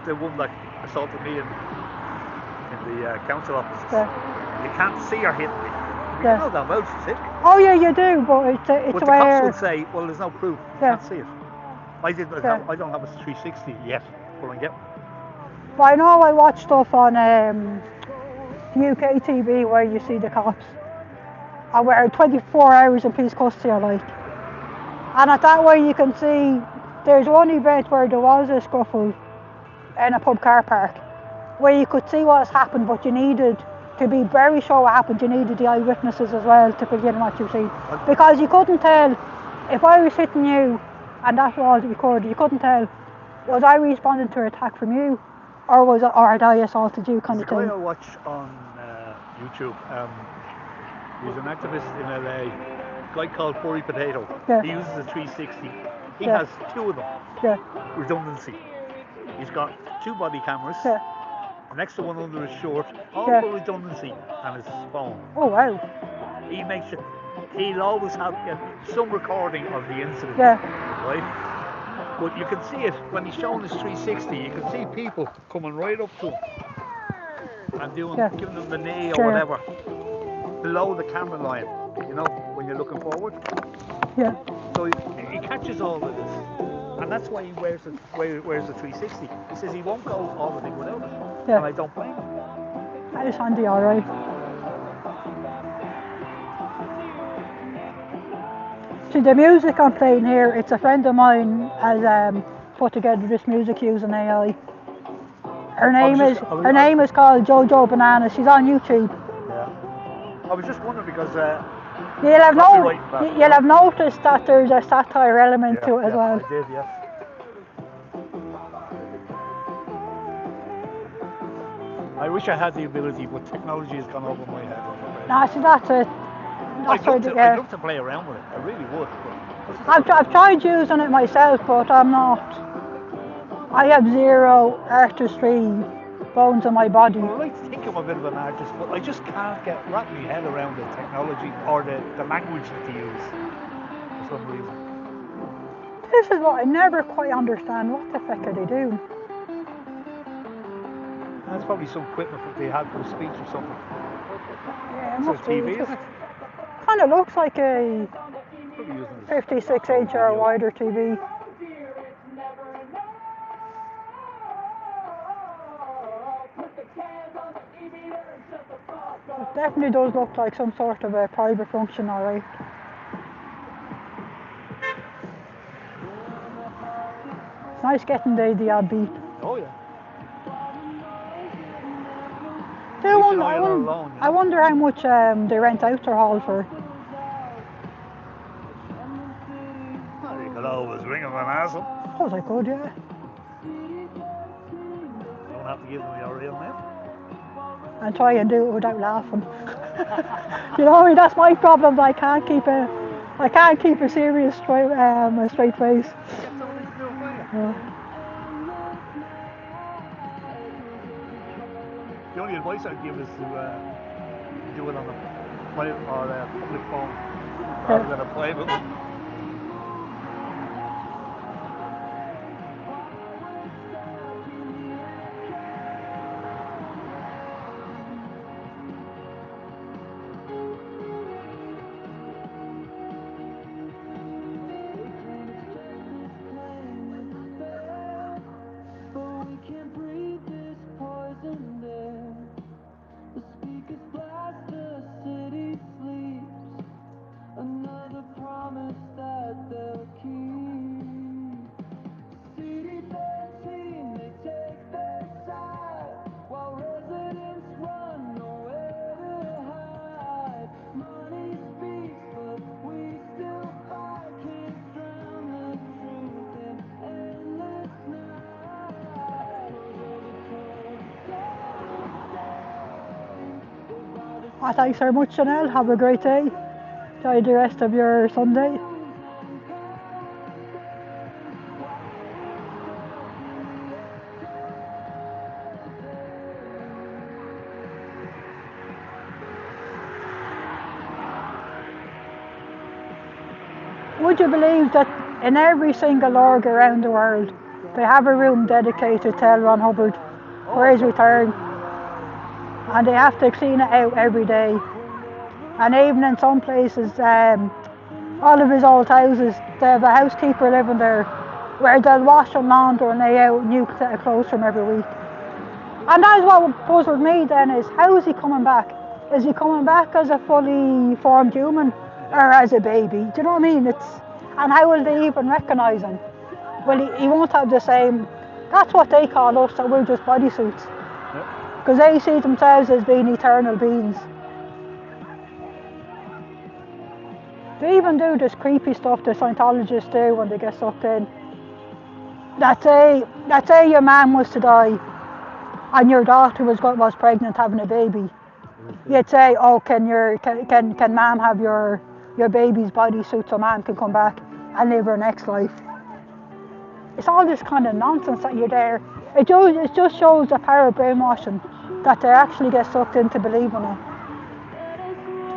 the one that assaulted me in the council offices. You can't see her hitting me. You know that well, she's hit me. Oh yeah, you do, but it's but the cops will say, well, there's no proof. You can't see it. I didn't. Yeah. I don't have a 360 yet, but I'm getting. But I know I watch stuff on UK TV where you see the cops. And we're 24 hours in police custody, like. And at that way you can see there's one event where there was a scuffle in a pub car park where you could see what has happened, but you needed to be very sure what happened. You needed the eyewitnesses as well to begin what you've seen. Because you couldn't tell, if I was hitting you and that was recorded, you couldn't tell, was I responding to an attack from you or had I assaulted you kind of There's a thing. guy I watch on YouTube, he's an activist in LA, a guy called Furry Potato. Yeah. He uses a 360. He Yeah. has two of them. Yeah, Redundancy. He's got two body cameras, yeah. the next one under his shirt, all Yeah. for redundancy, and his phone. Oh wow. He makes sure he'll always get some recording of the incident. Yeah. Right? But you can see it when he's showing his 360. You can see people coming right up to him and giving them the knee or whatever below the camera line. You know, when you're looking forward. Yeah. So he catches all of this, and that's why he wears the 360. He says he won't go all the thing without it, Yeah. and I don't blame him. That is handy, alright. See, the music I'm playing here, it's a friend of mine has put together this music using AI. Her name is called Jojo Banana. She's on YouTube. Yeah. I was just wondering because You'll have noticed that there's a satire element to it as well. I did, yes. I wish I had the ability, but technology has gone over my head. No, see, that's it. I'd love to play around with it. I really would. I've tried using it myself, but I'm not. I have zero artistry bones in my body. Well, I think I'm a bit of an artist, but I just can't wrap my head around the technology or the language that they use for some reason. This is what I never quite understand. What the fuck are they doing? That's probably some equipment that they had for speech or something. Yeah, it It's must a be. TV, is it? Kind of looks like a Probably using this 56-inch or wider TV. It definitely does look like some sort of a private function, alright. It's nice getting the odd beat. Oh yeah. I wonder how much they rent out their hall for. You could always ring them and ask them. Oh, they could, yeah. Don't have to give them your real name. And try and do it without laughing. You know, I mean, that's my problem. I can't keep a serious straight face. The only advice I'd give is to do it on a private or a public phone rather than a private one. Well, thanks very much, Chanel. Have a great day. Enjoy the rest of your Sunday. Would you believe that in every single org around the world, they have a room dedicated to L. Ron Hubbard for his return, and they have to clean it out every day. And even in some places, all of his old houses, they have a housekeeper living there where they'll wash and launder and lay out a new set of clothes from every week. And that's what puzzled me then is, how is he coming back? Is he coming back as a fully formed human or as a baby? Do you know what I mean? And how will they even recognise him? Well, he won't have the same, that's what they call us, that we're just bodysuits. Because they see themselves as being eternal beings. They even do this creepy stuff the Scientologists do when they get sucked in. Let's say your mum was to die and your daughter was pregnant having a baby. You'd say, oh, can mum have your baby's bodysuit so mum can come back and live her next life? It's all this kind of nonsense that you're there. It just shows the power of brainwashing, that they actually get sucked into believing it.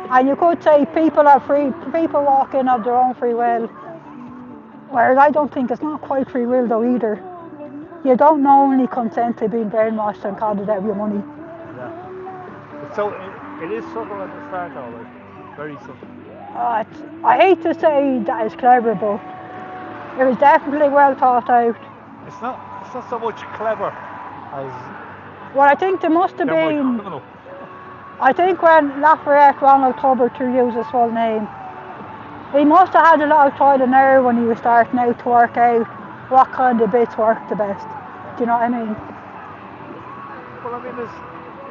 And you could say people walk in of their own free will, whereas I don't think it's not quite free will though either. You don't knowingly consent to being brainwashed and carded out of your money. Yeah. So it is subtle at the start, though, like, very subtle. I hate to say that it's clever, but it was definitely well thought out. It's not so much clever as. Well, I think there must have been. Criminal. I think when Lafayette Ronald Tubber, to use his full name, he must have had a lot of trial and error when he was starting out to work out what kind of bits worked the best. Do you know what I mean? Well, I mean,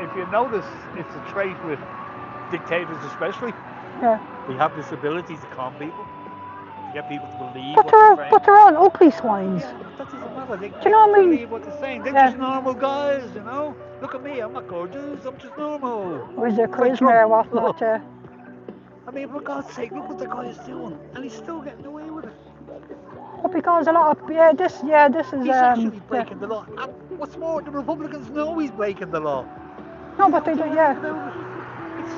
if you notice, it's a trait with dictators especially. Yeah. They have this ability to calm people, to get people to believe but what they're saying. But they're all ugly swines. Yeah, that doesn't matter. They do you know what I mean? Believe what they're saying. They're just normal guys, you know. Look at me, I'm not gorgeous, I'm just normal. Was there charisma or whatnot, yeah? I mean, for God's sake, look what the guy is doing, and he's still getting away with it. Well, because a lot of this is he's actually breaking the law. And what's more, the Republicans know he's breaking the law. No, but they do, yeah. It's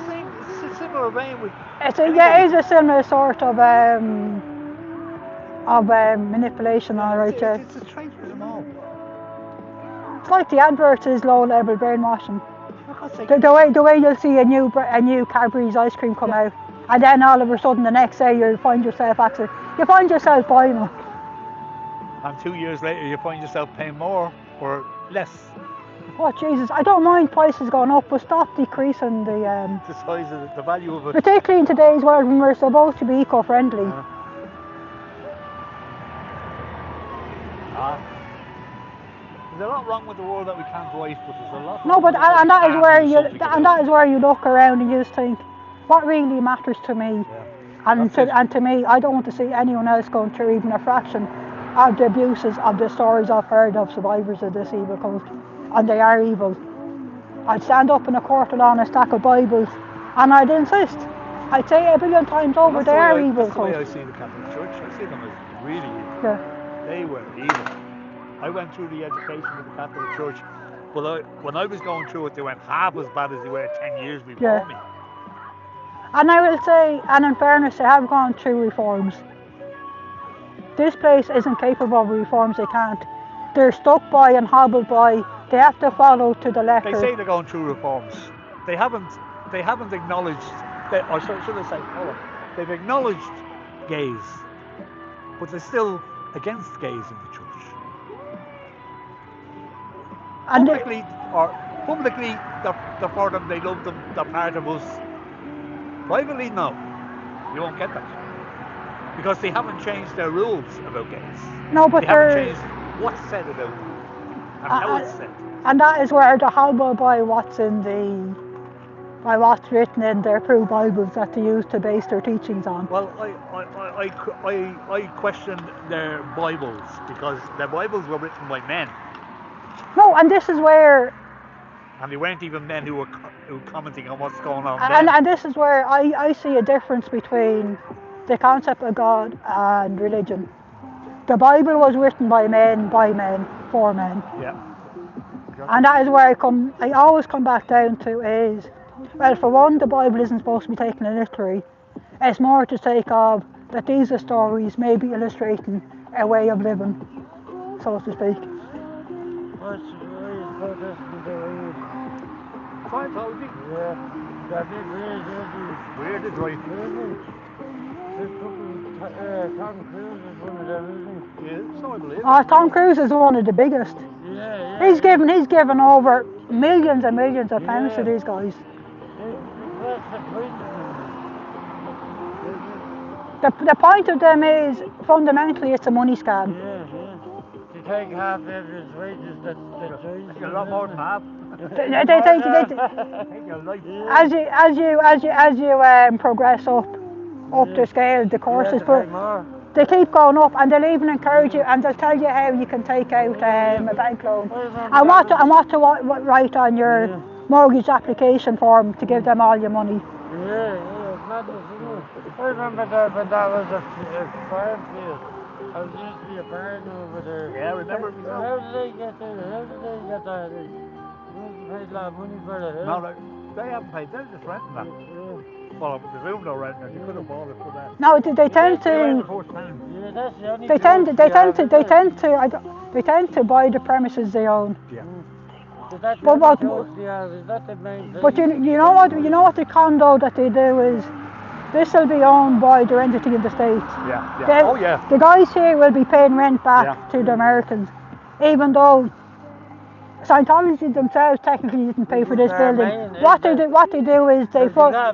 a similar vein with. It is a similar sort of manipulation, all right. Yeah. It's a trait with them all. It's like the adverts is low-level brainwashing. The way you'll see a new Cadbury's ice cream come out, and then all of a sudden the next day you find yourself buying it. And 2 years later you find yourself paying more or less. Oh Jesus! I don't mind prices going up, but stop decreasing the size of the value of it. Particularly in today's world when we're supposed to be eco-friendly. There's a lot wrong with the world that we can't write, but there's a lot. No, but and that is where you look around and you just think, what really matters to me? Yeah. And to me, I don't want to see anyone else going through even a fraction of the abuses of the stories I've heard of survivors of this evil cult, and they are evil. I'd stand up in a court of law on a stack of Bibles, and I'd insist. I'd say a billion times over, they are evil. That's the way I see the Catholic Church. I see them as really evil. Yeah. They were evil. I went through the education of the Catholic Church, but when I was going through it, they went half as bad as they were 10 years before me. And I will say, and in fairness, they have gone through reforms. This place isn't capable of reforms, they can't. They're stuck by and hobbled by, they have to follow to the letter. They say they're going through reforms. They haven't acknowledged, or should I say, they've acknowledged gays, but they're still against gays in the church. And publicly, they're for them, they love them, they're part of us. Privately, no. You won't get that. Because they haven't changed their rules about gays. No, but they haven't changed what's said about them and how it's said. And that is where they're hobbled by what's written in their approved Bibles that they use to base their teachings on. Well, I question their Bibles because their Bibles were written by men. No, and this is where... And they weren't even men who were commenting on what's going on and this is where I see a difference between the concept of God and religion. The Bible was written by men, for men. Yeah. And that is where I always come back down to is, well, for one, the Bible isn't supposed to be taken literally. It's more to take of that these are stories maybe illustrating a way of living, so to speak. Scientology? Yeah. Weird is right. Tom Cruise is one of them, isn't Yeah, so I believe. Tom Cruise is one of the biggest. he? Yeah. He's given over millions and millions of pounds to these guys. What's the point of them? The point of them is fundamentally it's a money scam. Yeah. To take half everyone's wages that's A lot more than half. They think as you progress up the scale, the courses, but they keep going up, and they'll even encourage you, and they'll tell you how you can take out a bank loan, and what to write on your mortgage application form to give them all your money. Yeah, madness, isn't it? I remember that when that was a farm field. I was used to be a farmer over there. Yeah, I remember. How did they get that? They must have paid a lot of money for it. No, they haven't paid. They're just renting that. Well, I presume they're renting it. You could have bought it for that. No, they tend to. Yeah, that's the only They tend to buy the premises they own. Yeah. But you know what the condo that they do is, this will be owned by their entity in the States. Yeah. The guys here will be paying rent back to the Americans, even though Scientology themselves technically didn't pay for this building. What they do is they fund. I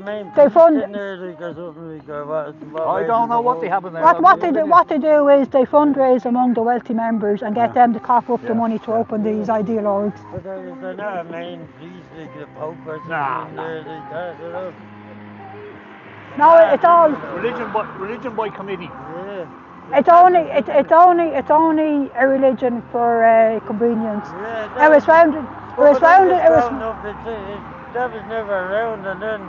don't know what they have in there. What they do is they fundraise among the wealthy members and get them to cough up the money to open these ideal orgs. But they're not a main piece like the Pope or something. No, it's all religion by committee. Yeah. It's only a religion for convenience. Yeah, It was founded. That was never around, and then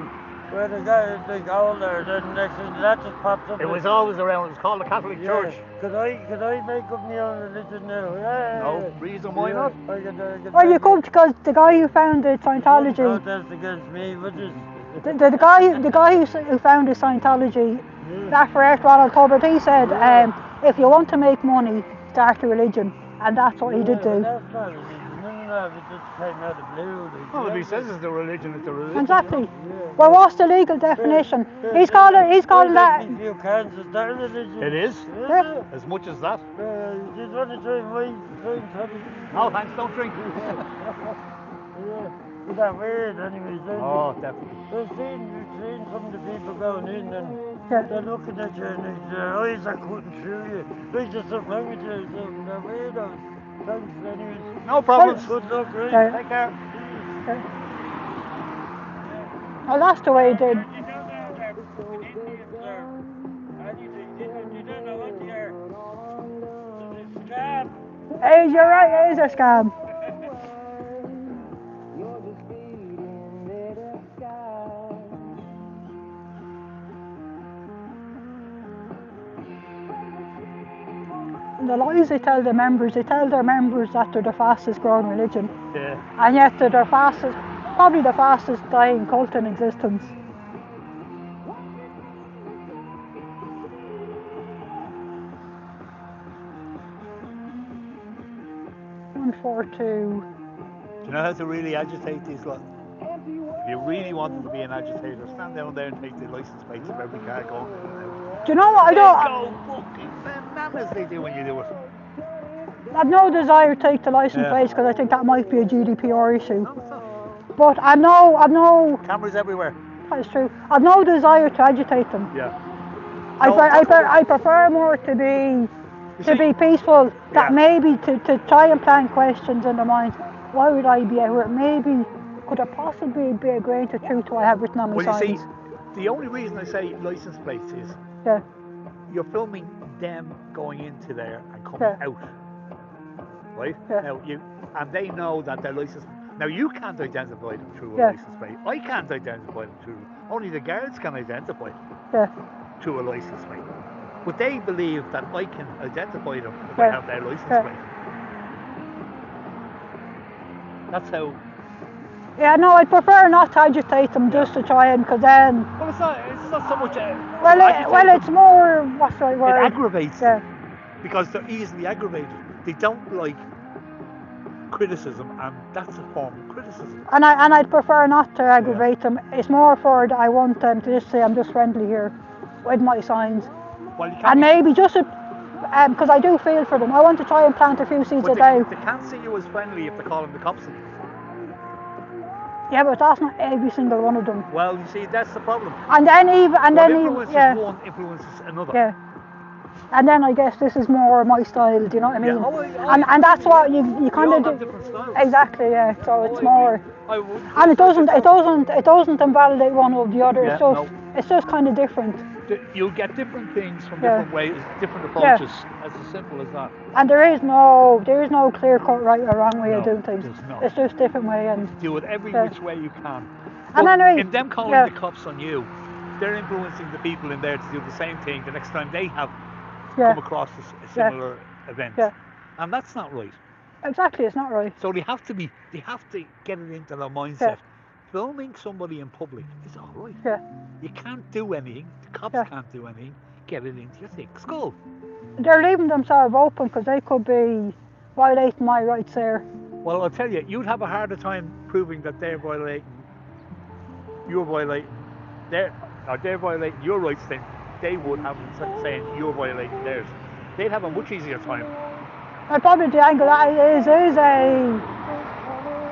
when the guy is older, then next thing that just pops up. It was always around. It was called the Catholic Church. Could I make up my own religion now? No reason why not. Well, you could, because the guy who founded Scientology. Protest against me, which is. The guy who founded Scientology, that for Ronald Tolbert, he said, if you want to make money, start a religion, and that's what he did do. That's not religion. No, it just came out of the blue. Well, if he says it's the religion, it's the religion. Exactly. Well, what's the legal definition? He's calling that. Is that religion? It is. Yeah. As much as that. You want to try wine? No, thanks. Don't drink. Is that weird anyways? Oh, definitely. We've seen some of the people going in and they're looking at you and their eyes are cutting through you. There's just something wrong with you. They're weirdos. Thanks anyways. No problems. Good luck, right? Take care. Well, that's the way they. You don't know what you're. It's a scam. Hey, you're right. It is a scam. The lies they tell their members that they're the fastest growing religion. Yeah. And yet they're probably the fastest dying cult in existence. One, 4, 2. Do you know how to really agitate these lot? If you really want them to be an agitator, stand down there and take the license plates of every car going in and out. Do you know what I don't? They go fucking bananas, they do when you do it. I've no desire to take the license plates because I think that might be a GDPR issue. No, it's not. But I've no. Cameras everywhere. That's true. I've no desire to agitate them. Yeah. I prefer more to be peaceful. That maybe to try and plant questions in their minds. Why would I be out here? Maybe could there possibly be a grain of truth to what I have written on my signs? Well, you see, the only reason I say license plates is you're filming them going into there and coming out, right? Now and they know that their license. Now you can't identify them through a license plate. I can't identify them through. Only the guards can identify them through a license plate. But they believe that I can identify them if I have their license plate. That's how. Yeah, no, I'd prefer not to agitate them just to try and, because then. Well, it's not so much. It's more. What's the right word? It aggravates them because they're easily aggravated. They don't like criticism, and that's a form of criticism. And I'd prefer not to aggravate them. It's more for I want them to just say I'm just friendly here. with my signs. Well, you can't. And maybe just because I do feel for them. I want to try and plant a few seeds a day. They can't see you as friendly if they're calling the cops on you. Yeah, but that's not every single one of them. Well, you see, that's the problem. And then One influences another. Yeah. And then I guess this is more my style. Do you know what I mean? Yeah. And that's what you kind of do. Different styles. Exactly. Yeah. So it's more. And it doesn't invalidate one or the other. Yeah, it's just kind of different. You'll get different things from different ways, different approaches. As simple as that. And there is no clear-cut right or wrong way of doing things. It's just different way and do it every which way you can. And anyway, in them calling the cops on you, they're influencing the people in there to do the same thing the next time they have come across a similar event. Yeah. And that's not right. Exactly, it's not right. So they have to get it into their mindset. Filming somebody in public is all right. Yeah. You can't do anything. The cops can't do anything. Get it into your thick skull. They're leaving themselves open because they could be violating my rights there. Well, I'll tell you, you'd have a harder time proving that they're violating your rights than they would have saying you're violating theirs. They'd have a much easier time. And probably the angle that is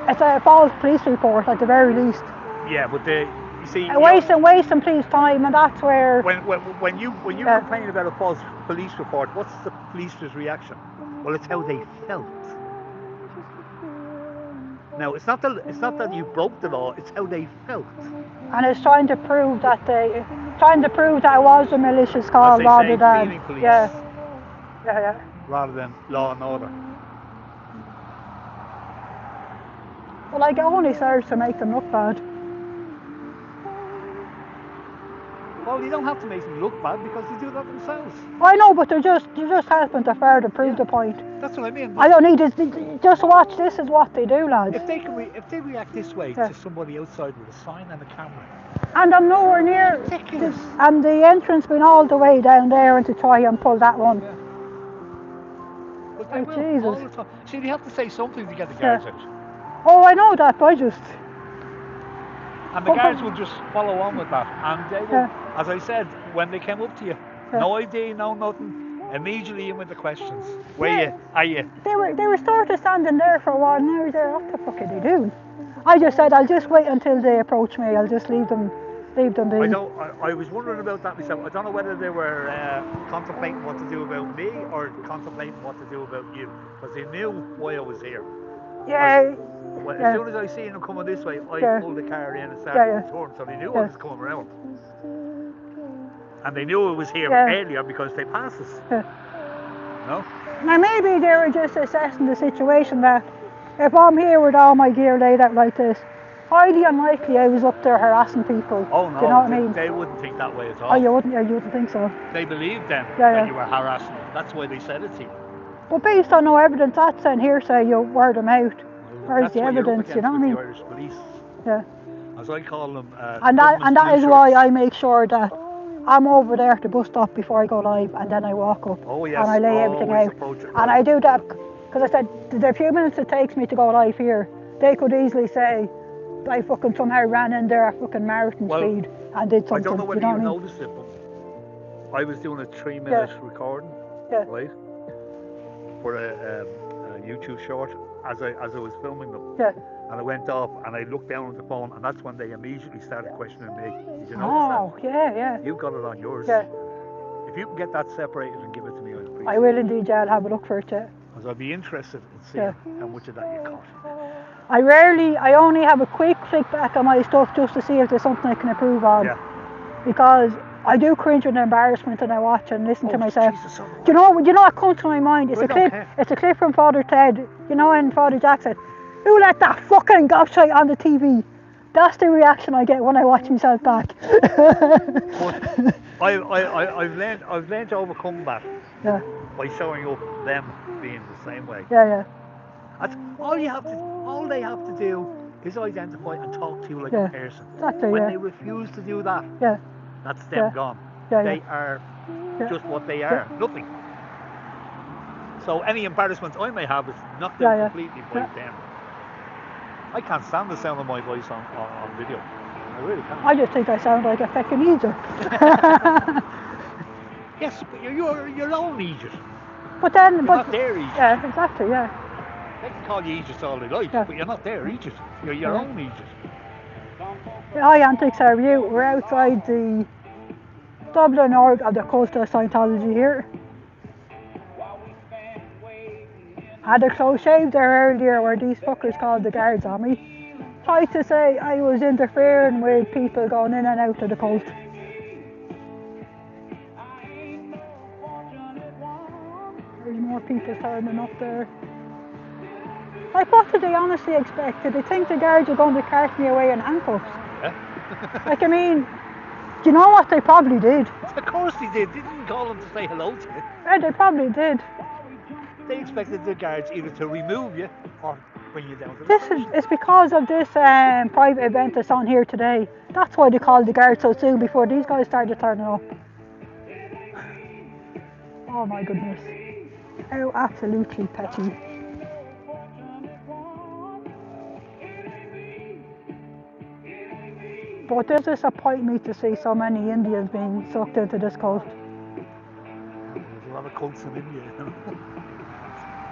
it's a false police report at the very least. Yeah, but you see, wasting police time, and that's where when you complain about a false police report, what's the police's reaction? Well, it's how they felt. Now, it's not that you broke the law; it's how they felt. And it's trying to prove that it was a malicious call rather than police, rather than law and order. Well, like, it only serves to make them look bad. Well, you don't have to make them look bad because they do that themselves. I know, but they're just helping to further prove the point. That's what I mean. I don't need to just watch. This is what they do, lads. If they react this way to somebody outside with a sign and a camera. And I'm nowhere near. Ridiculous. And the entrance been all the way down there and to try and pull that one. Yeah. But they will, Jesus. all the time. See, they have to say something to get the guards out. Oh, I know that, but I just... And the guards will just follow on with that. And they will, as I said, when they came up to you, no ID, no nothing, immediately in with the questions. Where are you? They were sort of standing there for a while, and I was there, what the fuck are they doing? I just said, I'll just wait until they approach me, I'll just leave them be. I was wondering about that myself. I don't know whether they were contemplating what to do about me or contemplating what to do about you, because they knew why I was here. Yeah. As soon as I seen them coming this way, I pulled the car in and started to turn, so they knew I was coming around. And they knew I was here earlier because they passed us. No? Now maybe they were just assessing the situation that if I'm here with all my gear laid out like this, highly unlikely I was up there harassing people. Oh no, do you know what I mean? They wouldn't think that way at all. Oh, you wouldn't think so? They believed then that you were harassing them. That's why they said it to you. But based on no evidence, that's an hearsay, you word them out. Where's the evidence, you know what I mean? The Irish police. Yeah. As I call them. And that is why I make sure that I'm over there at the bus stop before I go live, and then I walk up. Oh, yes. And I lay everything out. And I do that because I said, the few minutes it takes me to go live here, they could easily say I fucking somehow ran in there at fucking marathon speed and did something. I don't know whether you you noticed it, but I was doing a 3-minute recording, right, for a YouTube short as I was filming them. Yeah. And I went off and I looked down at the phone, and that's when they immediately started questioning me. Did you notice that? Oh, yeah. You've got it on yours. Yeah. If you can get that separated and give it to me, I'd appreciate it. I will indeed, I'll have a look for it, Because I'd be interested in seeing how much of that you caught. I only have a quick flick back on my stuff just to see if there's something I can improve on. Yeah. Because I do cringe with embarrassment and I watch and listen to myself. Jesus, do you know what comes to my mind? It's a clip from Father Ted. You know when Father Jack said, "Who let that fucking gobshite on the TV?" That's the reaction I get when I watch myself back. But I've learned to overcome that by showing up them being the same way. Yeah. That's all they have to do is identify and talk to you like a person. Exactly. When they refuse to do that, that's them gone. They are just what they are, nothing. So any embarrassment I may have is knocked down completely by them. I can't stand the sound of my voice on video. I really can't. I just think I sound like a fucking idiot. Yes, but you're own Egypt. But then, You're but not there, Egypt. yeah, exactly, yeah. They can call you Egypt all they like, Yeah. but you're not there, Egypt. You're your own Egypt. Hi, Antics, how are you? We're outside the Dublin org of the cult of Scientology here. I had a close shave there earlier where these fuckers called the guards on me. Tried to say I was interfering with people going in and out of the cult. There's more people turning up there. Like, what did they honestly expect? Did they think the guards were going to cart me away in handcuffs? Yeah. Like, I mean, do you know what they probably did? Of course they did. They didn't call them to say hello to you. Yeah, they probably did. They expected the guards either to remove you or bring you down to the This station. it's because of this private event that's on here today. That's why they called the guards so soon before these guys started turning up. Oh my goodness. How absolutely petty. But does disappoint me to see so many Indians being sucked into this cult. There's a lot of cults in India.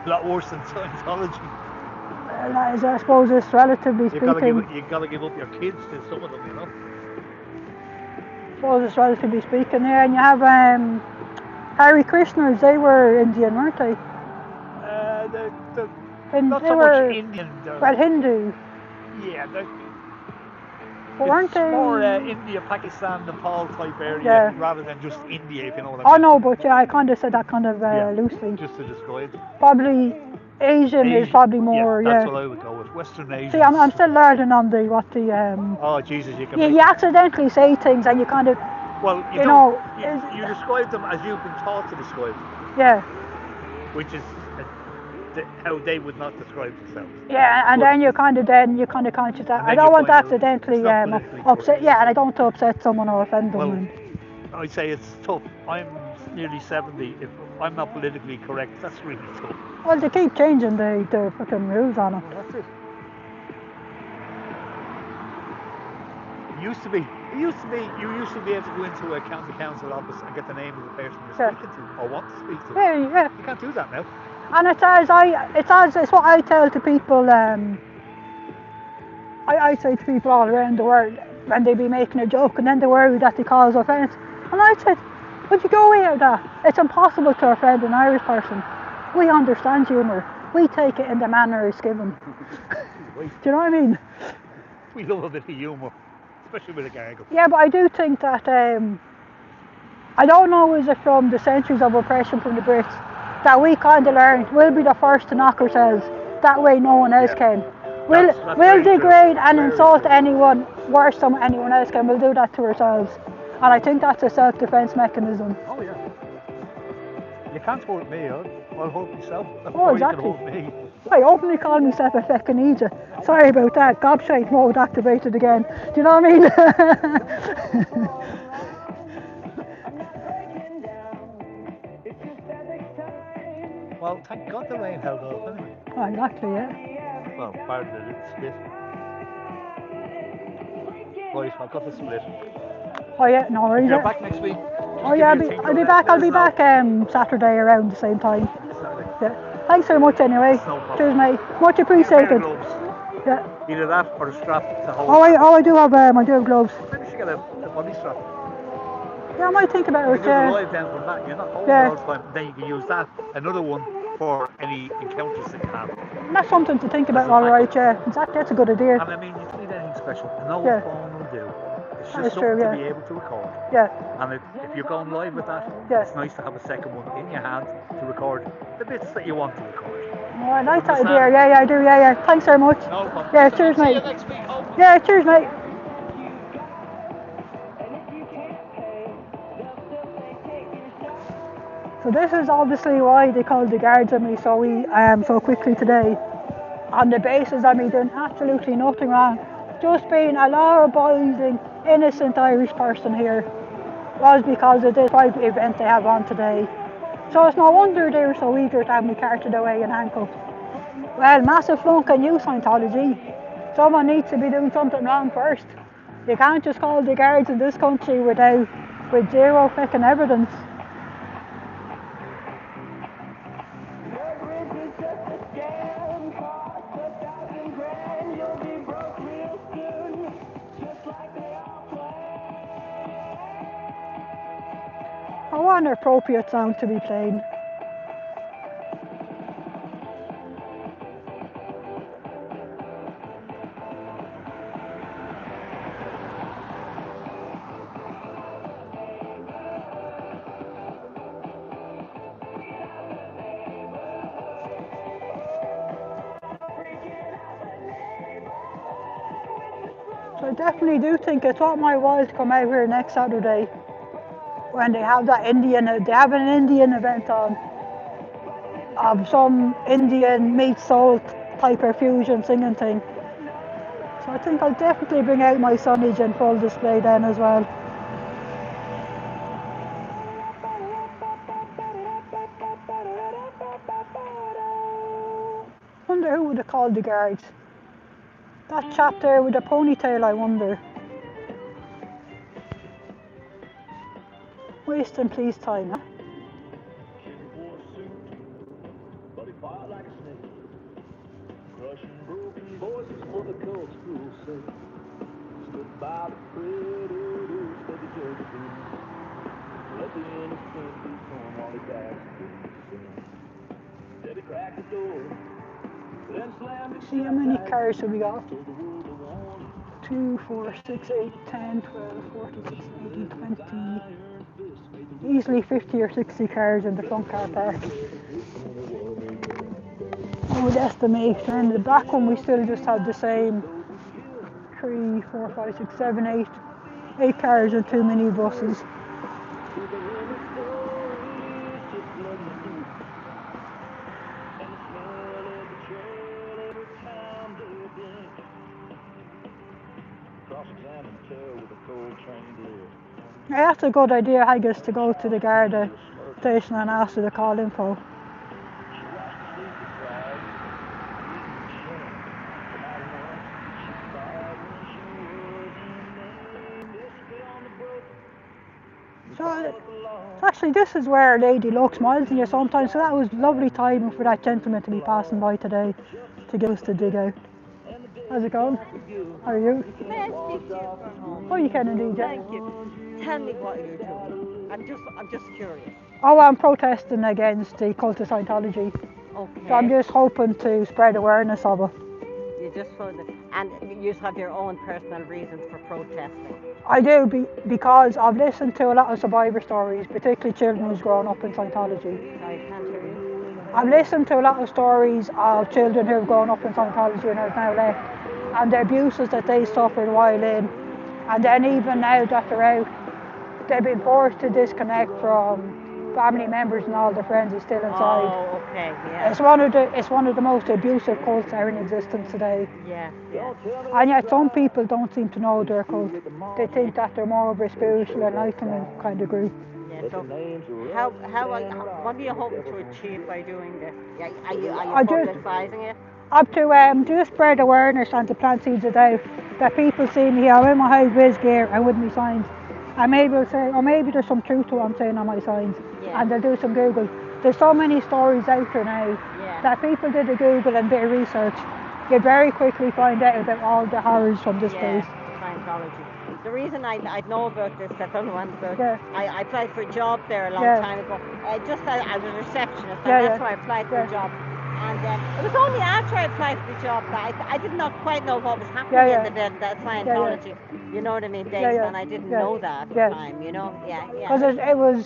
A lot worse than Scientology. Well, I suppose it's relatively speaking. You gotta give up your kids to some of them, you know. I suppose it's relatively speaking, yeah. And you have Hare Krishners, they were Indian, weren't they? They're not they so were, much Indian. Well, Hindu. Yeah, But weren't they? More India, Pakistan, Nepal type area, Yeah. rather than just India, if you know what I mean. Oh no, but yeah, I kind of said that kind of loosely. Just to describe. Probably Asian is probably more, That's what I would go with. Western Asian. See, I'm still learning on the what the. Oh Jesus, you can. You accidentally say things and you kind of. Well, you know. You describe them as you've been taught to describe them. Yeah. Which is how they would not describe themselves. Yeah, and then you kind of conscious that I don't want to accidentally upset. Yeah, and I don't want to upset someone or offend them. I'd say it's tough. I'm nearly 70. If I'm not politically correct, that's really tough. Well, they keep changing the fucking rules on it. Well, that's it. You used to be able to go into a county council office and get the name of the person you're speaking to or want to speak to. Yeah. You can't do that now. And it's what I tell to people. I say to people all around the world when they be making a joke and then they worry that they cause offence. And I said, would you go away with that? It's impossible to offend an Irish person. We understand humour. We take it in the manner it's given. Do you know what I mean? We love a bit of humour, especially with a gargle. Yeah, but I do think that I don't know, is it from the centuries of oppression from the Brits that we kind of learned we'll be the first to knock ourselves. That way no one else can. We'll degrade and insult anyone worse than anyone else can. We'll do that to ourselves. And I think that's a self-defence mechanism. Oh yeah. You can't hurt me, I'll hurt myself. Oh, exactly. You can hurt me. I openly called myself a feckin' Egypt. Sorry about that. Gobshite mode activated again. Do you know what I mean? Well, thank God the rain held off anyway. Oh, exactly, yeah. Well, pardon the little split. Right, I've got the split. Oh yeah, no worries. You're back next week. Oh yeah, I'll be back Saturday around the same time. Saturday. Yeah. Thanks very much anyway. No Cheers mate. Much appreciated. Yeah. Either that or a strap to hold. I do have gloves. Maybe you should get a body strap. Yeah, I might think about it. You can do the live down from that. You're not holding all the time. Then you can use that, another one, for any encounters that you have. That's something to think about, alright, yeah. Exactly, that's a good idea. And I mean, you don't need anything special. No phone will do. It's just something to be able to record. Yeah. And if you're going live with that, it's nice to have a second one in your hand to record the bits that you want to record. Oh, I like that idea. Yeah, I do. Yeah. Thanks very much. No problem. Yeah, cheers, mate. See you next week, hopefully. Yeah, cheers, mate. So this is obviously why they called the guards on me so quickly today. On the basis of me doing absolutely nothing wrong. Just being a law-abiding, innocent Irish person here. Was because of this private event they have on today. So it's no wonder they were so eager to have me carted away in handcuffs. Well, massive flunk on you, Scientology. Someone needs to be doing something wrong first. You can't just call the guards in this country with zero fucking evidence. want an appropriate sound to be playing. So I definitely do think it's worth my while to come out here next Saturday when they have that they have an Indian event on, of some Indian meets soul type of fusion singing thing. So I think I'll definitely bring out my signage in full display then as well. Wonder who would have called the guards. That chap there with the ponytail, I wonder. Wasting police time, huh? See how many cars have we got? 2, 4, 6, 8, 10, 12, 14, 16, 18, 20. Easily 50 or 60 cars in the front car park. I would estimate. And in the back one we still just had the same 3, 4, 5, 6, 7, 8 cars and 2 minibuses. Yeah, that's a good idea, I guess, to go to the Garda station and ask for the call info. So, actually, this is where Lady Luck smiles at you sometimes, so that was lovely timing for that gentleman to be passing by today to give us the dig out. How's it going? How are you? May I speak to you for a moment? Oh, you can indeed, yeah. Thank you. Tell me what you're doing. I'm just curious. Oh, I'm protesting against the cult of Scientology. Okay. So I'm just hoping to spread awareness of it. You just and you have your own personal reasons for protesting. I do, because I've listened to a lot of survivor stories, particularly children who's grown up in Scientology. I can't hear you. I've listened to a lot of stories of children who have grown up in Scientology and have now left, and the abuses that they suffered while in, and then even now that they're out, they've been forced to disconnect from family members and all their friends are still inside. Oh, okay, yeah. It's one of the most abusive cults that are in existence today. Yeah, yeah. And yet some people don't seem to know their cult. They think that they're more of a spiritual enlightenment kind of group. Yeah, so what are you hoping to achieve by doing this? Are you publicising it? Up to just spread awareness and to plant seeds of doubt that people see me. I'm in my high vis gear and with my signs. And maybe they'll say, or maybe there's some truth to what I'm saying on my signs. Yeah. And they'll do some Google. There's so many stories out there now Yeah. that people did a Google and a bit of research. You'd very quickly find out about all the horrors from this place. Scientology. The reason I know about this, I don't know about. Yeah. I applied for a job there a long time ago, just as a receptionist, and that's why I applied for a job. And it was only after I applied for the job that I did not quite know what was happening in the Scientology. You know what I mean, days, and I didn't know that at the time, you know? Because it was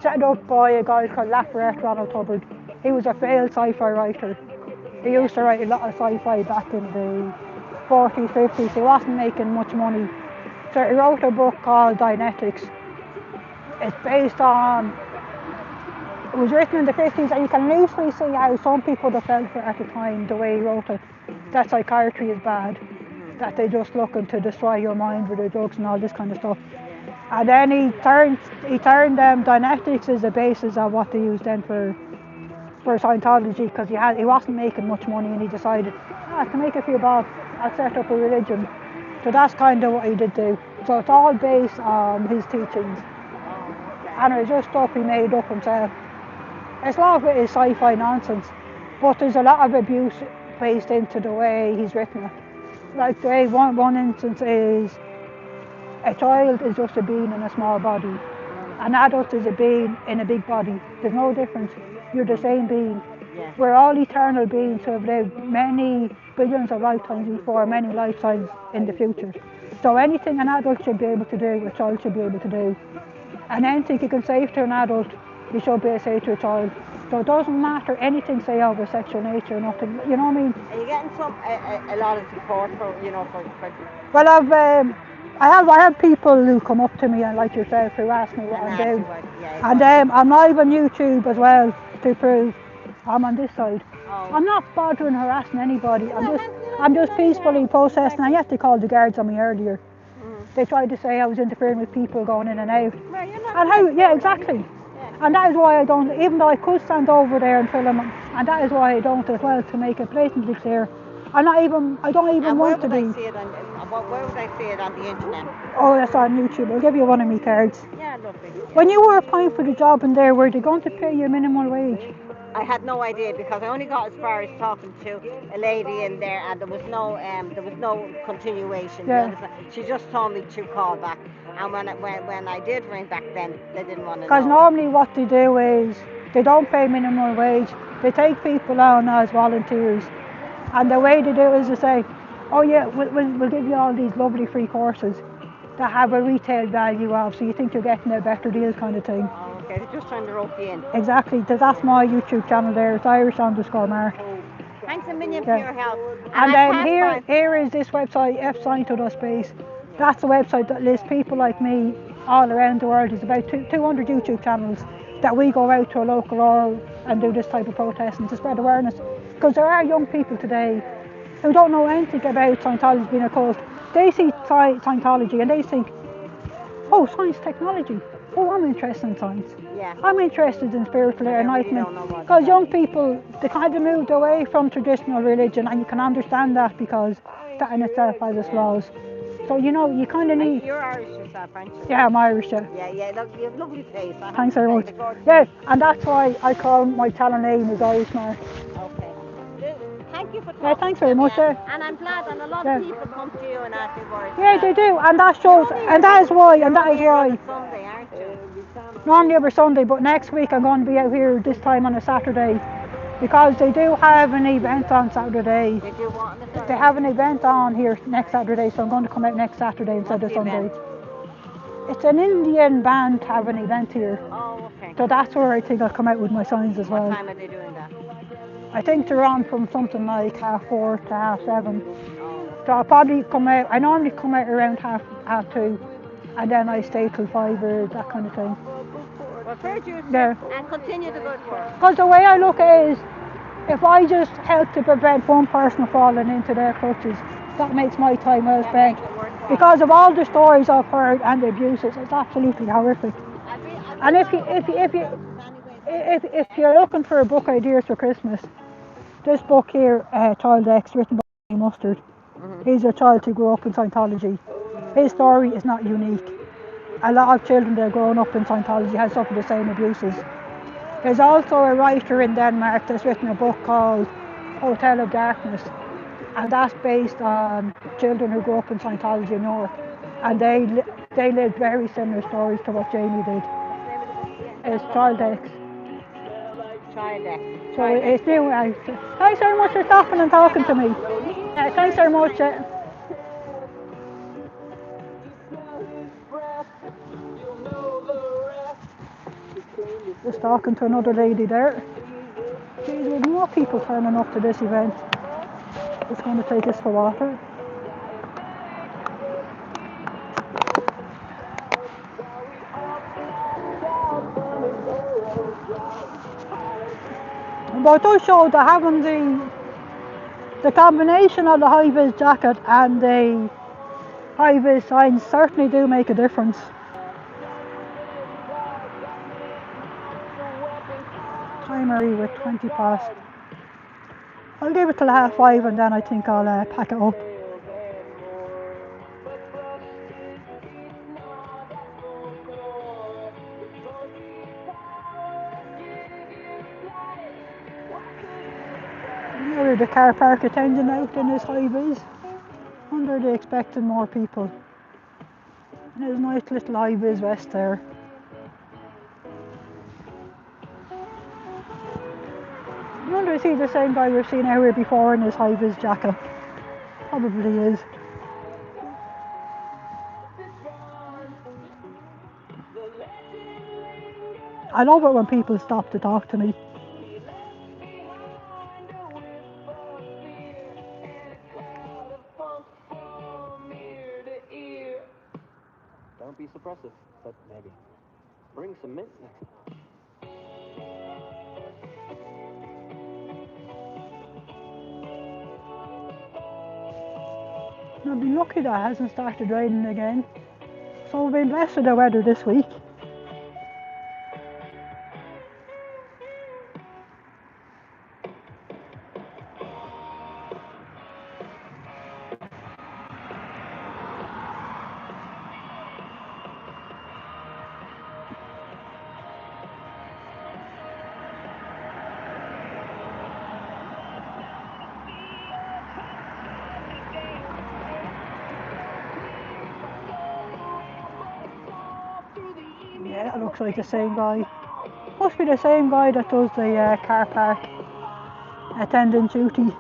set up by a guy called Lafayette Ronald Hubbard. He was a failed sci-fi writer. He used to write a lot of sci-fi back in the 40s, 50s. He wasn't making much money. So he wrote a book called Dianetics. It's based on... It was written in the 50s, and you can loosely see how some people would have felt for it at the time, the way he wrote it, that psychiatry is bad, that they're just looking to destroy your mind with their drugs and all this kind of stuff. And then he turned Dianetics as the basis of what they used then for Scientology, because he wasn't making much money, and he decided, to make a few bob, I'll set up a religion. So that's kind of what he did do. So it's all based on his teachings. And it's just stuff he made up himself. It's a lot of it is sci-fi nonsense, but there's a lot of abuse based into the way he's written it. Like the way one instance is, a child is just a being in a small body, An adult is a being in a big body. There's no difference. You're the same being. Yeah. We're all eternal beings who have lived many billions of lifetimes before, many lifetimes in the future. So anything an adult should be able to do, a child should be able to do. And anything you can say to an adult, you should be able to say to a child. So it doesn't matter anything say of a sexual nature or nothing, you know what I mean? Are you getting a lot of support for, Well, I have people who come up to me and like yourself who ask me what I'm doing. And I'm live on YouTube as well to prove I'm on this side. Oh. I'm not bothering harassing anybody. I'm just peacefully protesting. I had to call the guards on me earlier. They tried to say I was interfering with people going in and out. Well, you're not And how? Yeah, exactly. And that is why I don't, even though I could stand over there and film them, and that is why I don't as well, to make it blatantly clear. I don't even want to be. Where would I see it on the internet? Oh, that's on YouTube. I'll give you one of my cards. Yeah, lovely. When you were applying for the job in there, were they going to pay you minimum wage? I had no idea because I only got as far as talking to a lady in there, and there was no continuation. Yeah. She just told me to call back, and when I did ring back, then they didn't want to know. Because normally what they do is they don't pay minimum wage. They take people on as volunteers, and the way they do it is to say, "Oh yeah, we'll give you all these lovely free courses that have a retail value of, so you think you're getting a better deal," kind of thing. Okay, they're just trying to rope you in. Exactly. That's my YouTube channel there. It's Irish_Mark. Thanks a million for your help. And then here is this website, fscientology.space. That's the website that lists people like me all around the world. There's about 200 YouTube channels that we go out to a local hall and do this type of protesting to spread awareness. Because there are young people today who don't know anything about Scientology being a cult. They see Scientology and they think, oh, science, technology. Oh, I'm interested in science. Yeah. I'm interested in spiritual enlightenment. Because young people, they kind of moved away from traditional religion, and you can understand that because that in itself has its flaws. So, you kind of need... You're Irish yourself, aren't you? Yeah, I'm Irish, yeah. Yeah, look, you have a lovely face. Thanks very much. Yeah, and that's why I call my channel name is Irishmark. Okay. Thank you for talking. Yeah, thanks very much. And I'm glad, and a lot of people come to you and ask you for it. Yeah, they do, and that shows, and that is why. Sunday, aren't you? Normally every Sunday, but next week I'm going to be out here this time on a Saturday, because they do have an event on Saturday. They do what on a Saturday? They have an event on here next Saturday, so I'm going to come out next Saturday instead of Sunday. It's an Indian band have an event here. Oh, okay. So that's where I think I'll come out with my signs as well. What time are they doing that? I think they're on from something like 4:30 to 7:30. So I'll probably come out, I normally come out around half 2, and then I stay till 5 or that kind of thing. Well, fair dues, yeah. And continue the good work. Because the way I look at it is, if I just help to prevent one person falling into their clutches, that makes my time well spent. Because of all the stories I've heard and the abuses, it's absolutely horrific. And if you're looking for a book ideas for Christmas, this book here, Child X, written by Mustard, he's a child who grew up in Scientology. His story is not unique. A lot of children that have grown up in Scientology have suffered the same abuses. There's also a writer in Denmark that's written a book called Hotel of Darkness, and that's based on children who grew up in Scientology in Europe, and they lived very similar stories to what Jamie did. It's Child X. Child X. So it's new. Thanks very much for stopping and talking to me. Thanks very much. Just talking to another lady there. Geez, there's more people turning up to this event. Just going to take us for water. But it does show that having the combination of the high-vis jacket and the high-vis signs certainly do make a difference. Timer with 20 past. I'll give it till 5:30 and then I think I'll pack it up. Here the car park attendant out in his high-vis. Wonder they expecting more people. And his nice little high-vis vest there. wonder is he the same guy we've seen out here before in his high-vis jacket? Probably is. I love it when people stop to talk to me. Don't be suppressive, but maybe bring some mints next time. I've been lucky that it hasn't started raining again. So we've been blessed with the weather this week. Yeah, that looks like the same guy. Must be the same guy that does the car park attendant duty.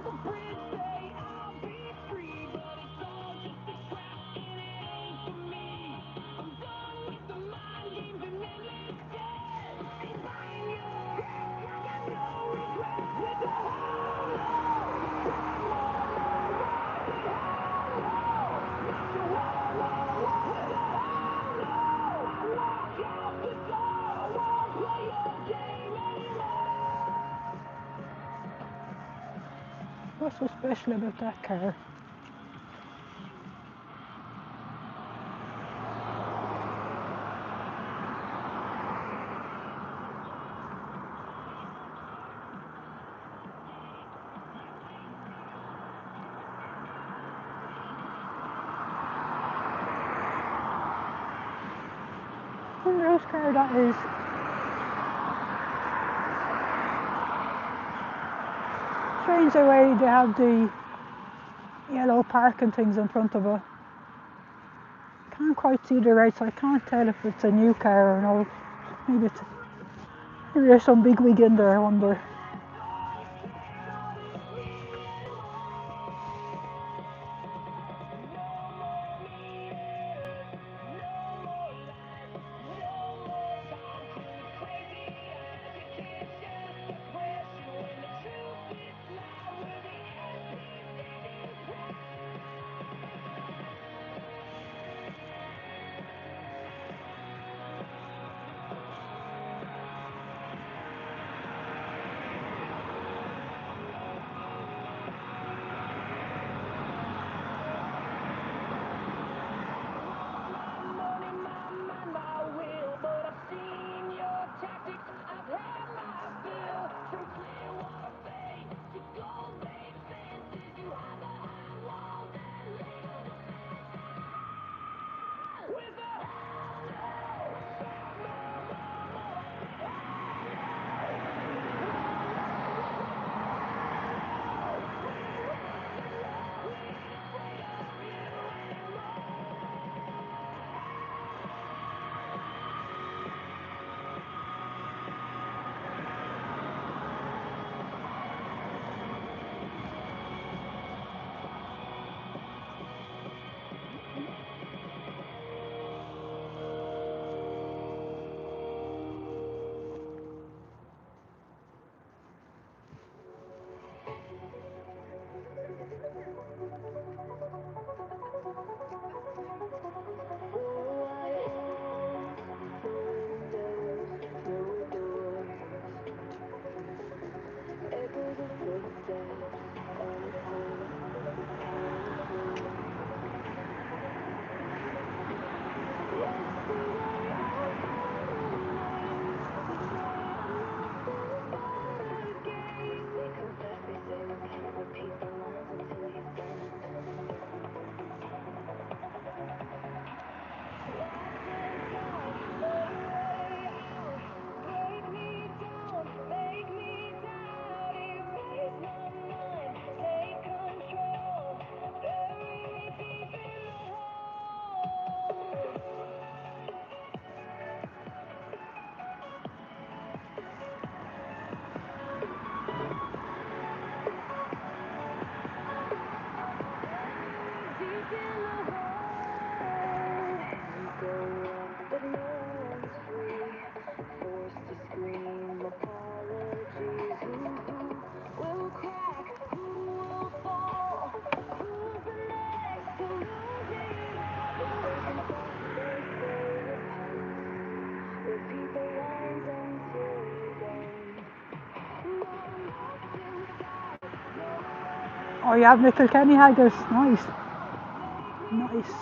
What's so special about that car? I wonder whose car that is. Strange the way they have the yellow parking things in front of it. Can't quite see the right, so I can't tell if it's a new car or no. Maybe there's some big wig in there, I wonder. Oh, you have Kilkenny haggis. Nice. Nice.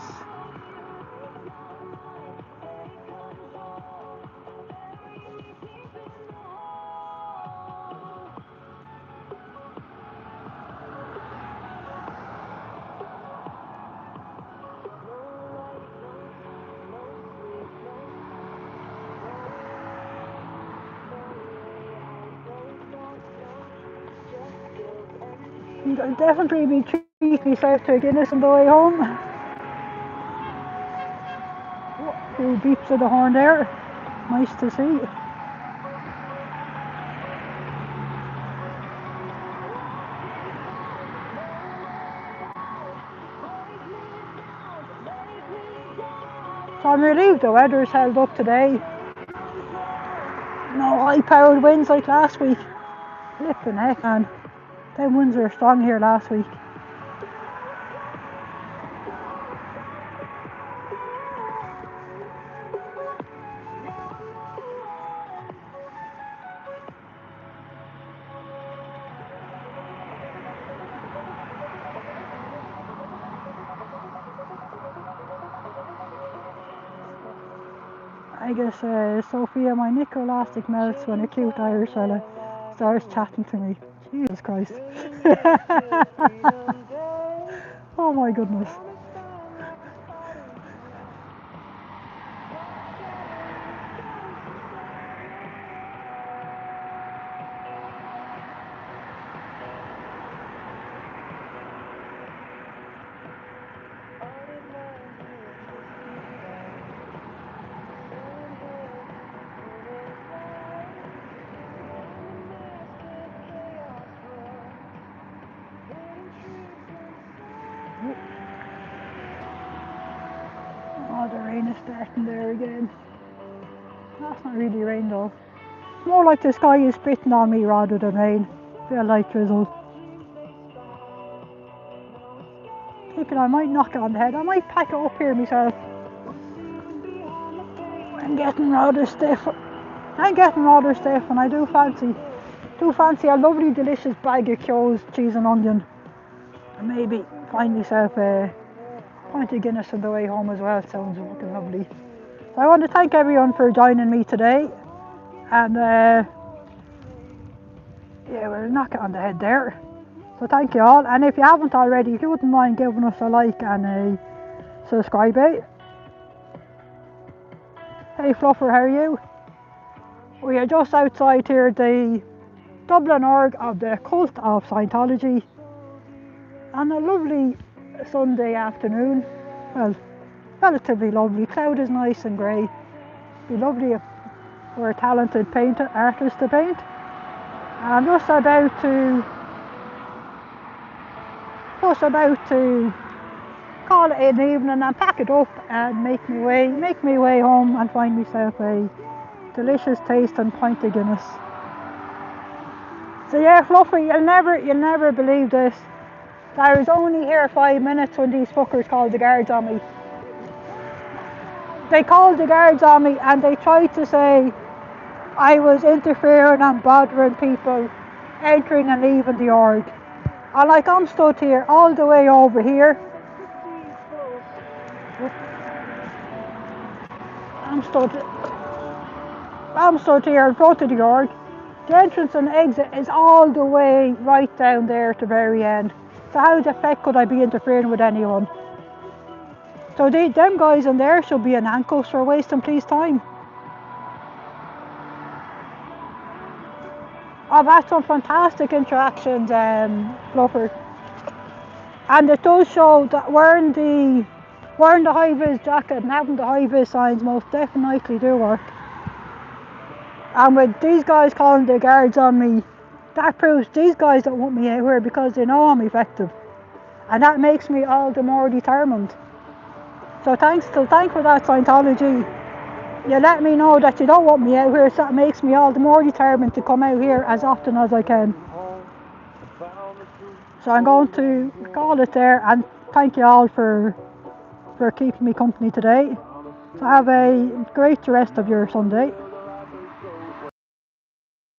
I'll definitely be treating myself to a Guinness on the way home. A few beeps of the horn there. Nice to see. So I'm relieved the weather's held up today. No high-powered winds like last week. Flippin' heck, man. Them winds were strong here last week. I guess Sophia, my nickel elastic melts when a cute Irish fella starts chatting to me. Jesus Christ. Oh my goodness. Oh, the rain is starting there again. That's not really rain though. It's more like the sky is spitting on me rather than rain. Feel like drizzle. Thinking I might knock it on the head. I might pack it up here myself. I'm getting rather stiff. And I do fancy a lovely delicious bag of Kyo's cheese and onion. And maybe find myself a pint of Guinness on the way home as well. Sounds fucking lovely. So I want to thank everyone for joining me today. And yeah, we'll knock it on the head there. So thank you all. And if you haven't already, if you wouldn't mind giving us a like and a subscribe. Hey Fluffer, how are you? We are just outside here, the Dublin org of the Cult of Scientology. And a lovely Sunday afternoon. Well, relatively lovely. Cloud is nice and grey. Be lovely if we're a talented artist to paint. And I'm just about to call it an evening and pack it up and make me way home and find myself a delicious tasting pint of Guinness. So yeah, Fluffy, you'll never believe this. I was only here 5 minutes when these fuckers called the guards on me. They called the guards on me and they tried to say I was interfering and bothering people entering and leaving the org. And like I'm stood here all the way over here. I'm stood here in front of the org. The entrance and exit is all the way right down there to the very end. So how the heck could I be interfering with anyone? So them guys in there should be in handcuffs for wasting police time. I've had some fantastic interactions, Fluffer. And it does show that wearing the high-vis jacket and having the high-vis signs most definitely do work. And with these guys calling the guards on me, that proves these guys don't want me out here because they know I'm effective. And that makes me all the more determined. So thanks for that, Scientology. You let me know that you don't want me out here, so that makes me all the more determined to come out here as often as I can. So I'm going to call it there and thank you all for keeping me company today. So have a great rest of your Sunday.